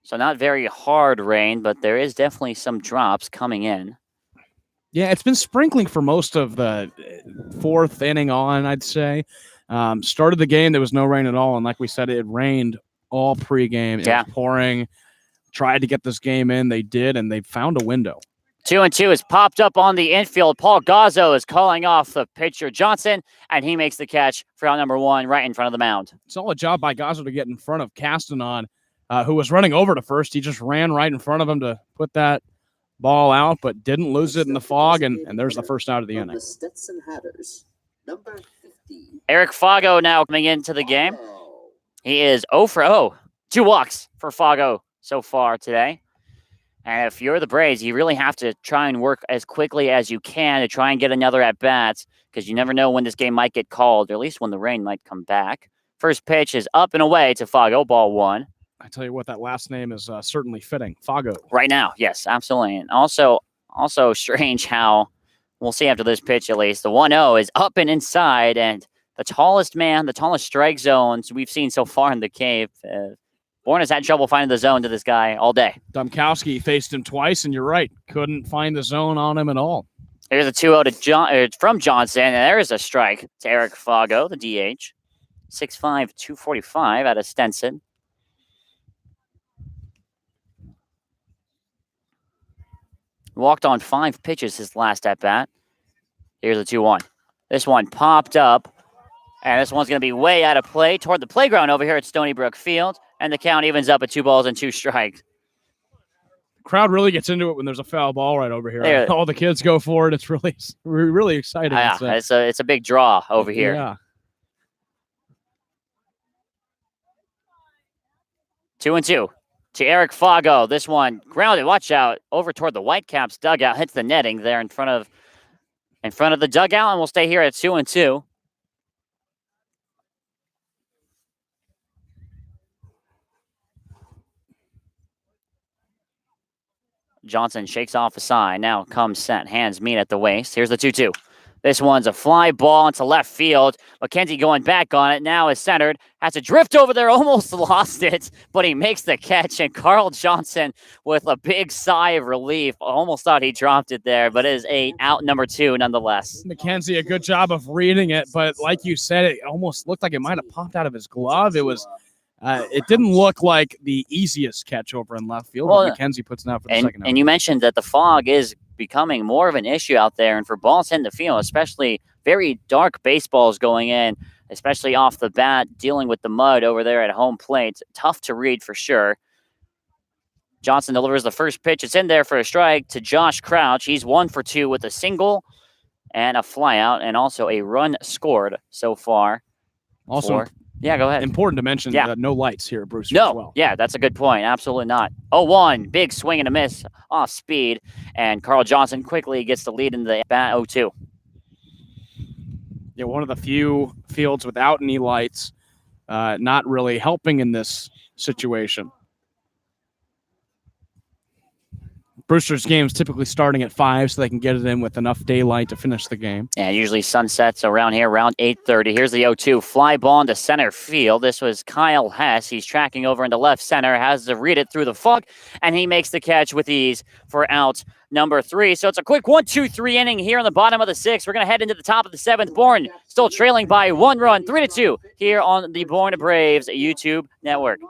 So not very hard rain, but there is definitely some drops coming in. Yeah, it's been sprinkling for most of the 4th inning on, I'd say. Started the game, there was no rain at all. And like we said, it rained all pregame. It was pouring. Tried to get this game in. They did, and they found a window. 2-2 is popped up on the infield. Paul Gazzo is calling off the pitcher Johnson, and he makes the catch for out number 1 right in front of the mound. Solid job by Gazzo to get in front of Castanon, who was running over to first. He just ran right in front of him to put that ball out, but didn't lose it in the fog, and there's the first out of the inning. The Stetson Hatters, number 50. Eric Fago now coming into the game. He is 0 for 0. 2 walks for Fago so far today. And if you're the Braves, you really have to try and work as quickly as you can to try and get another at-bat, because you never know when this game might get called, or at least when the rain might come back. First pitch is up and away to Fago, ball 1. I tell you what, that last name is certainly fitting. Fago. Right now, yes, absolutely. And also strange how, we'll see after this pitch at least, the 1-0 is up and inside, and the tallest strike zones we've seen so far in the cave. Bourne has had trouble finding the zone to this guy all day. Domkowski faced him twice, and you're right, couldn't find the zone on him at all. Here's a 2-0 from Johnson, and there is a strike to Eric Fago, the DH. 6'5", 245 out of Stenson. Walked on 5 pitches his last at-bat. Here's a 2-1. This one popped up, and this one's going to be way out of play toward the playground over here at Stony Brook Field, and the count evens up at 2 balls and 2 strikes. The crowd really gets into it when there's a foul ball right over here. All the kids go for it. It's really exciting. Yeah, it's a big draw over here. Yeah. 2-2 to Eric Fago. This one grounded. Watch out over toward the Whitecaps dugout. Hits the netting there in front of the dugout, and we'll stay here at 2-2. Johnson shakes off a sign. Now comes set. Hands meet at the waist. Here's the 2-2. This one's a fly ball into left field. McKenzie going back on it. Now is centered. Has to drift over there. Almost lost it, but he makes the catch. And Carl Johnson with a big sigh of relief. Almost thought he dropped it there, but it is out number 2 nonetheless. McKenzie, a good job of reading it, but like you said, it almost looked like it might have popped out of his glove. It didn't look like the easiest catch over in left field. Well, McKenzie puts it out for the second. And you mentioned that the fog is becoming more of an issue out there, and for balls hitting the field, especially very dark baseballs going in, especially off the bat, dealing with the mud over there at home plate, tough to read for sure. Johnson delivers the first pitch. It's in there for a strike to Josh Crouch. He's 1 for 2 with a single and a flyout, and also a run scored so far. Also, yeah, go ahead. Important to mention no lights here at Brewster as well. Yeah, that's a good point. Absolutely not. 0-1, big swing and a miss off speed, and Carl Johnson quickly gets the lead in the bat. 0-2. Yeah, one of the few fields without any lights, not really helping in this situation. Brewster's game's typically starting at 5, so they can get it in with enough daylight to finish the game. Yeah, usually sunsets around here around 8:30. Here's the 0-2. Fly ball into center field. This was Kyle Hess. He's tracking over into left center, has to read it through the fog, and he makes the catch with ease for out number 3. So it's a quick 1-2-3 inning here in the bottom of the 6th. We're going to head into the top of the 7th. Bourne still trailing by 1 run, 3-2 here on the Bourne Braves YouTube network.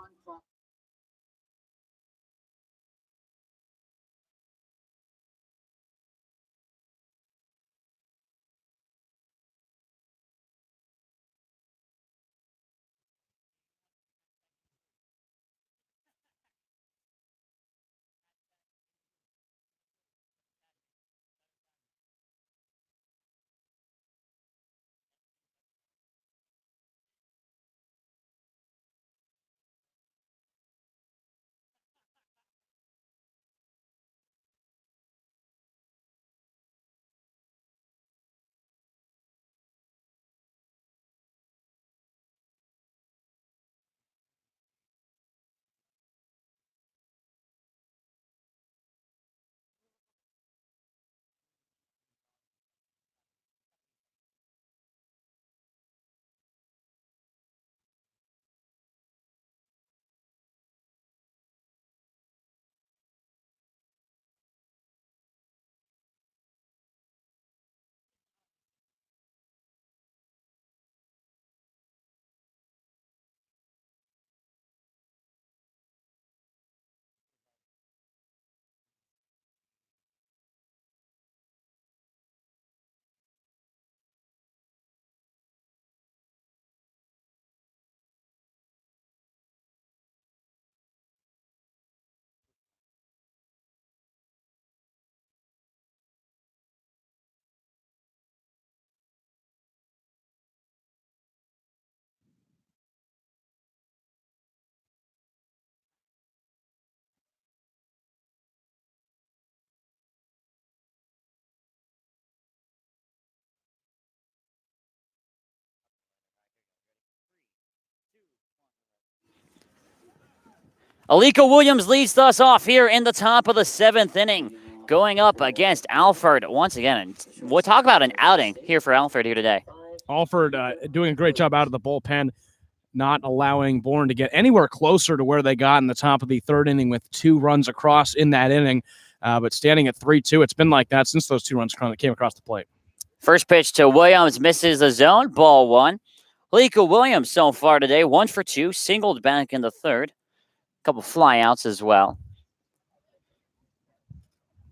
Alika Williams leads us off here in the top of the 7th inning, going up against Alford once again. And we'll talk about an outing here for Alford here today. Alford doing a great job out of the bullpen, not allowing Bourne to get anywhere closer to where they got in the top of the 3rd inning with 2 runs across in that inning. But standing at 3-2, it's been like that since those 2 runs came across the plate. First pitch to Williams, misses the zone, ball 1. Alika Williams so far today, 1 for 2, singled back in the 3rd. A couple flyouts as well.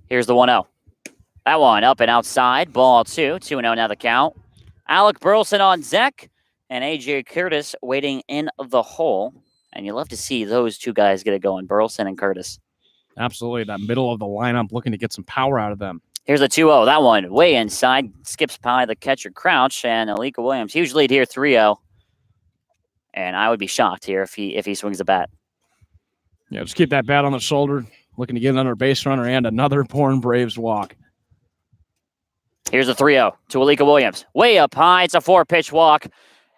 Here's the 1-0. That one up and outside, ball 2. 2-0 now the count. Alec Burleson on deck, and A.J. Curtis waiting in the hole. And you love to see those 2 guys get it going, Burleson and Curtis. Absolutely, that middle of the lineup, looking to get some power out of them. Here's a 2-0. That one way inside, skips by the catcher Crouch, and Alika Williams, huge lead here, 3-0. And I would be shocked here if he swings the bat. Yeah, just keep that bat on the shoulder, looking to get another base runner and another Bourne Braves walk. Here's a 3-0 to Alika Williams. Way up high. It's a 4-pitch walk.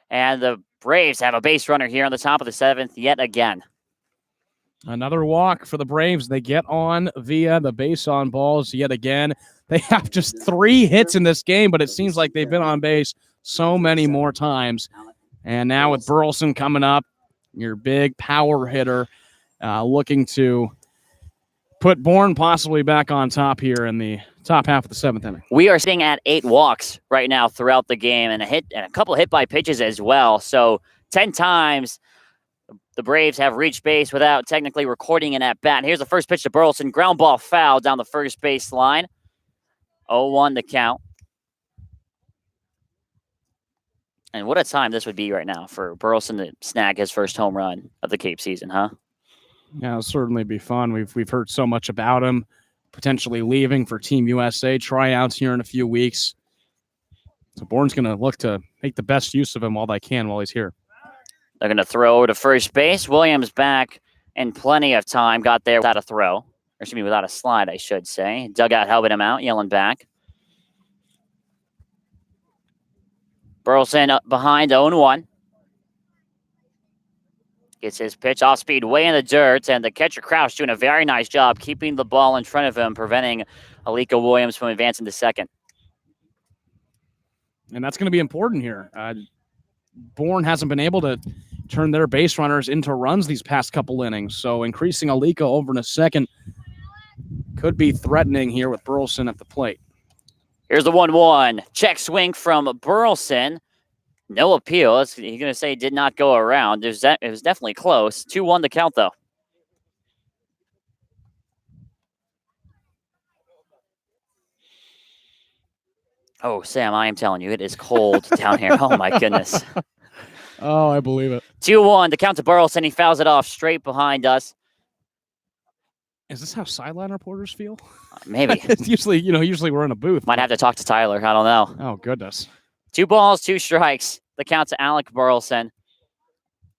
And the Braves have a base runner here on the top of the 7th yet again. Another walk for the Braves. They get on via the base on balls yet again. They have just 3 hits in this game, but it seems like they've been on base so many more times. And now with Burleson coming up, your big power hitter, looking to put Bourne possibly back on top here in the top half of the 7th inning. We are sitting at 8 walks right now throughout the game, and a couple hit by pitches as well. So 10 times the Braves have reached base without technically recording an at bat. Here's the first pitch to Burleson, ground ball foul down the first base line. 0-1 the count. And what a time this would be right now for Burleson to snag his first home run of the Cape season, huh? Yeah, it'll certainly be fun. We've heard so much about him, potentially leaving for Team USA tryouts here in a few weeks. So Bourne's going to look to make the best use of him while they can while he's here. They're going to throw over to first base. Williams back in plenty of time. Got there without a throw. Or excuse me, without a slide, I should say. Dugout helping him out, yelling back. Burleson up behind 0-1. Gets his pitch off speed way in the dirt, and the catcher Crouch doing a very nice job keeping the ball in front of him, preventing Alika Williams from advancing to second. And that's going to be important here. Bourne hasn't been able to turn their base runners into runs these past couple innings, so increasing Alika over in a second could be threatening here with Burleson at the plate. Here's the 1-1. Check swing from Burleson. No appeal. He's going to say did not go around. It was definitely close. 2-1 the count, though. Oh, Sam, I am telling you, it is cold down here. Oh, my goodness. Oh, I believe it. 2-1 the count to Burleson. He fouls it off straight behind us. Is this how sideline reporters feel? Maybe. usually we're in a booth. Might have to talk to Tyler. I don't know. Oh, goodness. 2 balls, 2 strikes. The count to Alec Burleson.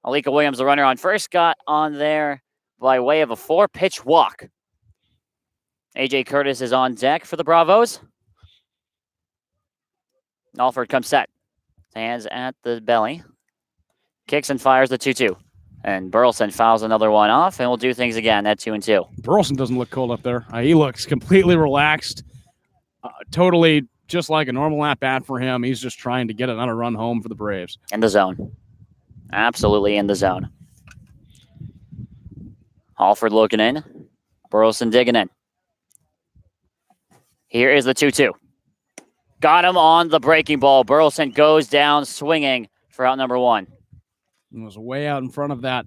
Alika Williams, the runner on first, got on there by way of a 4-pitch walk. A.J. Curtis is on deck for the Bravos. Alford comes set. Hands at the belly. Kicks and fires the 2-2. And Burleson fouls another one off, and we'll do things again at 2-2. Burleson doesn't look cold up there. He looks completely relaxed. Totally just like a normal at-bat for him. He's just trying to get another run home for the Braves. In the zone. Absolutely in the zone. Alford looking in. Burleson digging in. Here is the 2-2. Got him on the breaking ball. Burleson goes down swinging for out number 1. It was way out in front of that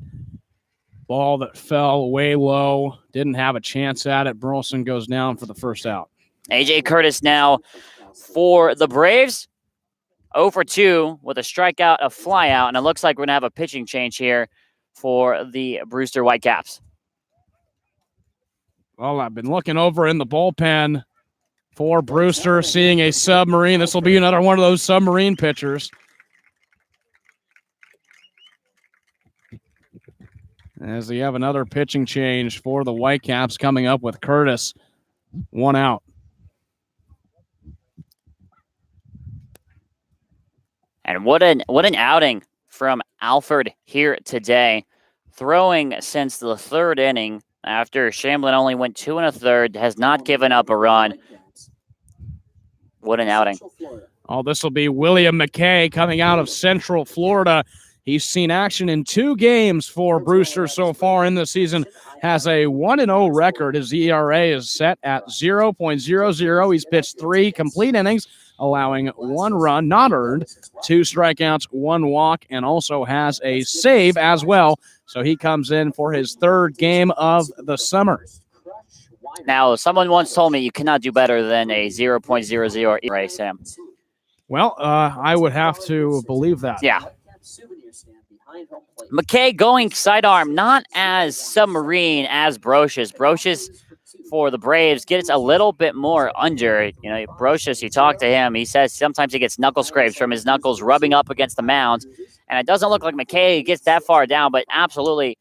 ball that fell way low. Didn't have a chance at it. Burleson goes down for the first out. A.J. Curtis now for the Braves. 0 for 2 with a strikeout, a flyout, and it looks like we're going to have a pitching change here for the Brewster Whitecaps. Well, I've been looking over in the bullpen for Brewster, seeing a submarine. This will be another one of those submarine pitchers. As we have another pitching change for the Whitecaps coming up with Curtis. 1 out. And what an outing from Alford here today. throwing since the third inning after Shamblin only went 2 1/3, has not given up a run. What an outing. Oh, this will be William McKay coming out of Central Florida. He's seen action in 2 games for Brewster so far in the season. Has a 1-0 record. His ERA is set at 0.00. He's pitched 3 complete innings, allowing 1 run, not earned, 2 strikeouts, 1 walk, and also has a save as well. So he comes in for his 3rd game of the summer. Now, someone once told me you cannot do better than a 0.00 ERA, Sam. Well, I would have to believe that. Yeah. McKay going sidearm, not as submarine as Brocious. Brocious for the Braves gets a little bit more under. You know, Brocious, you talk to him, he says sometimes he gets knuckle scrapes from his knuckles rubbing up against the mound. And it doesn't look like McKay gets that far down, but absolutely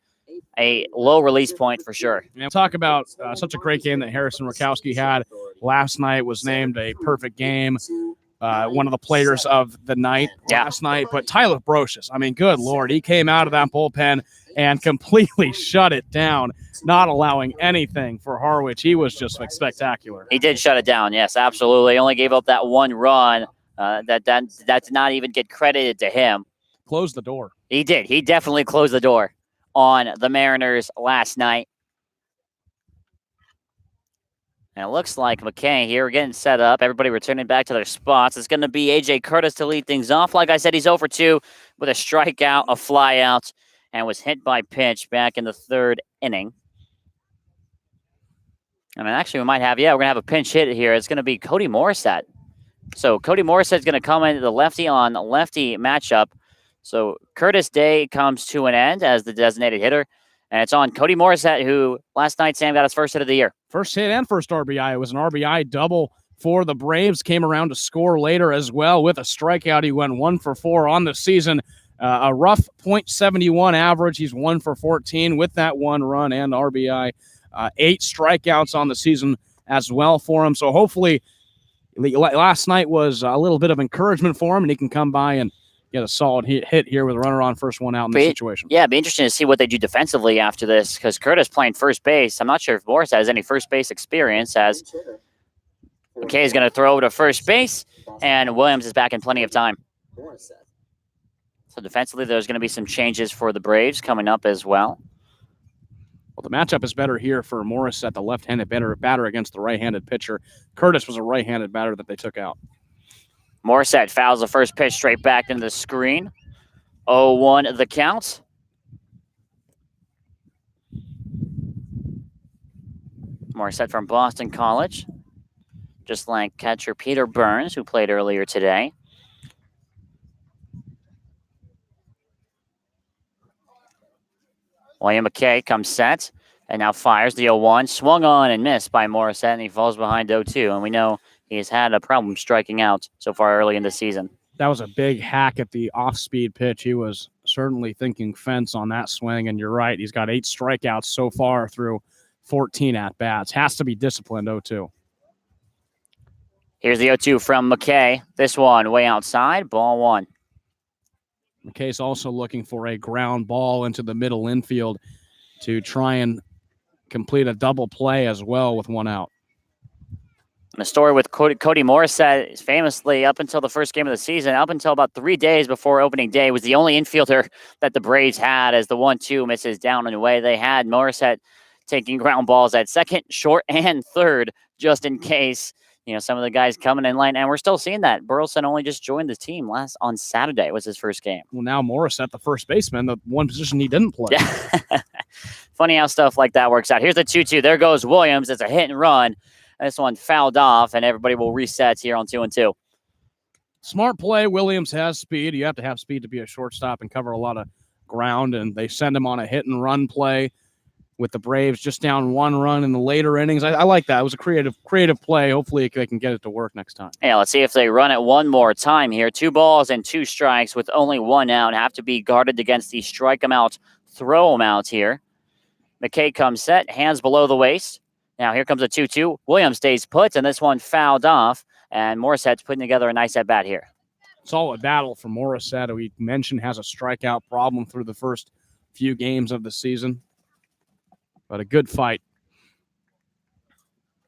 a low release point for sure. And talk about such a great game that Harrison Rakowski had last night. Was named a perfect game. One of the players of the night last night. But Tyler Brocious, I mean, good Lord, he came out of that bullpen and completely shut it down, not allowing anything for Harwich. He was just spectacular. He did shut it down, yes, absolutely. Only gave up that 1 run. That did not even get credited to him. Closed the door. He did. He definitely closed the door on the Mariners last night. And it looks like McKay here getting set up. Everybody returning back to their spots. It's going to be A.J. Curtis to lead things off. Like I said, he's 0 for 2 with a strikeout, a flyout, and was hit by pitch back in the 3rd inning. I mean, actually, we're going to have a pinch hit here. It's going to be Cody Morissette. So Cody Morissette's going to come in the lefty on lefty matchup. So Curtis Day comes to an end as the designated hitter. And it's on Cody Morissette, who last night, Sam, got his first hit of the year. First hit and first RBI. It was an RBI double for the Braves. Came around to score later as well with a strikeout. He went 1 for 4 on the season. A rough .71 average. He's 1 for 14 with that 1 run and RBI. 8 strikeouts on the season as well for him. So hopefully last night was a little bit of encouragement for him, and he can come by and get a solid hit here with a runner on, first one out in this situation. Yeah, it'd be interesting to see what they do defensively after this, because Curtis playing first base. I'm not sure if Morris has any first base experience, as McKay is going to throw over to first base, and Williams is back in plenty of time. So defensively, there's going to be some changes for the Braves coming up as well. Well, the matchup is better here for Morissette, the left-handed batter against the right-handed pitcher. Curtis was a right-handed batter that they took out. Morissette fouls the first pitch straight back into the screen. 0-1 the count. Morissette from Boston College, just like catcher Peter Burns, who played earlier today. William McKay comes set and now fires the 0-1. Swung on and missed by Morissette, and he falls behind 0-2. And we know he has had a problem striking out so far early in the season. That was a big hack at the off-speed pitch. He was certainly thinking fence on that swing, and you're right. He's got 8 strikeouts so far through 14 at-bats. Has to be disciplined, 0-2. Here's the 0-2 from McKay. This one way outside, ball 1. McKay's also looking for a ground ball into the middle infield to try and complete a double play as well with 1 out. And the story with Cody Morissette is famously, up until the first game of the season, up until about 3 days before opening day, was the only infielder that the Braves had as the 1-2 misses down and away. They had Morissette taking ground balls at second, short, and third, just in case, some of the guys coming in line. And we're still seeing that. Burleson only just joined the team on Saturday. Was his first game. Well, now Morissette, the first baseman, the one position he didn't play. Yeah. Funny how stuff like that works out. Here's the 2-2. There goes Williams. It's a hit and run. This one fouled off, and everybody will reset here on 2-2. Smart play. Williams has speed. You have to have speed to be a shortstop and cover a lot of ground, and they send him on a hit and run play with the Braves just down 1 run in the later innings. I like that. It was a creative play. Hopefully they can get it to work next time. Yeah, let's see if they run it one more time here. 2 balls and 2 strikes with only 1 out. Have to be guarded against the strike them out, throw them out here. McKay comes set, hands below the waist. Now here comes a 2-2. Williams stays put, and this one fouled off, and Morissette's putting together a nice at-bat here. Solid battle for Morissette, who we mentioned has a strikeout problem through the first few games of the season. But a good fight.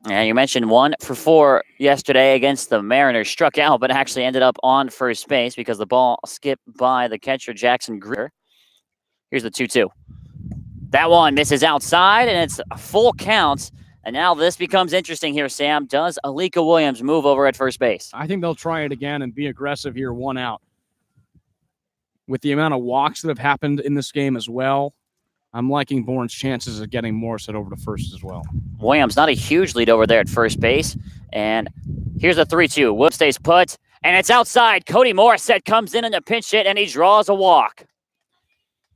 Yeah, you mentioned 1 for 4 yesterday against the Mariners. Struck out, but actually ended up on first base because the ball skipped by the catcher, Jackson Greer. Here's the 2-2. That one misses outside, and it's a full count. And now this becomes interesting here, Sam. Does Alika Williams move over at first base? I think they'll try it again and be aggressive here, 1 out. With the amount of walks that have happened in this game as well, I'm liking Bourne's chances of getting Morissette over to first as well. Williams, not a huge lead over there at first base. And here's a 3-2. Williams stays put, and it's outside. Cody Morissette comes in a pinch hit, and he draws a walk.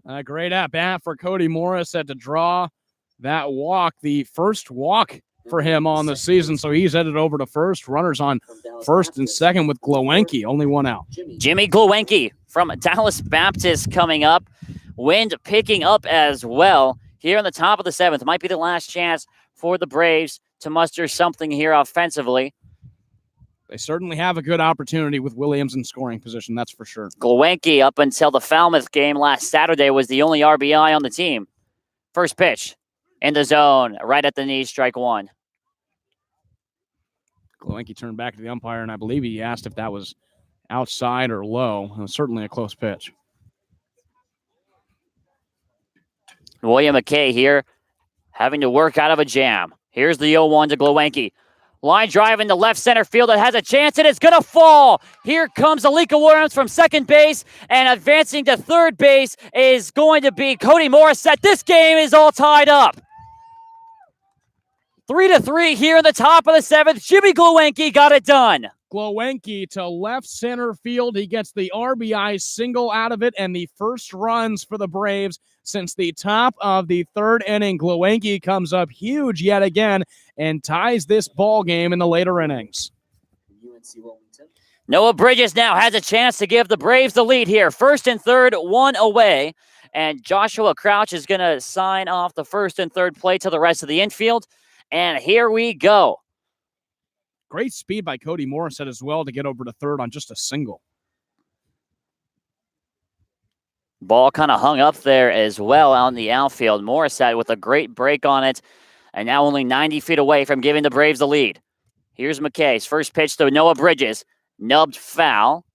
A great at-bat for Cody Morissette to draw that walk, the first walk for him on the season. So he's headed over to first. Runners on first and second with Glowenke, only 1 out. Jimmy Glowenke from Dallas Baptist coming up. Wind picking up as well here in the top of the 7th. Might be the last chance for the Braves to muster something here offensively. They certainly have a good opportunity with Williams in scoring position, that's for sure. Glowenke, up until the Falmouth game last Saturday, was the only RBI on the team. First pitch in the zone, right at the knee, strike 1. Glowenke turned back to the umpire, and I believe he asked if that was outside or low. It was certainly a close pitch. William McKay here having to work out of a jam. Here's the 0-1 to Glowenke. Line drive into left center field. It has a chance, and it's going to fall. Here comes Alika Williams from second base, and advancing to third base is going to be Cody Morissette. This game is all tied up. 3-3 here in the top of the 7th. Jimmy Glowenke got it done. Glowenke to left center field. He gets the RBI single out of it and the first runs for the Braves since the top of the 3rd inning. Glowenke comes up huge yet again and ties this ball game in the later innings. Noah Bridges now has a chance to give the Braves the lead here. 1st and 3rd, 1 away. And Joshua Crouch is going to sign off the 1st and 3rd plate to the rest of the infield. And here we go. Great speed by Cody Morissette as well to get over to third on just a single. Ball kind of hung up there as well out in the outfield. Morissette with a great break on it, and now only 90 feet away from giving the Braves the lead. Here's McKay's first pitch to Noah Bridges. Nubbed foul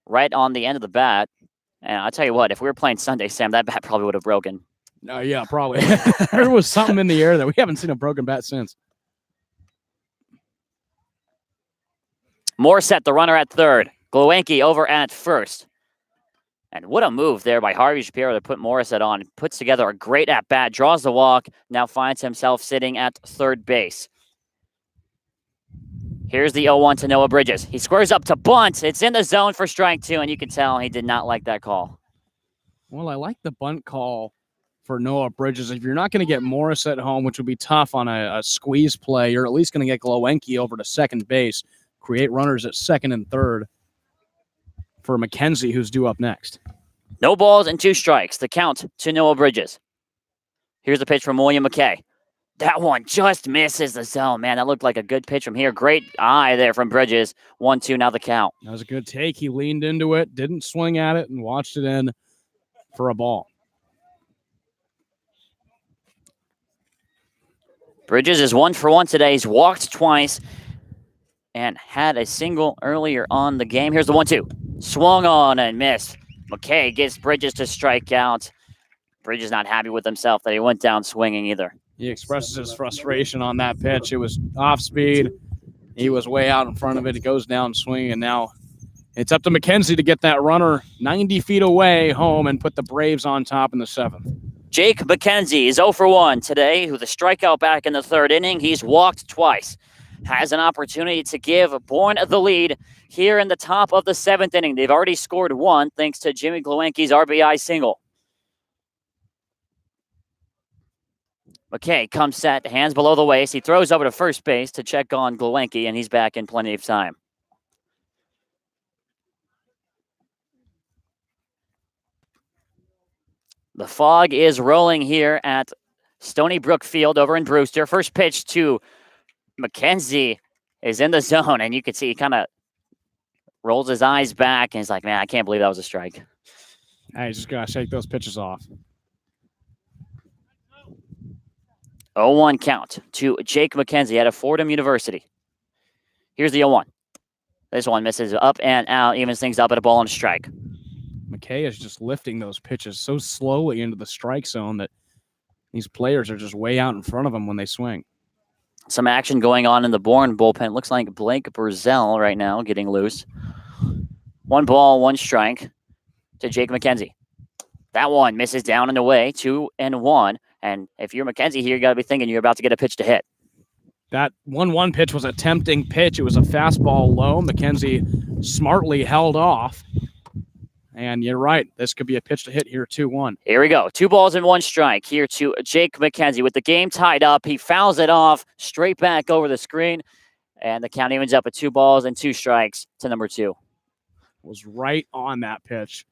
right on the end of the bat. And I'll tell you what, if we were playing Sunday, Sam, that bat probably would have broken. Yeah, probably. There was something in the air that we haven't seen a broken bat since. Morissette, the runner at third. Glowenke over at first. And what a move there by Harvey Shapiro to put Morissette on. Puts together a great at-bat, draws the walk, now finds himself sitting at third base. Here's the 0-1 to Noah Bridges. He squares up to bunt. It's in the zone for strike 2, and you can tell he did not like that call. Well, I like the bunt call for Noah Bridges. If you're not going to get Morissette home, which would be tough on a squeeze play, you're at least going to get Glowenke over to second base. Create runners at second and third for McKenzie, who's due up next. No balls and 2 strikes. The count to Noah Bridges. Here's the pitch from William McKay. That one just misses the zone. Man, that looked like a good pitch from here. Great eye there from Bridges. 1-2, now the count. That was a good take. He leaned into it, didn't swing at it, and watched it in for a ball. Bridges is 1 for 1 today. He's walked twice and had a single earlier on the game. Here's the 1-2. Swung on and missed. McKay gets Bridges to strike out. Bridges not happy with himself that he went down swinging either. He expresses his frustration on that pitch. It was off speed. He was way out in front of it. It goes down swinging, and now it's up to McKenzie to get that runner 90 feet away home and put the Braves on top in the 7th. Jake McKenzie is 0 for 1 today with a strikeout back in the 3rd inning. He's walked twice. Has an opportunity to give Bourne the lead here in the top of the 7th inning. They've already scored 1 thanks to Jimmy Glowenke's RBI single. McKay comes set, hands below the waist. He throws over to first base to check on Glowenke, and he's back in plenty of time. The fog is rolling here at Stony Brook Field over in Brewster. First pitch to McKenzie is in the zone, and you can see he kind of rolls his eyes back, and he's like, man, I can't believe that was a strike. Hey, just got to shake those pitches off. 0-1 count to Jake McKenzie out of Fordham University. Here's the 0-1. This one misses up and out, evens things up at a ball and a strike. McKay is just lifting those pitches so slowly into the strike zone that these players are just way out in front of him when they swing. Some action going on in the Bourne bullpen. Looks like Blake Brewster right now getting loose. 1 ball, 1 strike to Jake McKenzie. That one misses down and away, 2-1. And if you're McKenzie here, you got to be thinking you're about to get a pitch to hit. That 1-1 pitch was a tempting pitch. It was a fastball low. McKenzie smartly held off. And you're right. This could be a pitch to hit here, 2-1. Here we go. 2 balls and 1 strike here to Jake McKenzie. With the game tied up, he fouls it off straight back over the screen. And the count evens up at 2 balls and 2 strikes to number 2. Was right on that pitch.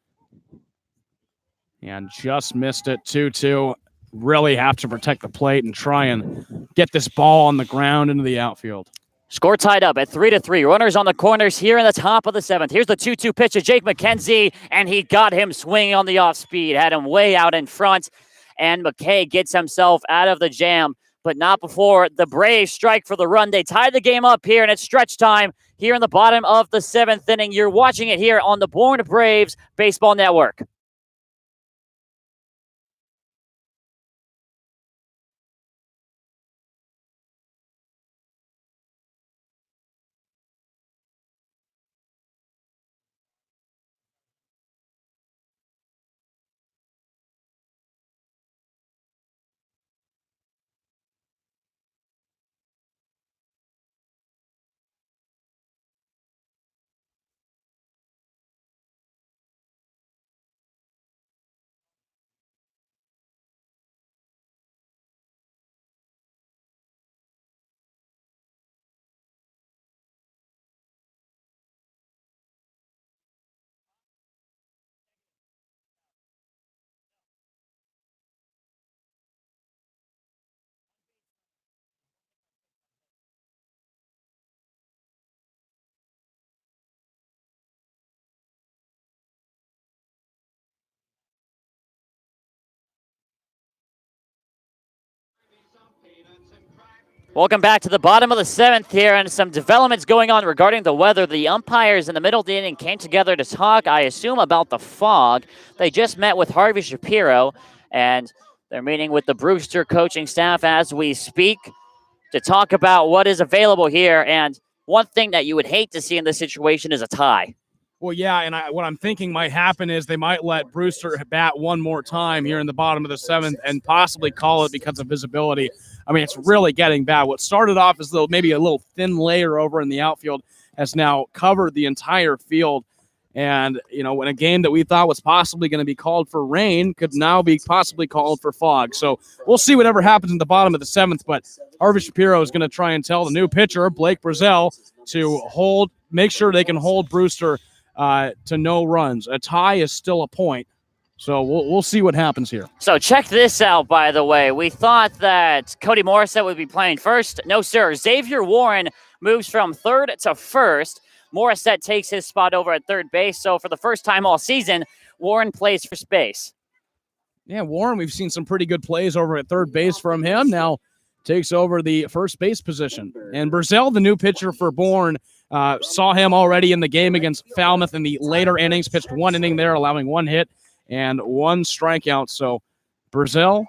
And just missed it, 2-2. Really have to protect the plate and try and get this ball on the ground into the outfield. Score tied up at 3-3. Runners on the corners here in the top of the 7th. Here's the 2-2 pitch to Jake McKenzie, and he got him swinging on the off speed. Had him way out in front, and McKay gets himself out of the jam, but not before the Braves strike for the run. They tie the game up here, and it's stretch time here in the bottom of the 7th inning. You're watching it here on the Bourne Braves Baseball Network. Welcome back to the bottom of the 7th here, and some developments going on regarding the weather. The umpires in the middle of the inning came together to talk, I assume, about the fog. They just met with Harvey Shapiro, and they're meeting with the Brewster coaching staff as we speak to talk about what is available here. And one thing that you would hate to see in this situation is a tie. Well, yeah, and what I'm thinking might happen is they might let Brewster bat one more time here in the bottom of the 7th and possibly call it because of visibility. I mean, it's really getting bad. What started off as maybe a little thin layer over in the outfield has now covered the entire field. And, you know, in a game that we thought was possibly going to be called for rain could now be possibly called for fog. So we'll see whatever happens in the bottom of the 7th. But Harvey Shapiro is going to try and tell the new pitcher, Blake Brewster, to make sure they can hold Brewster to no runs. A tie is still a point. So we'll see what happens here. So check this out, by the way. We thought that Cody Morissette would be playing first. No, sir. Xavier Warren moves from 3rd to 1st. Morissette takes his spot over at 3rd base. So for the first time all season, Warren plays for space. Yeah, Warren, we've seen some pretty good plays over at 3rd base from him. Now takes over the first base position. And Brewster, the new pitcher for Bourne, saw him already in the game against Falmouth in the later innings, pitched 1 inning there, allowing 1 hit and 1 strikeout. So Brewster,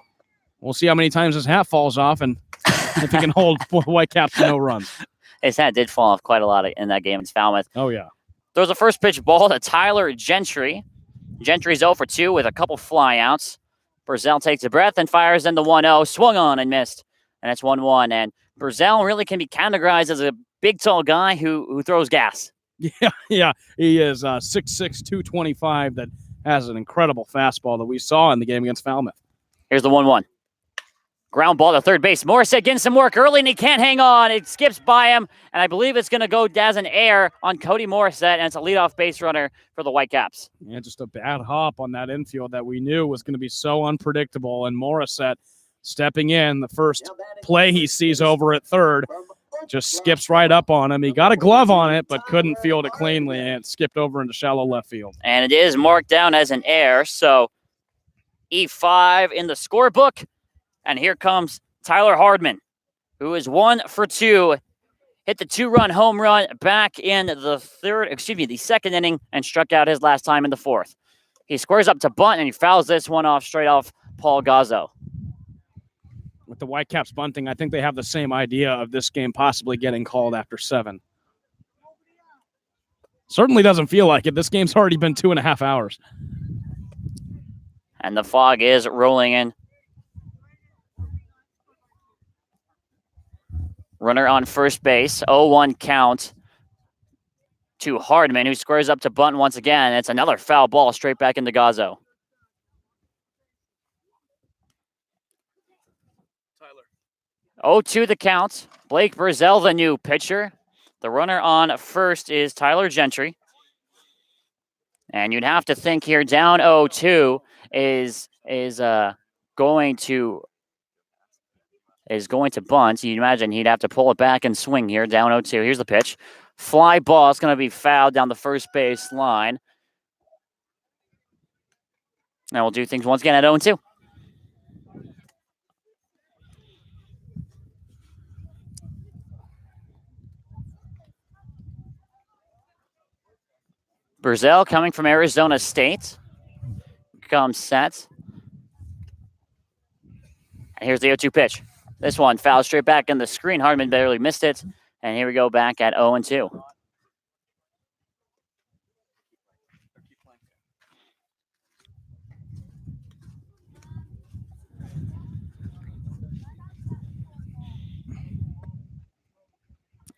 we'll see how many times his hat falls off and if he can hold Whitecaps to no runs. His hat did fall off quite a lot in that game against Falmouth. Oh, yeah. There's a first pitch ball to Tyler Gentry. Gentry's 0 for 2 with a couple flyouts. Brewster takes a breath and fires in the 1-0. Swung on and missed. And it's 1-1. And Brewster really can be categorized as a big, tall guy who throws gas. Yeah. He is 6'6", 225 that has an incredible fastball that we saw in the game against Falmouth. Here's the 1-1. Ground ball to 3rd base. Morissette getting some work early, and he can't hang on. It skips by him, and I believe it's going to go as an error on Cody Morissette, and it's a leadoff base runner for the Whitecaps. Yeah, just a bad hop on that infield that we knew was going to be so unpredictable, and Morissette stepping in the first play he sees over at 3rd. just skips right up on him. He got a glove on it, but couldn't field it cleanly, and it skipped over into shallow left field. And it is marked down as an error, so E5 in the scorebook. And here comes Tyler Hardman, who is 1 for 2. Hit the 2-run home run back in the second inning, and struck out his last time in the 4th. He squares up to bunt, and he fouls this one off straight off Paul Gazzo. With the Whitecaps bunting, I think they have the same idea of this game possibly getting called after 7. Certainly doesn't feel like it. This game's already been 2.5 hours. And the fog is rolling in. Runner on first base, 0-1 count to Hardman, who squares up to bunt once again. It's another foul ball straight back into Gazzo. 0-2 the count. Blake Burzell, the new pitcher. The runner on first is Tyler Gentry. And you'd have to think here down 0-2 is going to bunt. You'd imagine he'd have to pull it back and swing here down 0-2. Here's the pitch. Fly ball is going to be fouled down the first base line. Now we'll do things once again at 0-2. Burzell coming from Arizona State. Comes set. And here's the 0-2 pitch. This one fouled straight back in the screen. Hardman barely missed it. And here we go back at 0-2.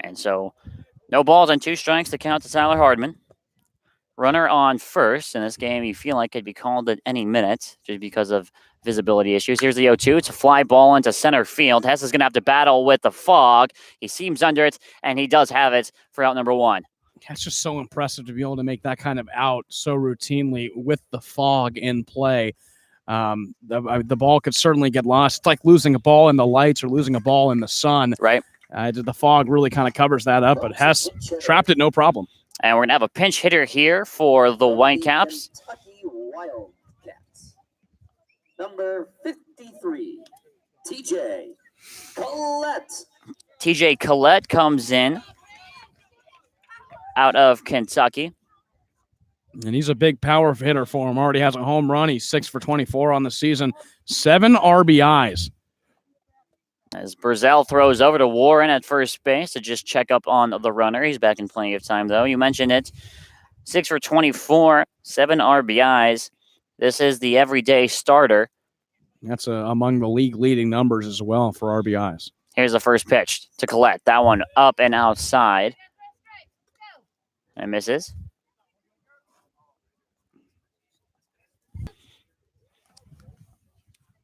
And so no balls and 2 strikes to count to Tyler Hardman. Runner on first. In this game, you feel like it'd be called at any minute just because of visibility issues. Here's the 0-2. It's a fly ball into center field. Hess is going to have to battle with the fog. He seems under it, and he does have it for out number 1. That's just so impressive to be able to make that kind of out so routinely with the fog in play. The ball could certainly get lost. It's like losing a ball in the lights or losing a ball in the sun. Right. The fog really kind of covers that up, but Hess trapped it no problem. And we're going to have a pinch hitter here for the Whitecaps. Kentucky Wildcats. Number 53, TJ Collette. TJ Collette comes in out of Kentucky. And he's a big power hitter for him. Already has a home run. He's 6 for 24 on the season. 7 RBIs. As Burzell throws over to Warren at first base to just check up on the runner. He's back in plenty of time, though. You mentioned it. 6 for 24, 7 RBIs. This is the everyday starter. That's among the league leading numbers as well for RBIs. Here's the first pitch to Collette. That one up and outside. And misses.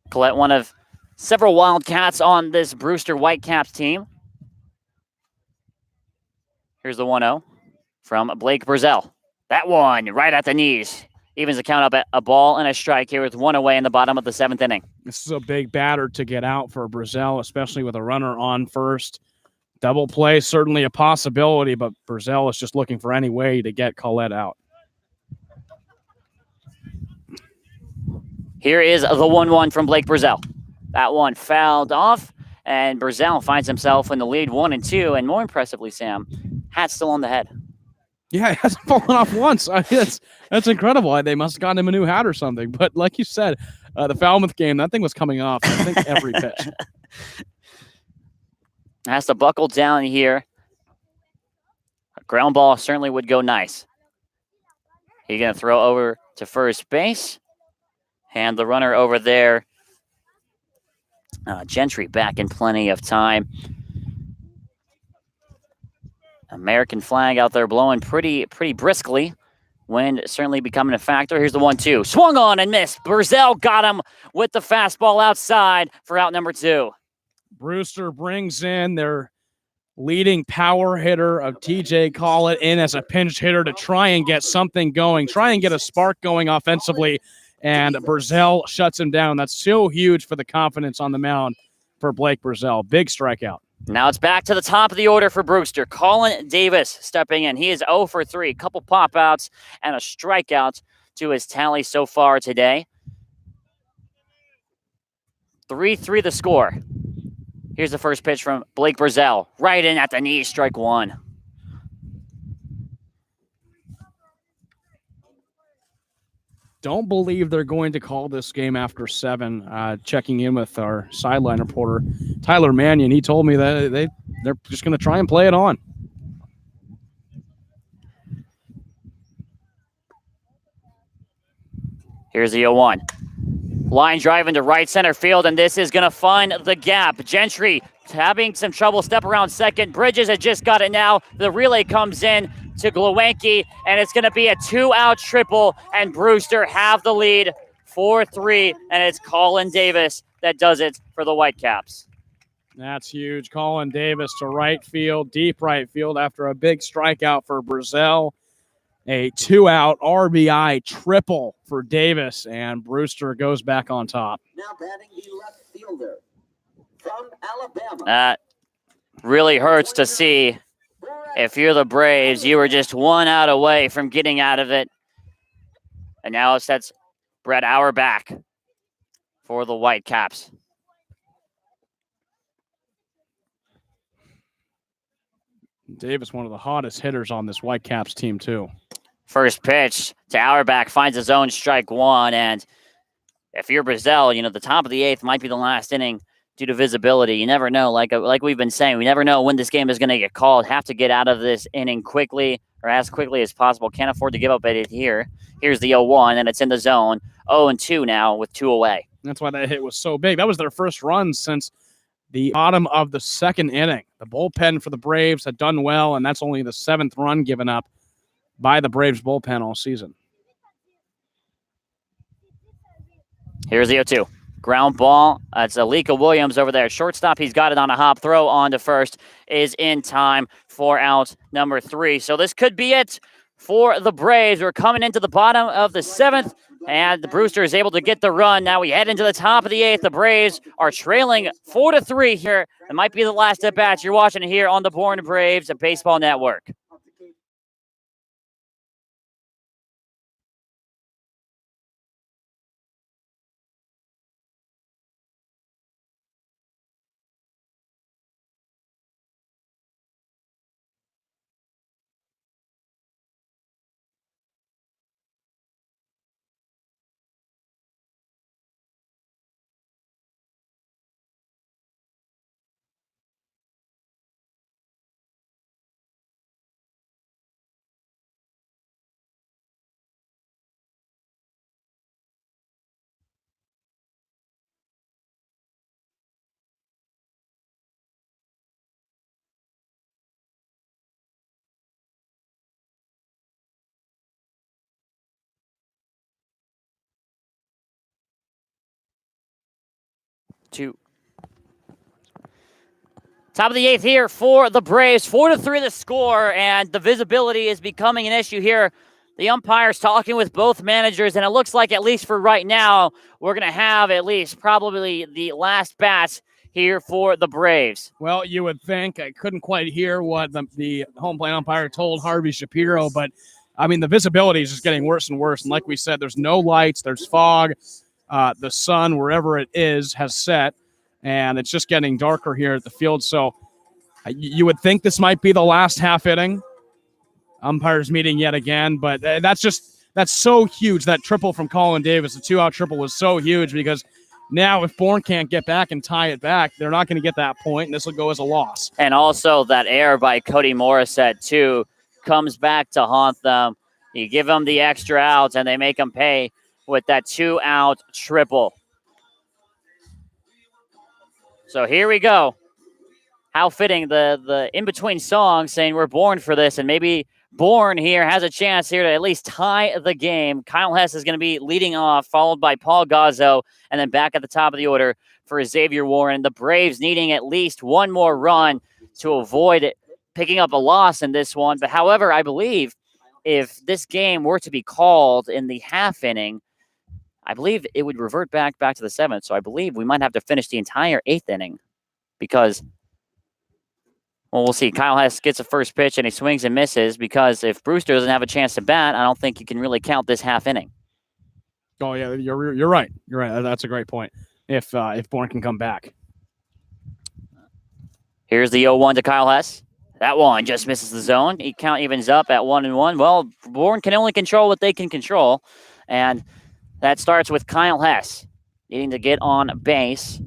Collette, one of several Wildcats on this Brewster Whitecaps team. Here's the 1-0 from Blake Burzell. That one right at the knees. Evens the count up at a ball and a strike here with 1 away in the bottom of the 7th inning. This is a big batter to get out for Burzell, especially with a runner on first. Double play, certainly a possibility, but Burzell is just looking for any way to get Collette out. Here is the 1-1 from Blake Burzell. That one fouled off, and Burzell finds himself in the lead 1-2, and more impressively, Sam, hat's still on the head. Yeah, it hasn't fallen off once. I mean, that's incredible. They must have gotten him a new hat or something. But like you said, the Falmouth game, that thing was coming off, I think, every pitch. Has to buckle down here. A ground ball certainly would go nice. He's going to throw over to first base. Hand the runner over there. Gentry back in plenty of time. American flag out there blowing pretty briskly. Wind certainly becoming a factor. Here's the 1-2. Swung on and missed. Burzell got him with the fastball outside for out number 2. Brewster brings in their leading power hitter of TJ Collette in as a pinch hitter to try and get something going, try and get a spark going offensively. And Burzell shuts him down. That's so huge for the confidence on the mound for Blake Burzell. Big strikeout. Now it's back to the top of the order for Brewster. Colin Davis stepping in. He is 0 for 3. A couple pop-outs and a strikeout to his tally so far today. 3-3 the score. Here's the first pitch from Blake Brazel. Right in at the knee, strike one. Don't believe they're going to call this game after 7. Checking in with our sideline reporter, Tyler Mannion, he told me that they're just going to try and play it on. Here's the 0-1. Line drive into right center field, and this is going to find the gap. Gentry having some trouble, step around second. Bridges had just got it now. The relay comes in to Glowacki, and it's going to be a 2-out triple, and Brewster have the lead 4-3, and it's Colin Davis that does it for the Whitecaps. That's huge. Colin Davis to right field, deep right field after a big strikeout for Brazel. A 2-out RBI triple for Davis, and Brewster goes back on top. Now batting the left fielder from Alabama. That really hurts to see. If you're the Braves, you were just 1 out away from getting out of it. And now it sets Brett Auerbach for the Whitecaps. Davis, one of the hottest hitters on this Whitecaps team, too. First pitch to Auerbach, finds his own strike one. And if you're Brazel, the top of the 8th might be the last inning due to visibility. You never know. Like we've been saying, we never know when this game is going to get called. Have to get out of this inning quickly or as quickly as possible. Can't afford to give up it here. Here's the 0-1, and it's in the zone. 0-2 now with 2 away. That's why that hit was so big. That was their first run since the bottom of the 2nd inning. The bullpen for the Braves had done well, and that's only the 7th run given up by the Braves bullpen all season. Here's the 0-2. Ground ball. It's Alika Williams over there. Shortstop, he's got it on a hop. Throw on to first is in time for out number 3. So this could be it for the Braves. We're coming into the bottom of the 7th, and the Brewster is able to get the run. Now we head into the top of the 8th. The Braves are trailing 4-3 here. It might be the last at-bat. You're watching it here on the Bourne Braves Baseball Network. Top of the 8th here for the Braves. 4-3 the score, and the visibility is becoming an issue here. The umpire's talking with both managers, and it looks like, at least for right now, we're going to have at least probably the last bat here for the Braves. Well, you would think. I couldn't quite hear what the home plate umpire told Harvey Shapiro, but, the visibility is just getting worse and worse. And like we said, there's no lights, there's fog. The sun, wherever it is, has set. And it's just getting darker here at the field. So you would think this might be the last half inning. Umpires meeting yet again. But that's so huge. That triple from Colin Davis, the 2-out triple, was so huge because now if Bourne can't get back and tie it back, they're not going to get that point, and this will go as a loss. And also that error by Cody Morissette, too, comes back to haunt them. You give them the extra outs, and they make them pay with that 2-out triple. So here we go. How fitting, the in-between song saying we're born for this, and maybe Bourne here has a chance here to at least tie the game. Kyle Hess is going to be leading off, followed by Paul Gazzo, and then back at the top of the order for Xavier Warren. The Braves needing at least one more run to avoid picking up a loss in this one. But however, I believe if this game were to be called in the half inning, I believe it would revert back to the 7th. So I believe we might have to finish the entire 8th inning because Well, we'll see. Kyle Hess gets a first pitch and he swings and misses because if Brewster doesn't have a chance to bat, I don't think you can really count this half inning. Oh yeah, you're right. You're right. That's a great point. If Bourne can come back. Here's the 0-1 to Kyle Hess. That one just misses the zone. He count evens up at 1-1. Well, Bourne can only control what they can control, and that starts with Kyle Hess needing to get on base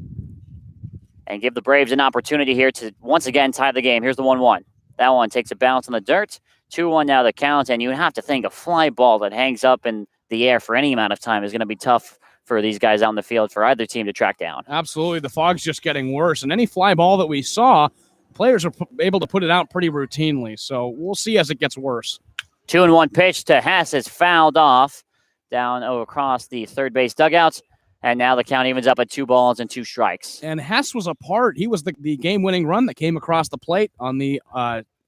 and give the Braves an opportunity here to once again tie the game. Here's the 1-1. That one takes a bounce on the dirt. 2-1 now the count, and you have to think a fly ball that hangs up in the air for any amount of time is going to be tough for these guys out in the field for either team to track down. Absolutely. The fog's just getting worse, and any fly ball that we saw, players are able to put it out pretty routinely, so we'll see as it gets worse. 2-1 pitch to Hess is fouled off down across the third base dugouts. And now the count evens up at 2 balls and 2 strikes. And Hess was a part. He was the game-winning run that came across the plate on the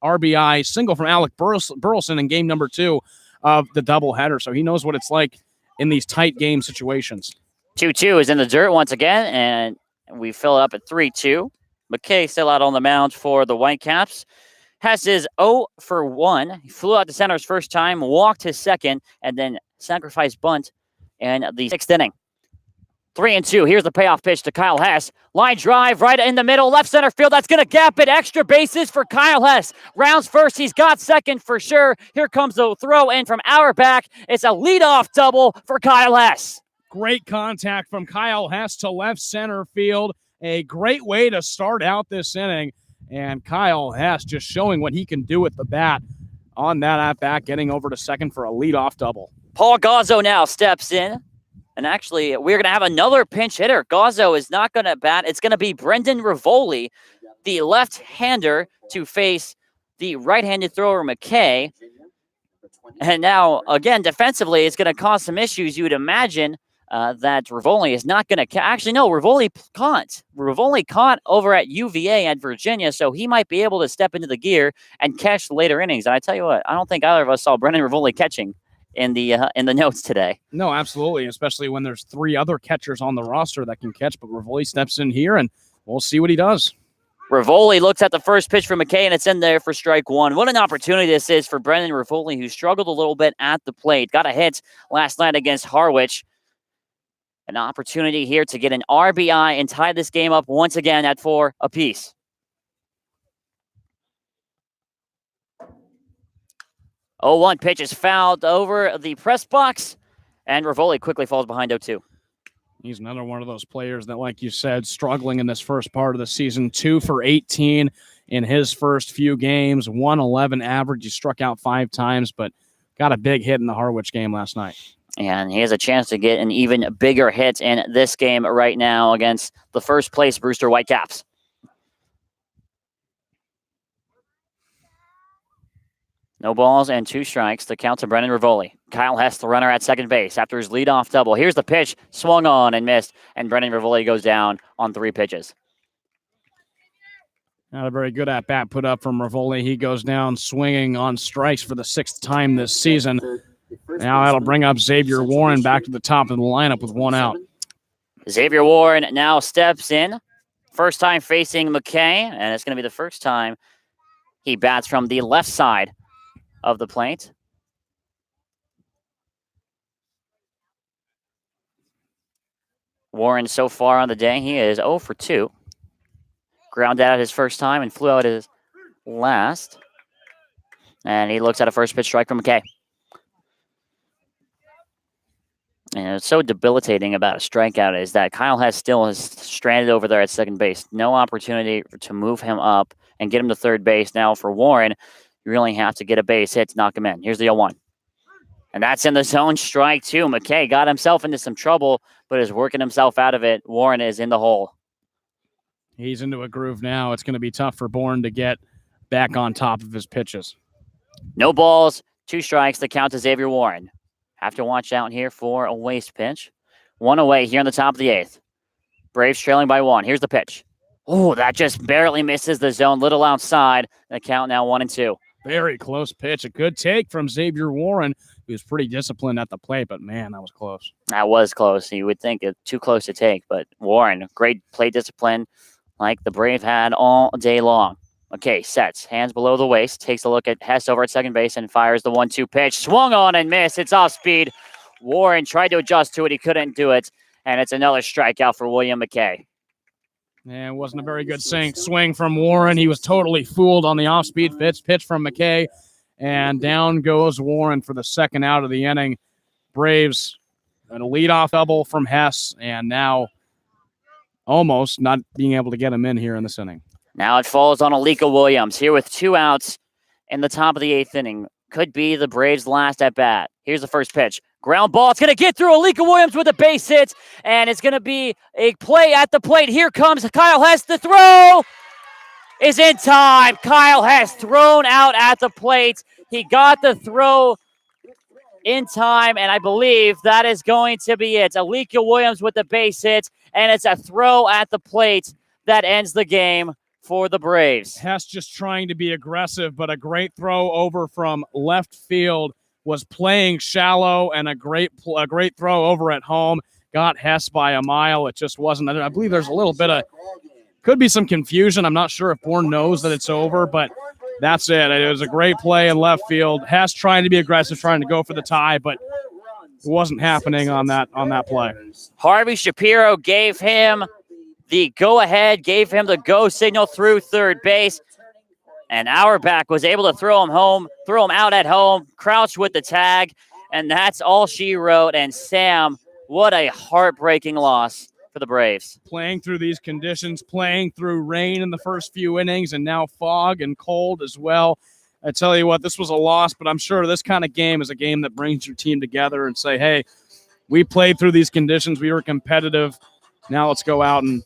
RBI single from Alec Burleson in game number 2 of the doubleheader. So he knows what it's like in these tight game situations. 2-2 is in the dirt once again, and we fill it up at 3-2. McKay still out on the mound for the Whitecaps. Hess is 0 for 1. He flew out to center his first time, walked his second, and then sacrificed bunt in the 6th inning. 3-2. Here's the payoff pitch to Kyle Hess. Line drive right in the middle, left center field. That's going to gap it. Extra bases for Kyle Hess. Rounds first. He's got second for sure. Here comes the throw in from Auerbach. It's a leadoff double for Kyle Hess. Great contact from Kyle Hess to left center field. A great way to start out this inning. And Kyle Hess just showing what he can do with the bat on that at-bat, getting over to second for a leadoff double. Paul Gazzo now steps in. And actually, we're going to have another pinch hitter. Gazzo is not going to bat. It's going to be Brendan Rivoli, the left-hander, to face the right-handed thrower, McKay. And now, again, defensively, it's going to cause some issues. You would imagine that Rivoli is not going to... Actually, no, Rivoli can't. Rivoli caught over at UVA at Virginia, so he might be able to step into the gear and catch the later innings. And I tell you what, I don't think either of us saw Brendan Rivoli catching in the notes today. No, absolutely, especially when there's 3 other catchers on the roster that can catch, but Rivoli steps in here, and we'll see what he does. Rivoli looks at the first pitch for McKay, and it's in there for strike 1. What an opportunity this is for Brendan Rivoli, who struggled a little bit at the plate. Got a hit last night against Harwich. An opportunity here to get an RBI and tie this game up once again at 4 apiece. Oh, 1 pitch is fouled over the press box, and Rivoli quickly falls behind 0-2. He's another one of those players that, like you said, struggling in this first part of the season. 2 for 18 in his first few games, 111 average. He struck out 5 times, but got a big hit in the Harwich game last night. And he has a chance to get an even bigger hit in this game right now against the first place Brewster Whitecaps. No balls and 2 strikes. The count to Brendan Rivoli. Kyle Hess, the runner at second base after his leadoff double. Here's the pitch, swung on and missed, and Brendan Rivoli goes down on 3 pitches. Not a very good at-bat put up from Rivoli. He goes down swinging on strikes for the 6th time this season. Now that'll bring up Xavier Warren back to the top of the lineup with 1 out. Xavier Warren now steps in. First time facing McKay, and it's going to be the first time he bats from the left side of the plate. Warren so far on the day, he is 0 for 2. Ground out his first time and flew out his last. And he looks at a first pitch strike from McKay. And it's so debilitating about a strikeout is that Kyle Hess still is stranded over there at second base. No opportunity to move him up and get him to third base. Now for Warren, you really have to get a base hit to knock him in. Here's the 0-1. And that's in the zone, strike 2. McKay got himself into some trouble, but is working himself out of it. Warren is in the hole. He's into a groove now. It's going to be tough for Bourne to get back on top of his pitches. No balls, 2 strikes. The count to Xavier Warren. Have to watch out here for a waste pitch. 1 away here in the top of the 8th. Braves trailing by 1. Here's the pitch. Oh, that just barely misses the zone. Little outside. The count now 1-2. Very close pitch. A good take from Xavier Warren, who's pretty disciplined at the plate, but man, that was close. That was close. You would think it's too close to take, but Warren, great plate discipline like the Brave had all day long. Okay, sets, hands below the waist, takes a look at Hess over at second base and fires the 1-2 pitch. Swung on and missed. It's off speed. Warren tried to adjust to it. He couldn't do it. And it's another strikeout for William McKay. And wasn't a very good swing from Warren. He was totally fooled on the off-speed pitch from McKay. And down goes Warren for the second out of the inning. Braves, a leadoff double from Hess, and now almost not being able to get him in here in this inning. Now it falls on Alika Williams here with 2 outs in the top of the 8th inning. Could be the Braves' last at bat. Here's the first pitch. Ground ball. It's going to get through Alika Williams with a base hit, and it's going to be a play at the plate. Here comes Kyle Hess. The throw is in time. Kyle Hess thrown out at the plate. He got the throw in time, and I believe that is going to be it. Alika Williams with the base hit, and it's a throw at the plate that ends the game for the Braves. Hess just trying to be aggressive, but a great throw over from left field was playing shallow, and a great throw over at home got Hess by a mile. It just wasn't. I believe there's a little bit of, could be some confusion. I'm not sure if Bourne knows that it's over, but that's it. It was a great play in left field. Hess trying to be aggressive, trying to go for the tie, but it wasn't happening on that play. Harvey Shapiro gave him the go-ahead, gave him the go signal through third base. And Auerbach was able to throw him out at home, crouch with the tag, and that's all she wrote. And Sam, what a heartbreaking loss for the Braves. Playing through these conditions, playing through rain in the first few innings, and now fog and cold as well. I tell you what, this was a loss, but I'm sure this kind of game is a game that brings your team together and say, hey, we played through these conditions. We were competitive. Now let's go out and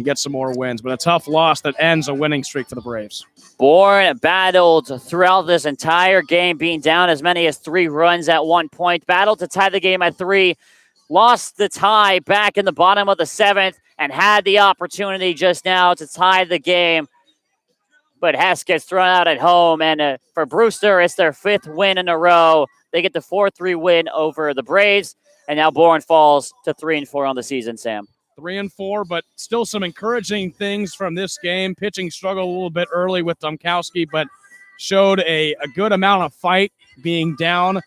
get some more wins. But a tough loss that ends a winning streak for the Braves. Bourne battled throughout this entire game, being down as many as 3 runs at one point. Battled to tie the game at 3. Lost the tie back in the bottom of the 7th and had the opportunity just now to tie the game. But Hess gets thrown out at home. And for Brewster, it's their 5th win in a row. They get the 4-3 win over the Braves. And now Bourne falls to 3-4 on the season, Sam. 3-4, but still some encouraging things from this game. Pitching struggled a little bit early with Domkowski, but showed a good amount of fight, being down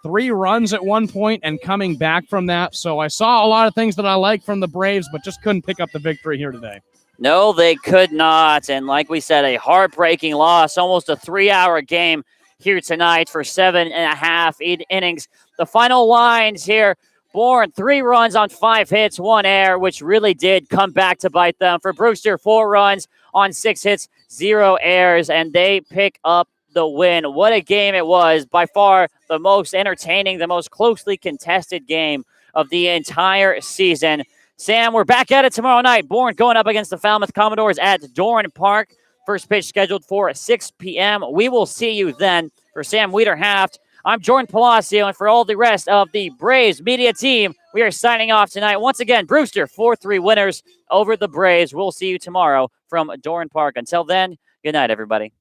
3 runs at one point and coming back from that. So I saw a lot of things that I like from the Braves, but just couldn't pick up the victory here today. No, they could not. And like we said, a heartbreaking loss, almost a 3-hour game here tonight for 7.5 innings. The final lines here. Bourne, 3 runs on 5 hits, 1 error, which really did come back to bite them. For Brewster, 4 runs on 6 hits, 0 errors, and they pick up the win. What a game it was. By far the most entertaining, the most closely contested game of the entire season. Sam, we're back at it tomorrow night. Bourne going up against the Falmouth Commodores at Doran Park. First pitch scheduled for 6 p.m. We will see you then. For Sam Wiederhaft, I'm Jordan Palacio, and for all the rest of the Braves media team, we are signing off tonight. Once again, Brewster, 4-3 winners over the Braves. We'll see you tomorrow from Doran Park. Until then, good night, everybody.